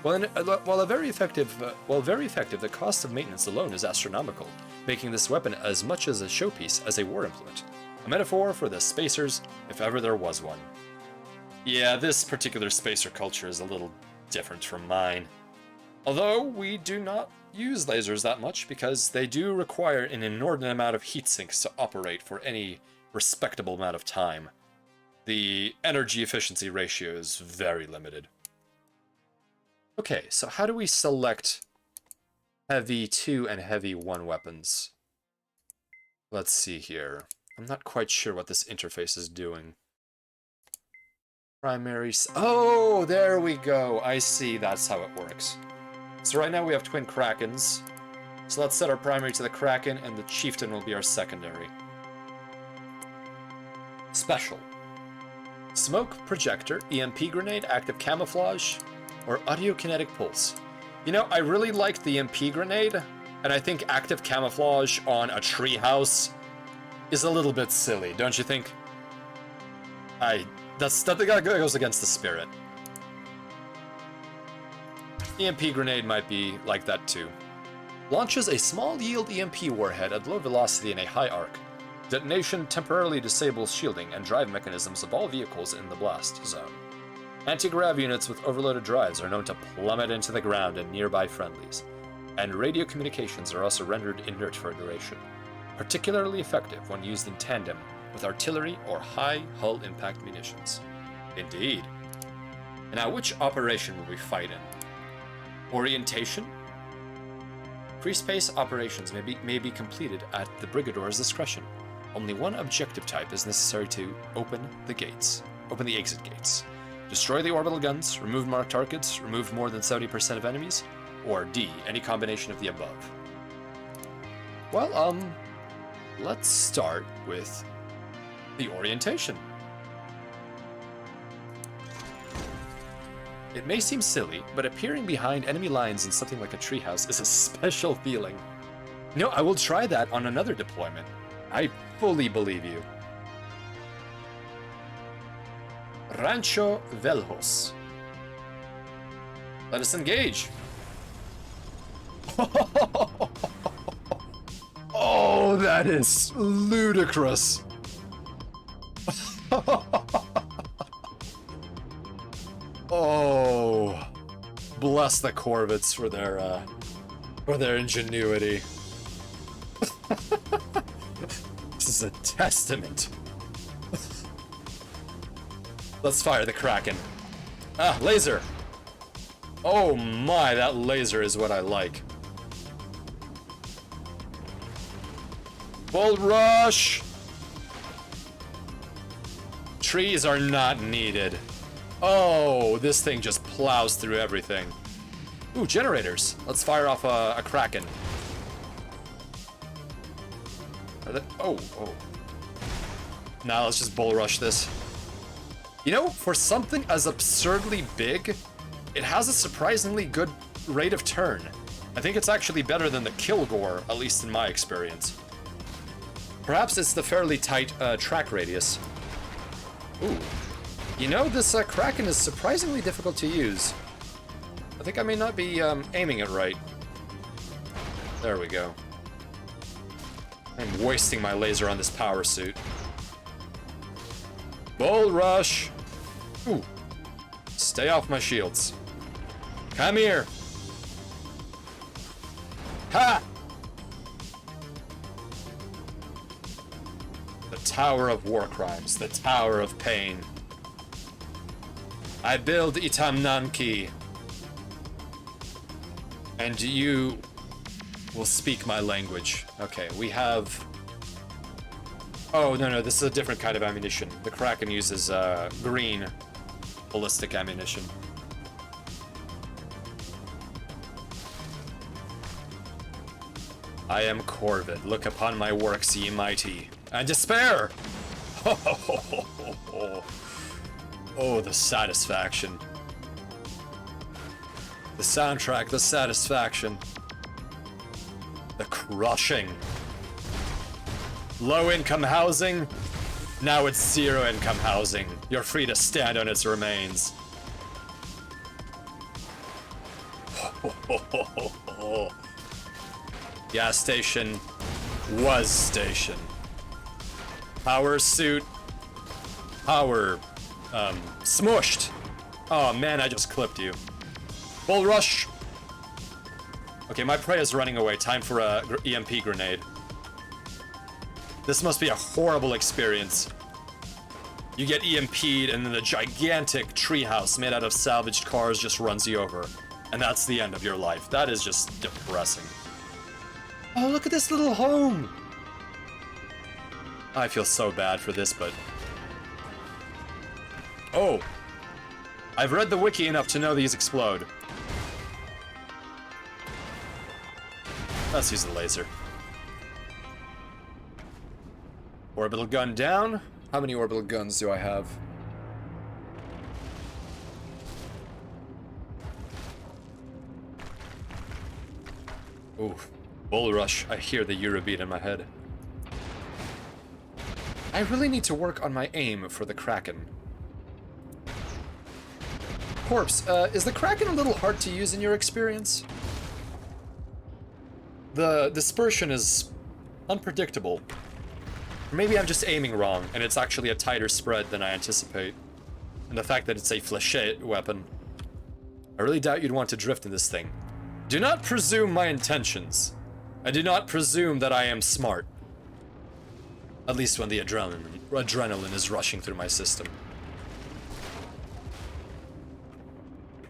While very effective, the cost of maintenance alone is astronomical, making this weapon as much as a showpiece as a war implement. A metaphor for the spacers, if ever there was one. Yeah, this particular spacer culture is a little different from mine. Although we do not use lasers that much because they do require an inordinate amount of heat sinks to operate for any respectable amount of time. The energy efficiency ratio is very limited. Okay, so how do we select Heavy 2 and Heavy 1 weapons? Let's see here. I'm not quite sure what this interface is doing. Primary... Oh, there we go. I see. That's how it works. So right now we have twin Krakens. So let's set our primary to the Kraken, and the Chieftain will be our secondary. Special. Smoke, projector, EMP grenade, active camouflage, or audiokinetic pulse. You know, I really like the EMP grenade, and I think active camouflage on a treehouse is a little bit silly, don't you think? That goes against the spirit. EMP grenade might be like that too. Launches a small yield EMP warhead at low velocity in a high arc. Detonation temporarily disables shielding and drive mechanisms of all vehicles in the blast zone. Anti-grav units with overloaded drives are known to plummet into the ground and nearby friendlies, and radio communications are also rendered inert for a duration. Particularly effective when used in tandem with artillery or high hull impact munitions. Indeed. Now, which operation will we fight in? Orientation? Free space operations may be completed at the Brigador's discretion. Only one objective type is necessary to open the exit gates. Destroy the orbital guns, remove marked targets, remove more than 70% of enemies, or D, any combination of the above. Well, let's start with the orientation. It may seem silly, but appearing behind enemy lines in something like a treehouse is a special feeling. No, I will try that on another deployment. I fully believe you. Rancho Veljos. Let us engage. Oh, that is ludicrous. Oh, bless the Corvids for their ingenuity. This is a testament. Let's fire the Kraken. Ah, laser. Oh my, that laser is what I like. Bull rush. Trees are not needed. Oh, this thing just plows through everything. Ooh, generators. Let's fire off a Kraken. Oh. Now let's just bull rush this. You know, for something as absurdly big, it has a surprisingly good rate of turn. I think it's actually better than the Kilgore, at least in my experience. Perhaps it's the fairly tight track radius. Ooh. You know, this Kraken is surprisingly difficult to use. I think I may not be aiming it right. There we go. I'm wasting my laser on this power suit. Bull rush! Ooh. Stay off my shields. Come here! Ha! The Tower of War Crimes, the Tower of Pain. I build Itamnanki, and you will speak my language. Okay, we have... Oh, no, this is a different kind of ammunition. The Kraken uses green ballistic ammunition. I am Corvid. Look upon my works, ye mighty, and despair! Oh, the satisfaction. The soundtrack, the satisfaction. The crushing. Low-income housing? Now it's zero-income housing. You're free to stand on its remains. Gas station was station. Power suit. Power. Smushed. Oh man, I just clipped you. Bull rush. Okay, my prey is running away. Time for a EMP grenade. This must be a horrible experience. You get EMP'd and then the gigantic treehouse made out of salvaged cars just runs you over. And that's the end of your life. That is just depressing. Oh, look at this little home! I feel so bad for this, but... Oh! I've read the wiki enough to know these explode. Let's use the laser. Orbital gun down. How many orbital guns do I have? Ooh, bull rush. I hear the Eurobeat in my head. I really need to work on my aim for the Kraken. Corpse, is the Kraken a little hard to use in your experience? The dispersion is unpredictable. Or maybe I'm just aiming wrong, and it's actually a tighter spread than I anticipate. And the fact that it's a flechette weapon. I really doubt you'd want to drift in this thing. Do not presume my intentions. I do not presume that I am smart. At least when the adrenaline is rushing through my system.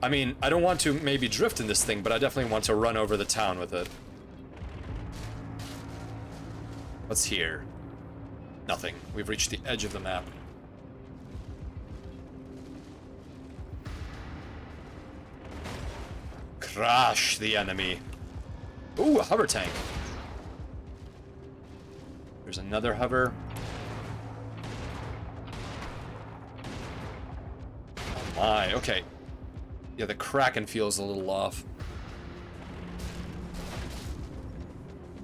I mean, I don't want to maybe drift in this thing, but I definitely want to run over the town with it. What's here? Nothing. We've reached the edge of the map. Crush the enemy. Ooh, a hover tank. There's another hover. Oh my, okay. Yeah, the Kraken feels a little off.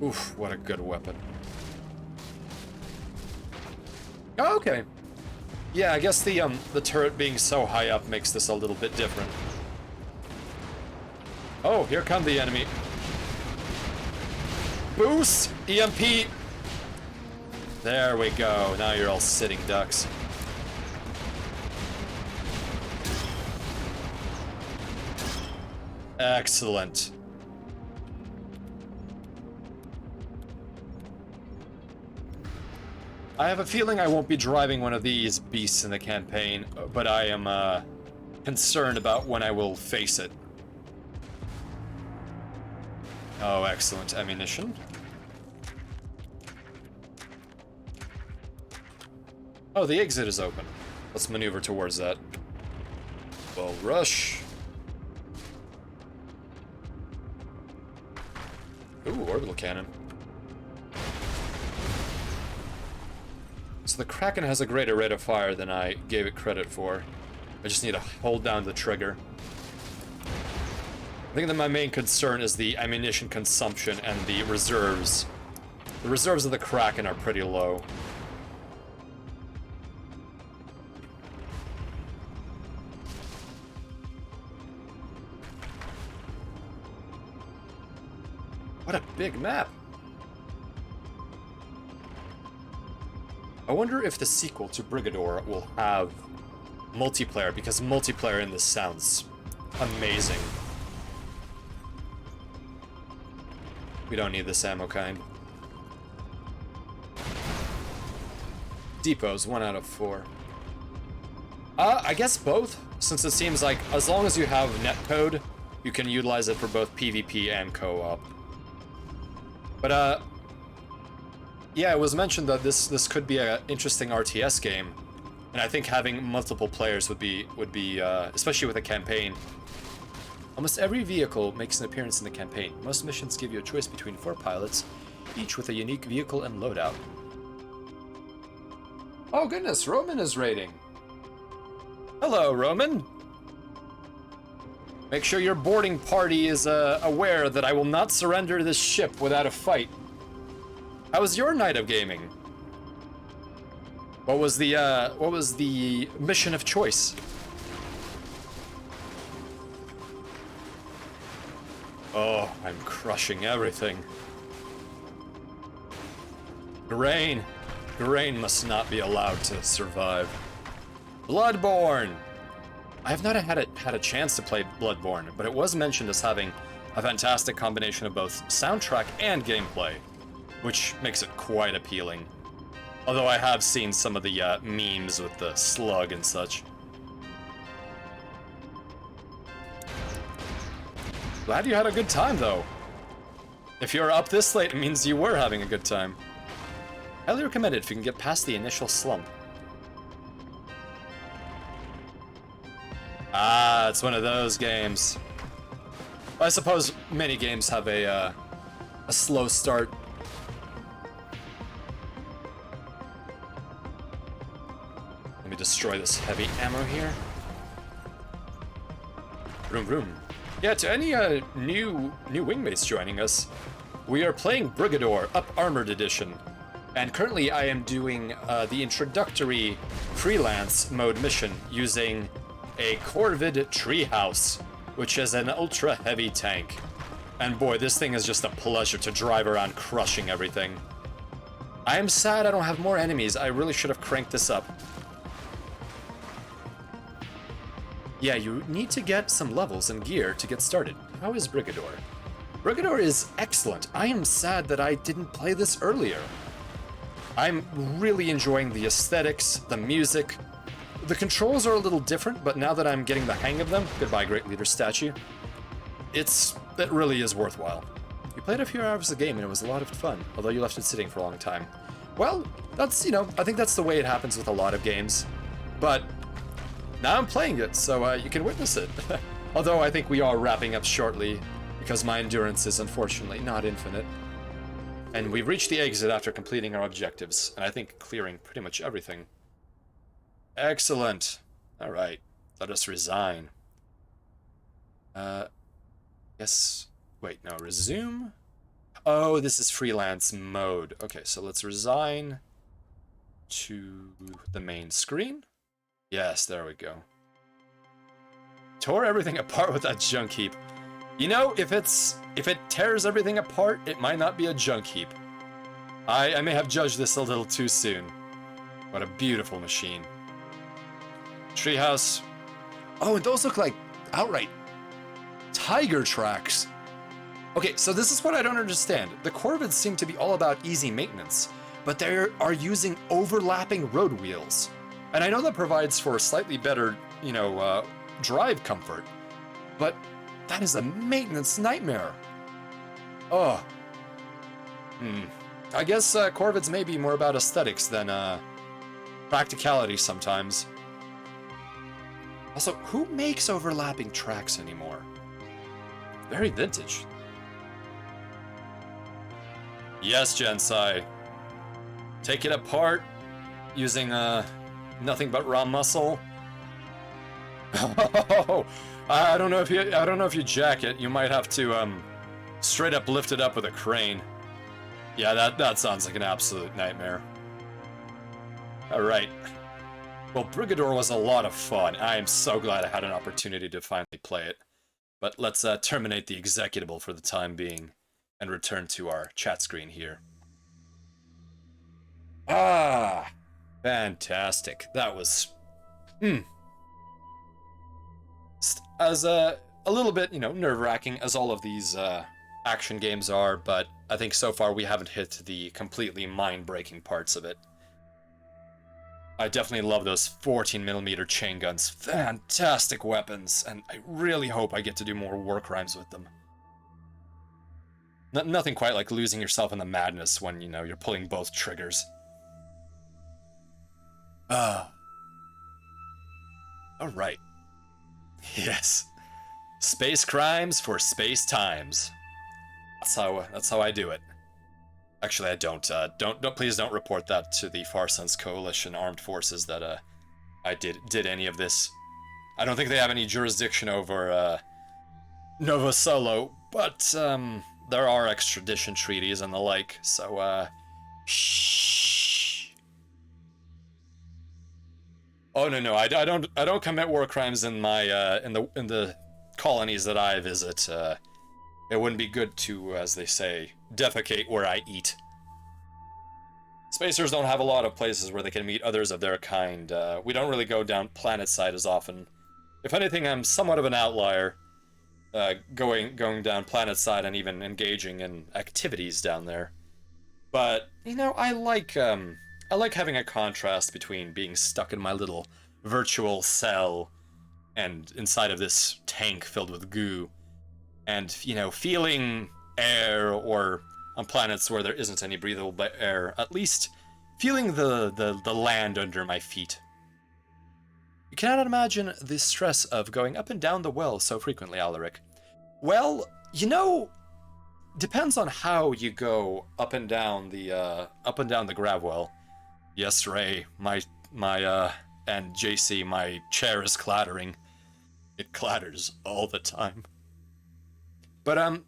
Oof, what a good weapon. Oh, okay. Yeah, I guess the turret being so high up makes this a little bit different. Oh, here come the enemy. Boost! EMP! There we go. Now you're all sitting ducks. Excellent. I have a feeling I won't be driving one of these beasts in the campaign, but I am concerned about when I will face it. Oh, excellent ammunition. Oh, the exit is open. Let's maneuver towards that. Well, rush. Ooh, orbital cannon. So the Kraken has a greater rate of fire than I gave it credit for. I just need to hold down the trigger. I think that my main concern is the ammunition consumption and the reserves. The reserves of the Kraken are pretty low. What a big map! I wonder if the sequel to Brigador will have multiplayer, because multiplayer in this sounds amazing. We don't need this ammo kind. depots, 1 out of 4. I guess both, since it seems like as long as you have netcode, you can utilize it for both PvP and co-op. But yeah, it was mentioned that this could be an interesting RTS game, and I think having multiple players would be especially with a campaign. Almost every vehicle makes an appearance in the campaign. Most missions give you a choice between 4 pilots, each with a unique vehicle and loadout. Oh goodness, Roman is raiding. Hello, Roman. Make sure your boarding party is aware that I will not surrender this ship without a fight. How was your night of gaming? What was the mission of choice? Oh, I'm crushing everything. Grain. Grain must not be allowed to survive. Bloodborne! I have not had a chance to play Bloodborne, but it was mentioned as having a fantastic combination of both soundtrack and gameplay, which makes it quite appealing. Although I have seen some of the memes with the slug and such. Glad you had a good time, though. If you're up this late, it means you were having a good time. Highly recommended if you can get past the initial slump. Ah, it's one of those games. I suppose many games have a slow start. Let me destroy this heavy ammo here. Vroom vroom. Yeah, to any new wingmates joining us, we are playing Brigador Up Armored Edition. And currently I am doing the introductory freelance mode mission using a Corvid Treehouse, which is an ultra heavy tank. And boy, this thing is just a pleasure to drive around crushing everything. I am sad I don't have more enemies. I really should have cranked this up. Yeah, you need to get some levels and gear to get started. How is Brigador? Brigador is excellent. I am sad that I didn't play this earlier. I'm really enjoying the aesthetics, the music. The controls are a little different, but now that I'm getting the hang of them, goodbye Great Leader statue, it really is worthwhile. You played a few hours of the game and it was a lot of fun, although you left it sitting for a long time. Well, that's, I think that's the way it happens with a lot of games. But now I'm playing it, so you can witness it. Although I think we are wrapping up shortly, because my endurance is unfortunately not infinite. And we've reached the exit after completing our objectives, and I think clearing pretty much everything. Excellent. All right, let us resign. Yes. Wait, no, resume? Oh, this is freelance mode. Okay, so let's resign to the main screen. Yes, there we go. Tore everything apart with that junk heap. You know, if it tears everything apart, it might not be a junk heap. I may have judged this a little too soon. What a beautiful machine. Treehouse. Oh, and those look like outright tiger tracks. Okay, so this is what I don't understand. The Corvids seem to be all about easy maintenance, but they are using overlapping road wheels. And I know that provides for slightly better, drive comfort, but that is a maintenance nightmare. Oh. I guess Corvids may be more about aesthetics than practicality sometimes. Also, who makes overlapping tracks anymore? Very vintage. Yes, Gensai. Take it apart using nothing but raw muscle. Oh, I don't know if you jack it. You might have to straight up lift it up with a crane. Yeah, that sounds like an absolute nightmare. All right. Well, Brigador was a lot of fun. I am so glad I had an opportunity to finally play it. But let's terminate the executable for the time being and return to our chat screen here. Ah, fantastic. That was as a little bit, nerve-wracking as all of these action games are, but I think so far we haven't hit the completely mind-breaking parts of it. I definitely love those 14mm chain guns. Fantastic weapons, and I really hope I get to do more war crimes with them. Nothing quite like losing yourself in the madness when, you know, you're pulling both triggers. Alright. Yes. Space crimes for space times. That's how I do it. Actually, I don't. Please don't report that to the Far Sense Coalition Armed Forces that I did any of this. I don't think they have any jurisdiction over Nova Solo, but there are extradition treaties and the like. So shh. Oh no, I don't commit war crimes in my in the colonies that I visit. It wouldn't be good to, as they say, defecate where I eat. Spacers don't have a lot of places where they can meet others of their kind. We don't really go down planet side as often. If anything, I'm somewhat of an outlier, going down planet side and even engaging in activities down there. But you know, I like having a contrast between being stuck in my little virtual cell and inside of this tank filled with goo, and, you know, feeling air, or on planets where there isn't any breathable air, at least feeling the land under my feet. You cannot imagine the stress of going up and down the well so frequently, Alaric. Well, you know, depends on how you go up and down the grav well. Yes, Ray, my and JC, my chair is clattering. It clatters all the time. But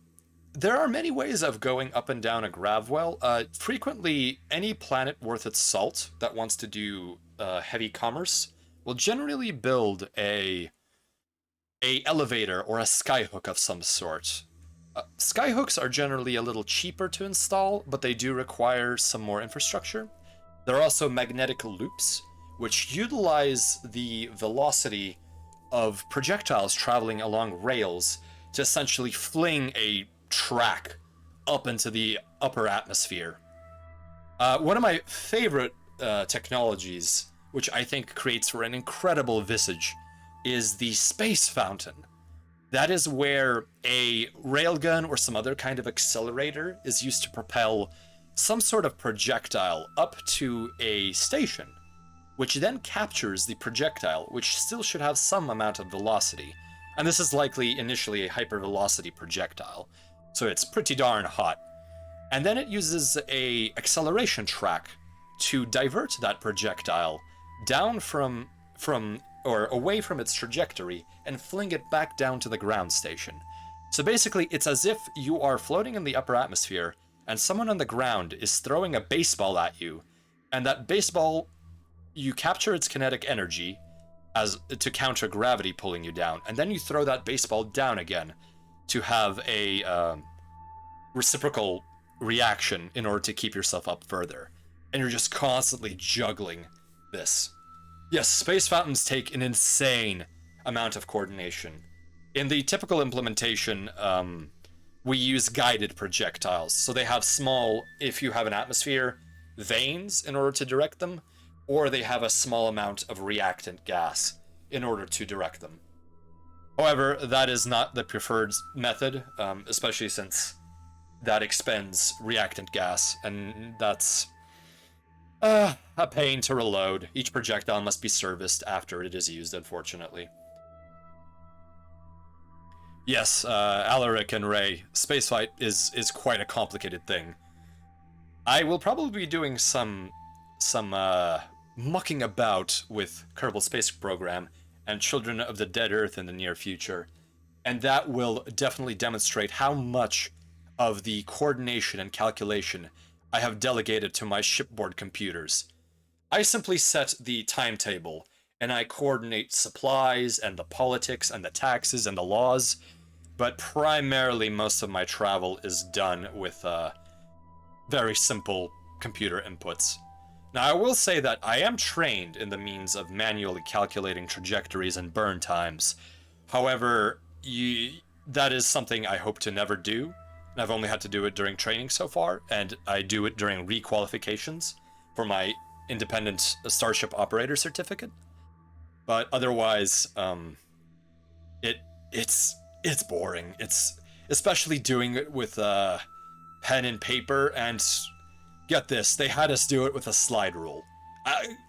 there are many ways of going up and down a grav well. Frequently, any planet worth its salt that wants to do heavy commerce will generally build a elevator or a skyhook of some sort. Skyhooks are generally a little cheaper to install, but they do require some more infrastructure. There are also magnetic loops, which utilize the velocity of projectiles traveling along rails to essentially fling a track up into the upper atmosphere. One of my favorite technologies, which I think creates for an incredible visage, is the space fountain. That is where a railgun or some other kind of accelerator is used to propel some sort of projectile up to a station, which then captures the projectile, which still should have some amount of velocity. And this is likely initially a hypervelocity projectile, so it's pretty darn hot. And then it uses a acceleration track to divert that projectile down from or away from its trajectory and fling it back down to the ground station. So basically, it's as if you are floating in the upper atmosphere and someone on the ground is throwing a baseball at you, and that baseball, you capture its kinetic energy as to counter gravity pulling you down, and then you throw that baseball down again to have a reciprocal reaction in order to keep yourself up further. And you're just constantly juggling this. Yes, space fountains take an insane amount of coordination. In the typical implementation, we use guided projectiles. So they have small, if you have an atmosphere, vanes in order to direct them, or they have a small amount of reactant gas in order to direct them. However, that is not the preferred method, especially since that expends reactant gas, and that's a pain to reload. Each projectile must be serviced after it is used, unfortunately. Yes, Alaric and Ray, spaceflight is quite a complicated thing. I will probably be doing some mucking about with Kerbal Space Program and Children of the Dead Earth in the near future, and that will definitely demonstrate how much of the coordination and calculation I have delegated to my shipboard computers. I simply set the timetable, and I coordinate supplies and the politics and the taxes and the laws, but primarily most of my travel is done with very simple computer inputs. Now, I will say that I am trained in the means of manually calculating trajectories and burn times. However, that is something I hope to never do. I've only had to do it during training so far, and I do it during requalifications for my independent starship operator certificate. But otherwise, it's boring. It's especially doing it with pen and paper, and get this, they had us do it with a slide rule.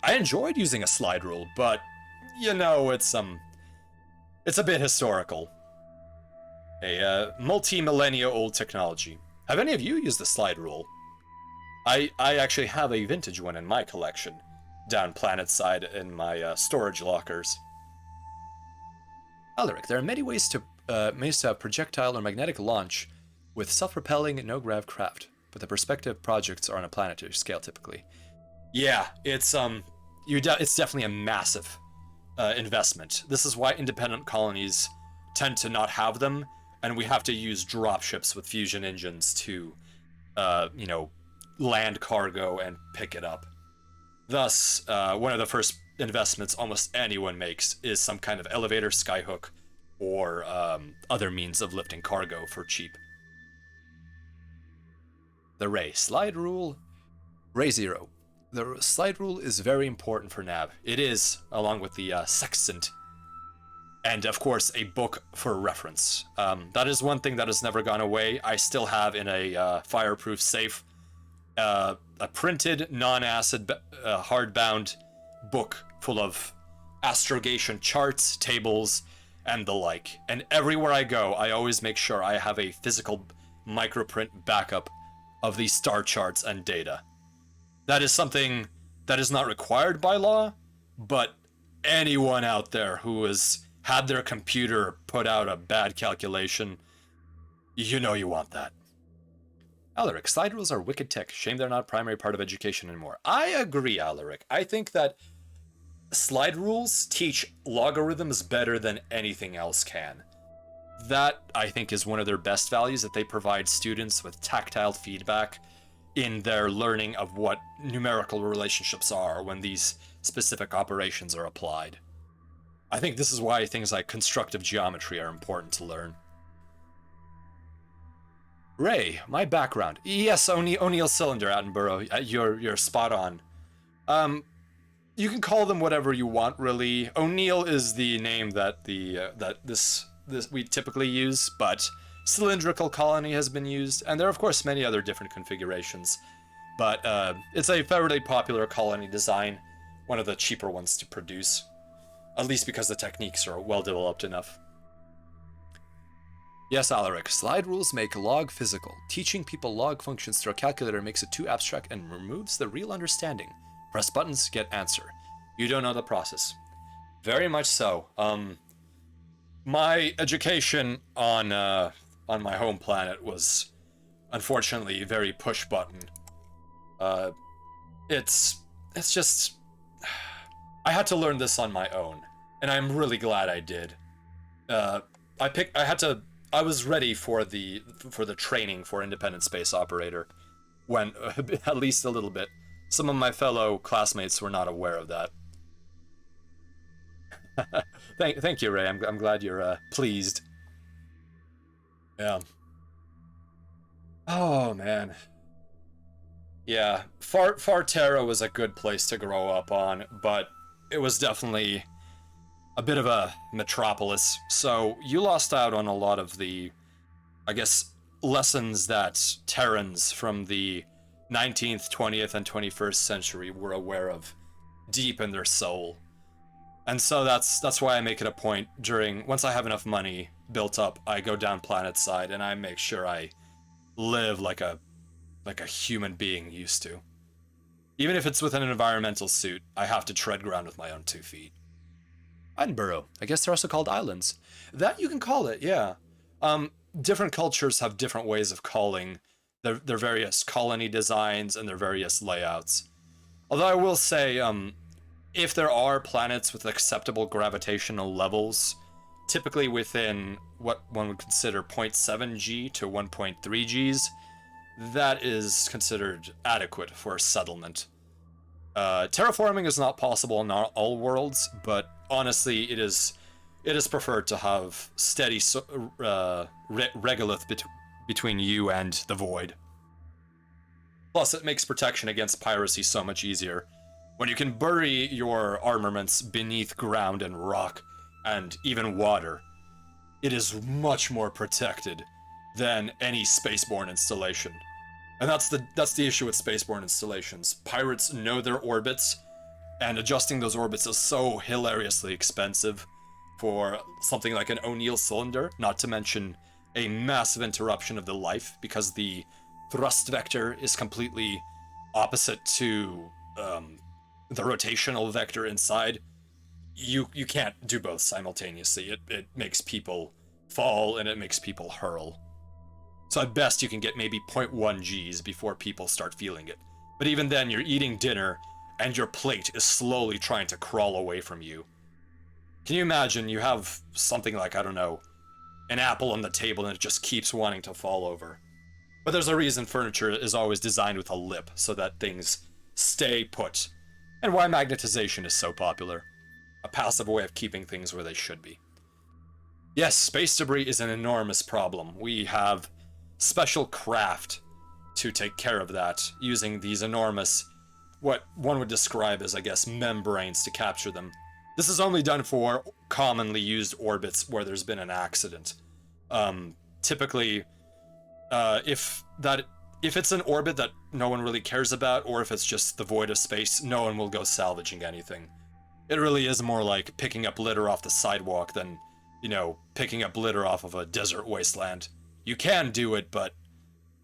I enjoyed using a slide rule, but you know, it's a bit historical. A multi-millennia old technology. Have any of you used the slide rule? I actually have a vintage one in my collection, down planet side in my storage lockers. Alaric, there are many ways to have projectile or magnetic launch with self-propelling no-grav craft, but the perspective projects are on a planetary scale typically. Yeah, it's definitely a massive investment. This is why independent colonies tend to not have them, and we have to use dropships with fusion engines to, land cargo and pick it up. Thus, one of the first investments almost anyone makes is some kind of elevator, skyhook, or other means of lifting cargo for cheap. The Ray slide rule. Ray 0. The slide rule is very important for nav. It is, along with the sextant, and of course a book for reference. That is one thing that has never gone away. I still have in a fireproof safe a printed, non-acid, hardbound book full of astrogation charts, tables, and the like. And everywhere I go, I always make sure I have a physical microprint backup of these star charts and data. That is something that is not required by law, but anyone out there who has had their computer put out a bad calculation, you know you want that. Alaric, slide rules are wicked tech. Shame they're not a primary part of education anymore. I agree, Alaric. I think that slide rules teach logarithms better than anything else can. That, I think, is one of their best values, that they provide students with tactile feedback in their learning of what numerical relationships are when these specific operations are applied. I think this is why things like constructive geometry are important to learn. Ray, my background. Yes, O'Neill Cylinder, Attenborough. You're spot on. You can call them whatever you want, really. O'Neill is the name that this we typically use, but cylindrical colony has been used, and there are of course many other different configurations. But it's a fairly popular colony design, one of the cheaper ones to produce, at least because the techniques are well developed enough. Yes, Alaric, slide rules make log physical. Teaching people log functions through a calculator makes it too abstract and removes the real understanding. Press buttons, get answer. You don't know the process. Very much so. My education on my home planet was unfortunately very push button. It's just, I had to learn this on my own, and I'm really glad I did. I was ready for the training for independent space operator when at least a little bit. Some of my fellow classmates were not aware of that. Thank you, Ray. I'm glad you're pleased. Yeah. Oh man. Yeah, Farterra was a good place to grow up on, but it was definitely a bit of a metropolis, so you lost out on a lot of the, I guess, lessons that Terrans from the 19th, 20th, and 21st century were aware of deep in their soul. And so that's why I make it a point once I have enough money built up, I go down planet side and I make sure I live like a human being used to. Even if it's with an environmental suit, I have to tread ground with my own 2 feet. Edinburgh. I guess they're also called islands. That you can call it, yeah. Different cultures have different ways of calling their various colony designs and their various layouts. Although I will say, if there are planets with acceptable gravitational levels, typically within what one would consider 0.7 G to 1.3 Gs, that is considered adequate for settlement. Terraforming is not possible in all worlds, but honestly, it is preferred to have steady regolith between you and the void. Plus, it makes protection against piracy so much easier. When you can bury your armaments beneath ground and rock, and even water, it is much more protected than any spaceborne installation. And that's the issue with spaceborne installations. Pirates know their orbits, and adjusting those orbits is so hilariously expensive for something like an O'Neill cylinder, not to mention a massive interruption of the life, because the thrust vector is completely opposite to the rotational vector inside. You can't do both simultaneously. It makes people fall and it makes people hurl. So at best you can get maybe 0.1 Gs before people start feeling it. But even then, you're eating dinner and your plate is slowly trying to crawl away from you. Can you imagine you have something like, I don't know, an apple on the table and it just keeps wanting to fall over? But there's a reason furniture is always designed with a lip, so that things stay put. And why magnetization is so popular. A passive way of keeping things where they should be. Yes, space debris is an enormous problem. We have special craft to take care of that, using these enormous, what one would describe as, I guess, membranes to capture them. This is only done for commonly used orbits where there's been an accident. Typically, if it's an orbit that no one really cares about, or if it's just the void of space, no one will go salvaging anything. It really is more like picking up litter off the sidewalk than, picking up litter off of a desert wasteland. You can do it, but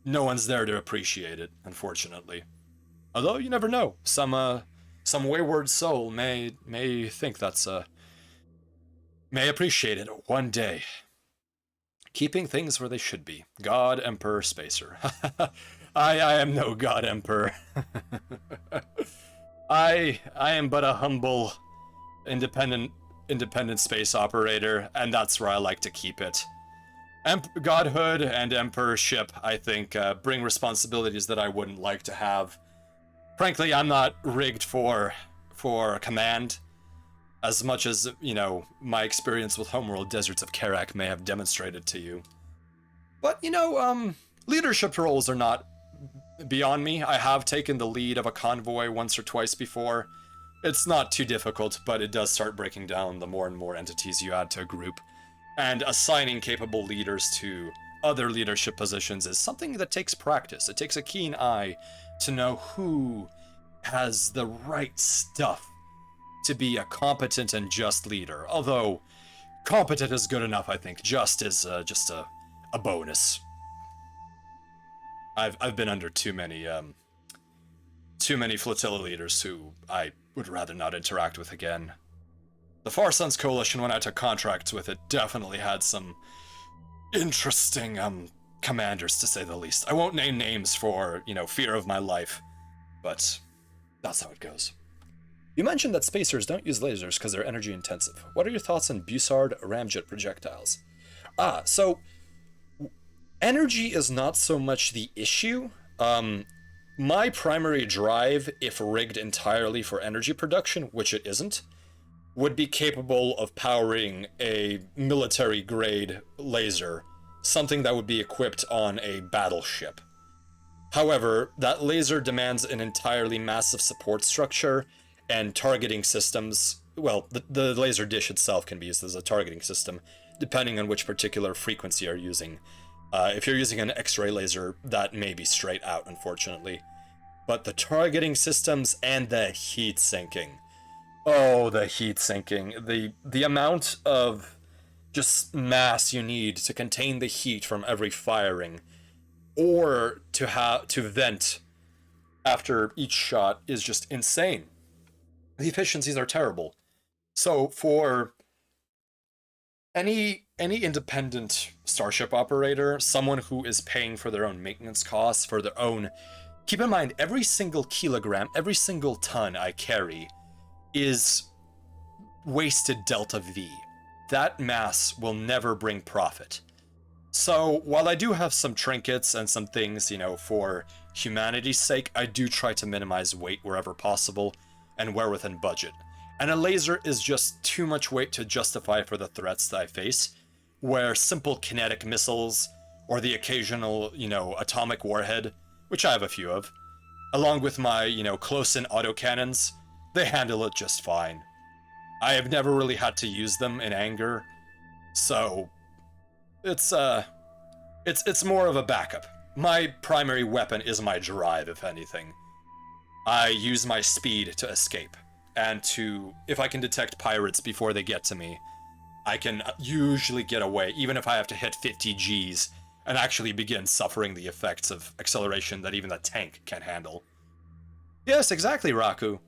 no one's there to appreciate it, unfortunately. Although, you never know. Some wayward soul may think that's, may appreciate it one day. Keeping things where they should be. God, Emperor, Spacer. I am no God, Emperor. I am but a humble, independent space operator, and that's where I like to keep it. Godhood and Emperorship, I think, bring responsibilities that I wouldn't like to have. Frankly, I'm not rigged for command, as much as, my experience with Homeworld Deserts of Karak may have demonstrated to you. But, leadership roles are not beyond me. I have taken the lead of a convoy once or twice before. It's not too difficult, but it does start breaking down the more and more entities you add to a group. And assigning capable leaders to other leadership positions is something that takes practice. It takes a keen eye to know who has the right stuff to be a competent and just leader. Although, competent is good enough, I think. Just is just a bonus. I've been under too many flotilla leaders who I would rather not interact with again. The Far Suns Coalition, when I took contracts with it, definitely had some interesting commanders, to say the least. I won't name names for, fear of my life, but that's how it goes. You mentioned that spacers don't use lasers because they're energy intensive. What are your thoughts on Bussard ramjet projectiles? So energy is not so much the issue. My primary drive, if rigged entirely for energy production, which it isn't, would be capable of powering a military-grade laser, something that would be equipped on a battleship. However, that laser demands an entirely massive support structure and targeting systems. Well, the laser dish itself can be used as a targeting system, depending on which particular frequency you're using. If you're using an X-ray laser, that may be straight out, unfortunately. But the targeting systems and the heat sinking. Oh, the heat sinking. The amount of just mass you need to contain the heat from every firing, or to vent after each shot, is just insane. The efficiencies are terrible. So for any independent starship operator, someone who is paying for their own maintenance costs, for their own... Keep in mind, every single kilogram, every single ton I carry is wasted delta V. That mass will never bring profit. So while I do have some trinkets and some things, for humanity's sake, I do try to minimize weight wherever possible and where within budget. And a laser is just too much weight to justify for the threats that I face, where simple kinetic missiles or the occasional, atomic warhead, which I have a few of, along with my, close-in autocannons, they handle it just fine. I have never really had to use them in anger, so it's more of a backup. My primary weapon is my drive, if anything. I use my speed to escape, and if I can detect pirates before they get to me, I can usually get away, even if I have to hit 50 Gs and actually begin suffering the effects of acceleration that even the tank can handle. Yes, exactly, Raku.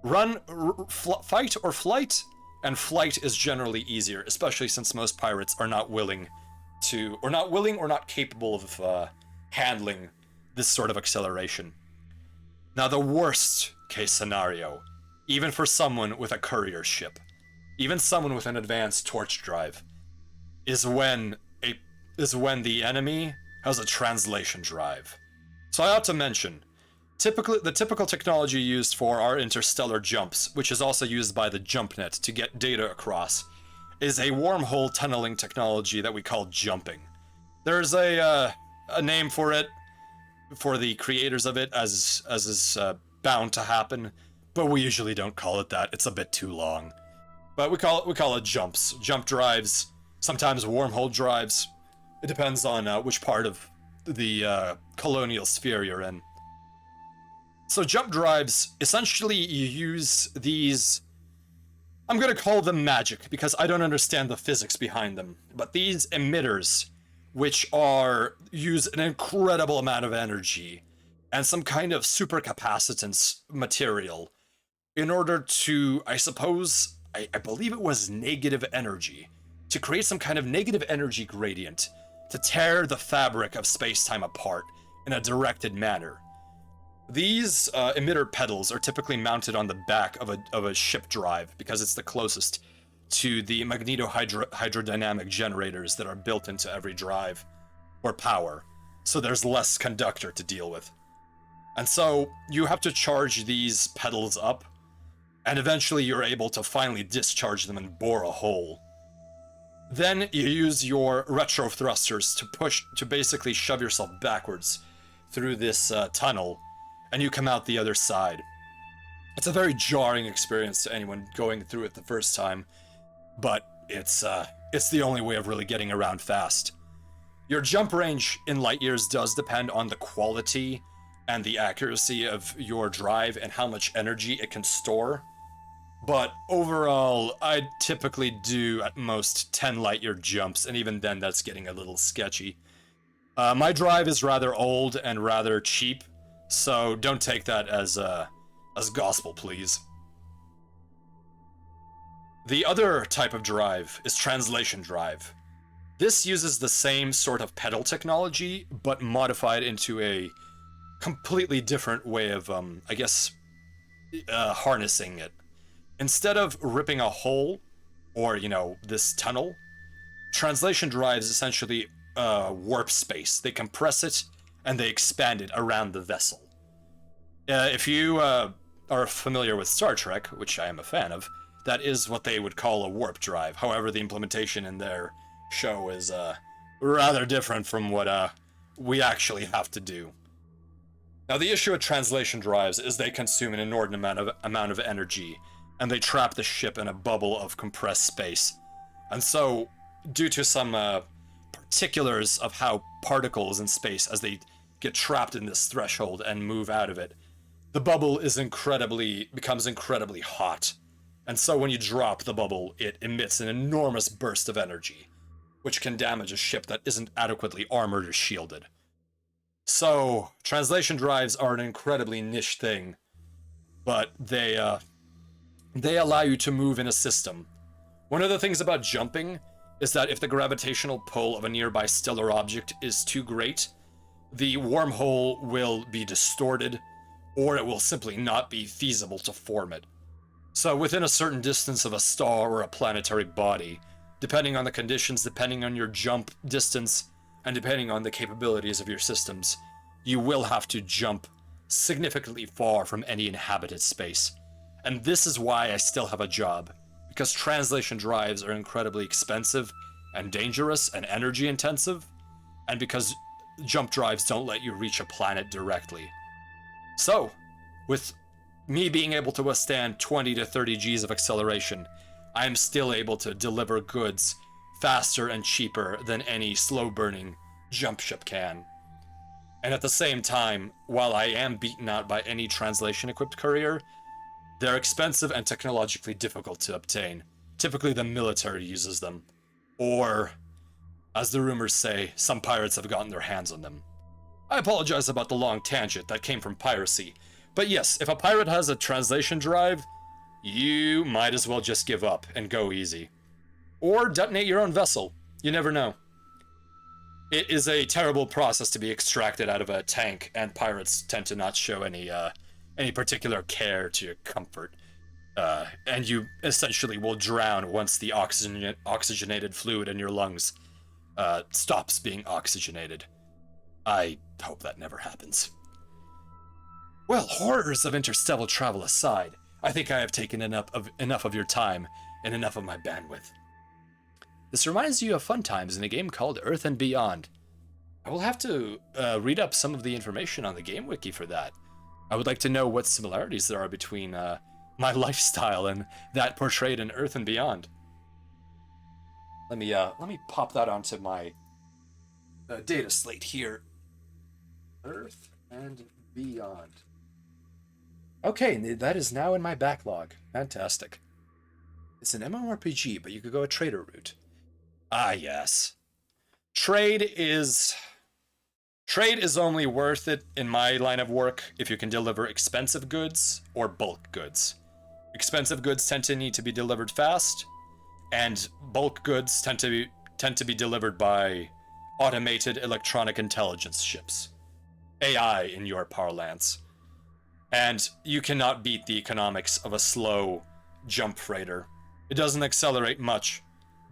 Fight or flight, and flight is generally easier, especially since most pirates are not willing or not capable of handling this sort of acceleration. Now, the worst case scenario, even for someone with a courier ship, even someone with an advanced torch drive, is when the enemy has a translation drive. So I ought to mention, the typical technology used for our interstellar jumps, which is also used by the JumpNet to get data across, is a wormhole tunneling technology that we call jumping. There's a name for it, for the creators of it, as is bound to happen, but we usually don't call it that. It's a bit too long. But we call it jumps, jump drives, sometimes wormhole drives. It depends on which part of the colonial sphere you're in. So jump drives, essentially you use these, I'm gonna call them magic because I don't understand the physics behind them, but these emitters, which use an incredible amount of energy and some kind of supercapacitance material in order to, I believe it was negative energy, to create some kind of negative energy gradient to tear the fabric of space-time apart in a directed manner. These emitter pedals are typically mounted on the back of a ship drive because it's the closest to the magneto-hydrodynamic generators that are built into every drive or power, so there's less conductor to deal with. And so you have to charge these pedals up, and eventually you're able to finally discharge them and bore a hole. Then you use your retro thrusters to basically shove yourself backwards through this tunnel, and you come out the other side. It's a very jarring experience to anyone going through it the first time, but it's the only way of really getting around fast. Your jump range in light years does depend on the quality and the accuracy of your drive and how much energy it can store. But overall, I'd typically do at most 10 light year jumps, and even then that's getting a little sketchy. My drive is rather old and rather cheap, so don't take that as gospel, please. The other type of drive is translation drive. This uses the same sort of pedal technology, but modified into a completely different way of, harnessing it. Instead of ripping a hole, or, this tunnel, translation drives essentially warp space. They compress it, and they expand it around the vessel. If you are familiar with Star Trek, which I am a fan of, that is what they would call a warp drive. However, the implementation in their show is rather different from what we actually have to do. Now, the issue with translation drives is they consume an inordinate amount of energy, and they trap the ship in a bubble of compressed space. And so, due to some particulars of how particles in space, as they get trapped in this threshold and move out of it, the bubble becomes incredibly hot. And so when you drop the bubble, it emits an enormous burst of energy, which can damage a ship that isn't adequately armored or shielded. So, translation drives are an incredibly niche thing, but they allow you to move in a system. One of the things about jumping is that if the gravitational pull of a nearby stellar object is too great, the wormhole will be distorted, or it will simply not be feasible to form it. So within a certain distance of a star or a planetary body, depending on the conditions, depending on your jump distance, and depending on the capabilities of your systems, you will have to jump significantly far from any inhabited space. And this is why I still have a job, because translation drives are incredibly expensive and dangerous and energy intensive, and because jump drives don't let you reach a planet directly. So, with me being able to withstand 20 to 30 Gs of acceleration, I am still able to deliver goods faster and cheaper than any slow-burning jump ship can. And at the same time, while I am beaten out by any translation-equipped courier, they're expensive and technologically difficult to obtain. Typically the military uses them. Or, as the rumors say, some pirates have gotten their hands on them. I apologize about the long tangent that came from piracy. But yes, if a pirate has a translation drive, you might as well just give up and go easy. Or detonate your own vessel. You never know. It is a terrible process to be extracted out of a tank, and pirates tend to not show any particular care to your comfort. And you essentially will drown once the oxygenated fluid in your lungs stops being oxygenated. I hope that never happens. Well, horrors of interstellar travel aside, I think I have taken enough of your time and enough of my bandwidth. This reminds you of fun times in a game called Earth and Beyond. I will have to read up some of the information on the game wiki for that. I would like to know what similarities there are between my lifestyle and that portrayed in Earth and Beyond. Let me pop that onto my data slate here. Earth and Beyond. Okay, that is now in my backlog. Fantastic. It's an MMORPG, but you could go a trader route. Ah, yes. Trade is only worth it in my line of work if you can deliver expensive goods or bulk goods. Expensive goods tend to need to be delivered fast, and bulk goods tend to be delivered by automated electronic intelligence ships. AI in your parlance. And you cannot beat the economics of a slow jump freighter. It doesn't accelerate much,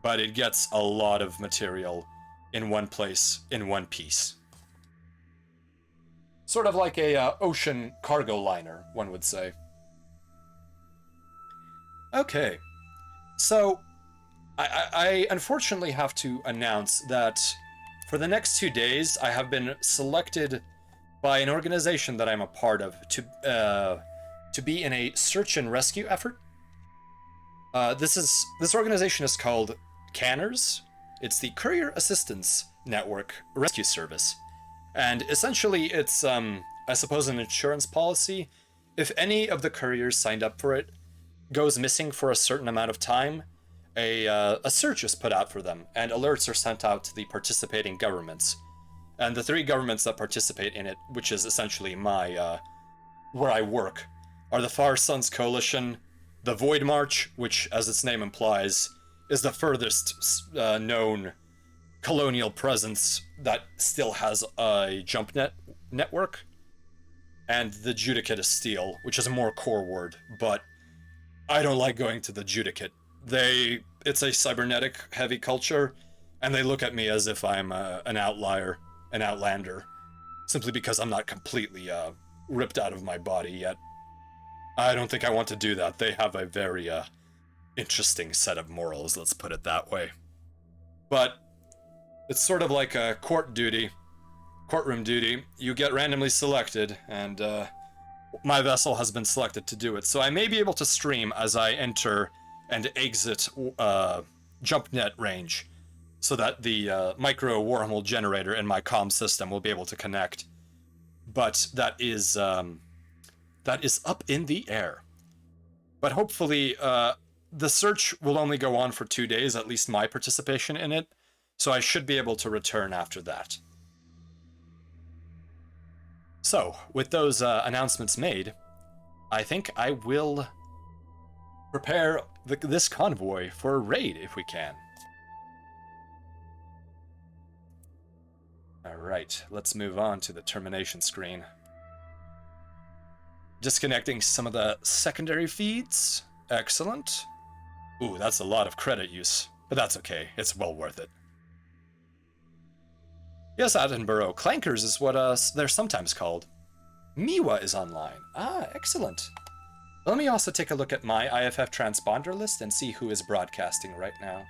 but it gets a lot of material in one place, in one piece. Sort of like a ocean cargo liner, one would say. Okay, so I unfortunately have to announce that for the next 2 days, I have been selected by an organization that I'm a part of to be in a search and rescue effort. This organization is called Canners. It's the Courier Assistance Network Rescue Service. And essentially it's, I suppose, an insurance policy. If any of the couriers signed up for it goes missing for a certain amount of time, a search is put out for them, and alerts are sent out to the participating governments. And the 3 governments that participate in it, which is essentially my, where I work, are the Far Suns Coalition, the Void March, which, as its name implies, is the furthest known colonial presence that still has a jump network, and the Judicate of Steel, which is a more core word, but I don't like going to the Judicate. It's a cybernetic heavy culture, and they look at me as if I'm an outlier, an outlander, simply because I'm not completely ripped out of my body yet. I don't think I want to do that. They have a very interesting set of morals, let's put it that way. But it's sort of like a courtroom duty. You get randomly selected, and my vessel has been selected to do it. So I may be able to stream as I enter and exit JumpNet range, so that the micro wormhole generator in my comm system will be able to connect. But that is up in the air. But hopefully, the search will only go on for 2 days, at least my participation in it, so I should be able to return after that. So, with those announcements made, I think I will prepare this convoy for a raid if we can. Alright, let's move on to the termination screen. Disconnecting some of the secondary feeds. Excellent. Ooh, that's a lot of credit use, but that's okay. It's well worth it. Yes, Attenborough. Clankers is what they're sometimes called. Miwa is online. Ah, excellent. Let me also take a look at my IFF transponder list and see who is broadcasting right now,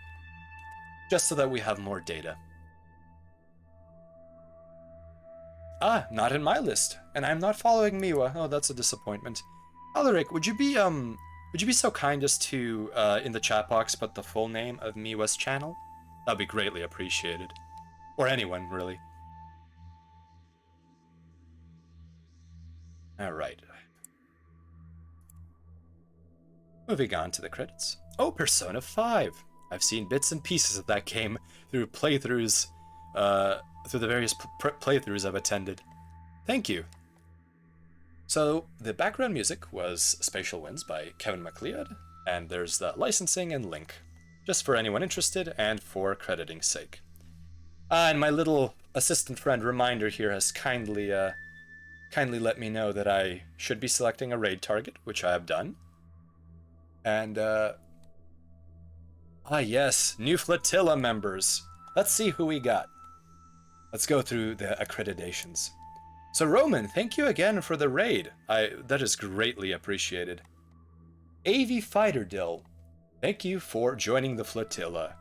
just so that we have more data. Ah, not in my list, and I'm not following Miwa. Oh, that's a disappointment. Alaric, would you be so kind as to, in the chat box, put the full name of Miwa's channel? That'd be greatly appreciated. Or anyone, really. Alright. Moving on to the credits. Oh, Persona 5! I've seen bits and pieces of that game through playthroughs, through the various playthroughs I've attended. Thank you. So, the background music was Spacial Winds by Kevin MacLeod, and there's the licensing and link, just for anyone interested and for crediting sake. And my little assistant friend Reminder here has kindly let me know that I should be selecting a raid target, which I have done. And, yes, new flotilla members. Let's see who we got. Let's go through the accreditations. So Roman, thank you again for the raid. That is greatly appreciated. AV Fighter Dill, thank you for joining the flotilla.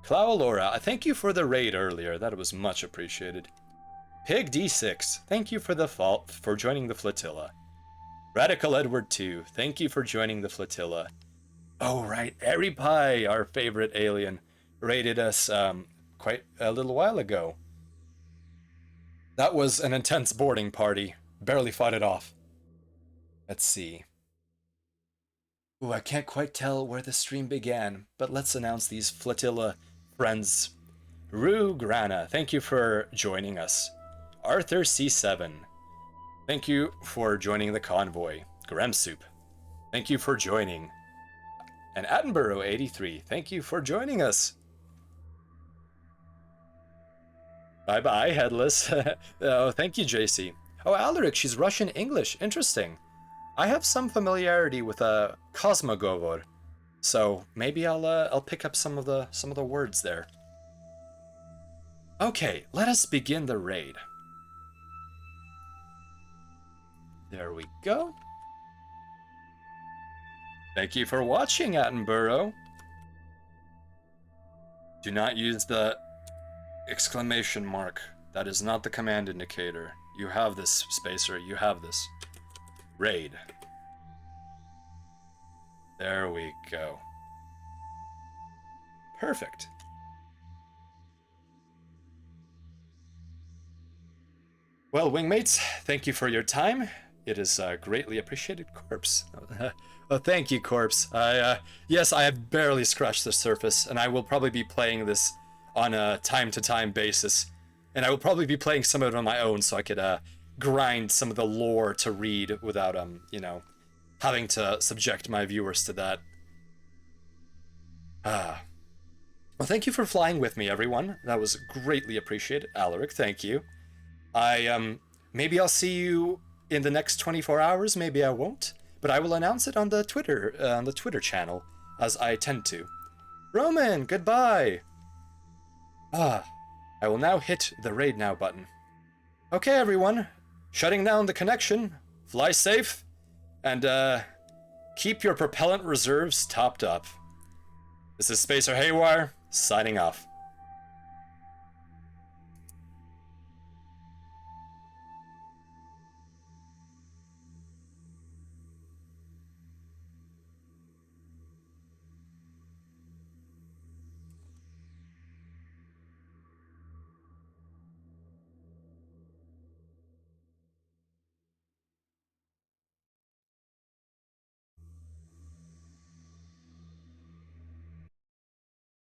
Clawalora, thank you for the raid earlier. That was much appreciated. Pig D6, thank you for joining the flotilla. Radical Edward 2, thank you for joining the flotilla. Oh right, Airy Pie, our favorite alien, raided us quite a little while ago. That was an intense boarding party. Barely fought it off. Let's see. Ooh, I can't quite tell where the stream began, but let's announce these flotilla friends. Rue Grana, thank you for joining us. Arthur C7, thank you for joining the convoy. Gremsoup, thank you for joining. And Attenborough 83, thank you for joining us. Bye-bye, Headless. Oh, thank you, JC. Oh, Alaric, she's Russian English. Interesting. I have some familiarity with Kosmogovor, so maybe I'll pick up some of the words there. Okay, let us begin the raid. There we go. Thank you for watching, Attenborough. Do not use the exclamation mark. That is not the command indicator. You have this, Spacer. You have this. Raid. There we go. Perfect. Well, wingmates, thank you for your time. It is greatly appreciated, Corpse. Well, thank you, Corpse. Yes, I have barely scratched the surface, and I will probably be playing this on a time-to-time basis. And I will probably be playing some of it on my own, so I could grind some of the lore to read without, you know, having to subject my viewers to that. Well, thank you for flying with me, everyone. That was greatly appreciated. Alaric, thank you. Maybe I'll see you in the next 24 hours, maybe I won't, but I will announce it on the Twitter channel, as I tend to. Roman, goodbye! I will now hit the raid now button. Okay, everyone, shutting down the connection, fly safe, and keep your propellant reserves topped up. This is Spacer Haywire, signing off.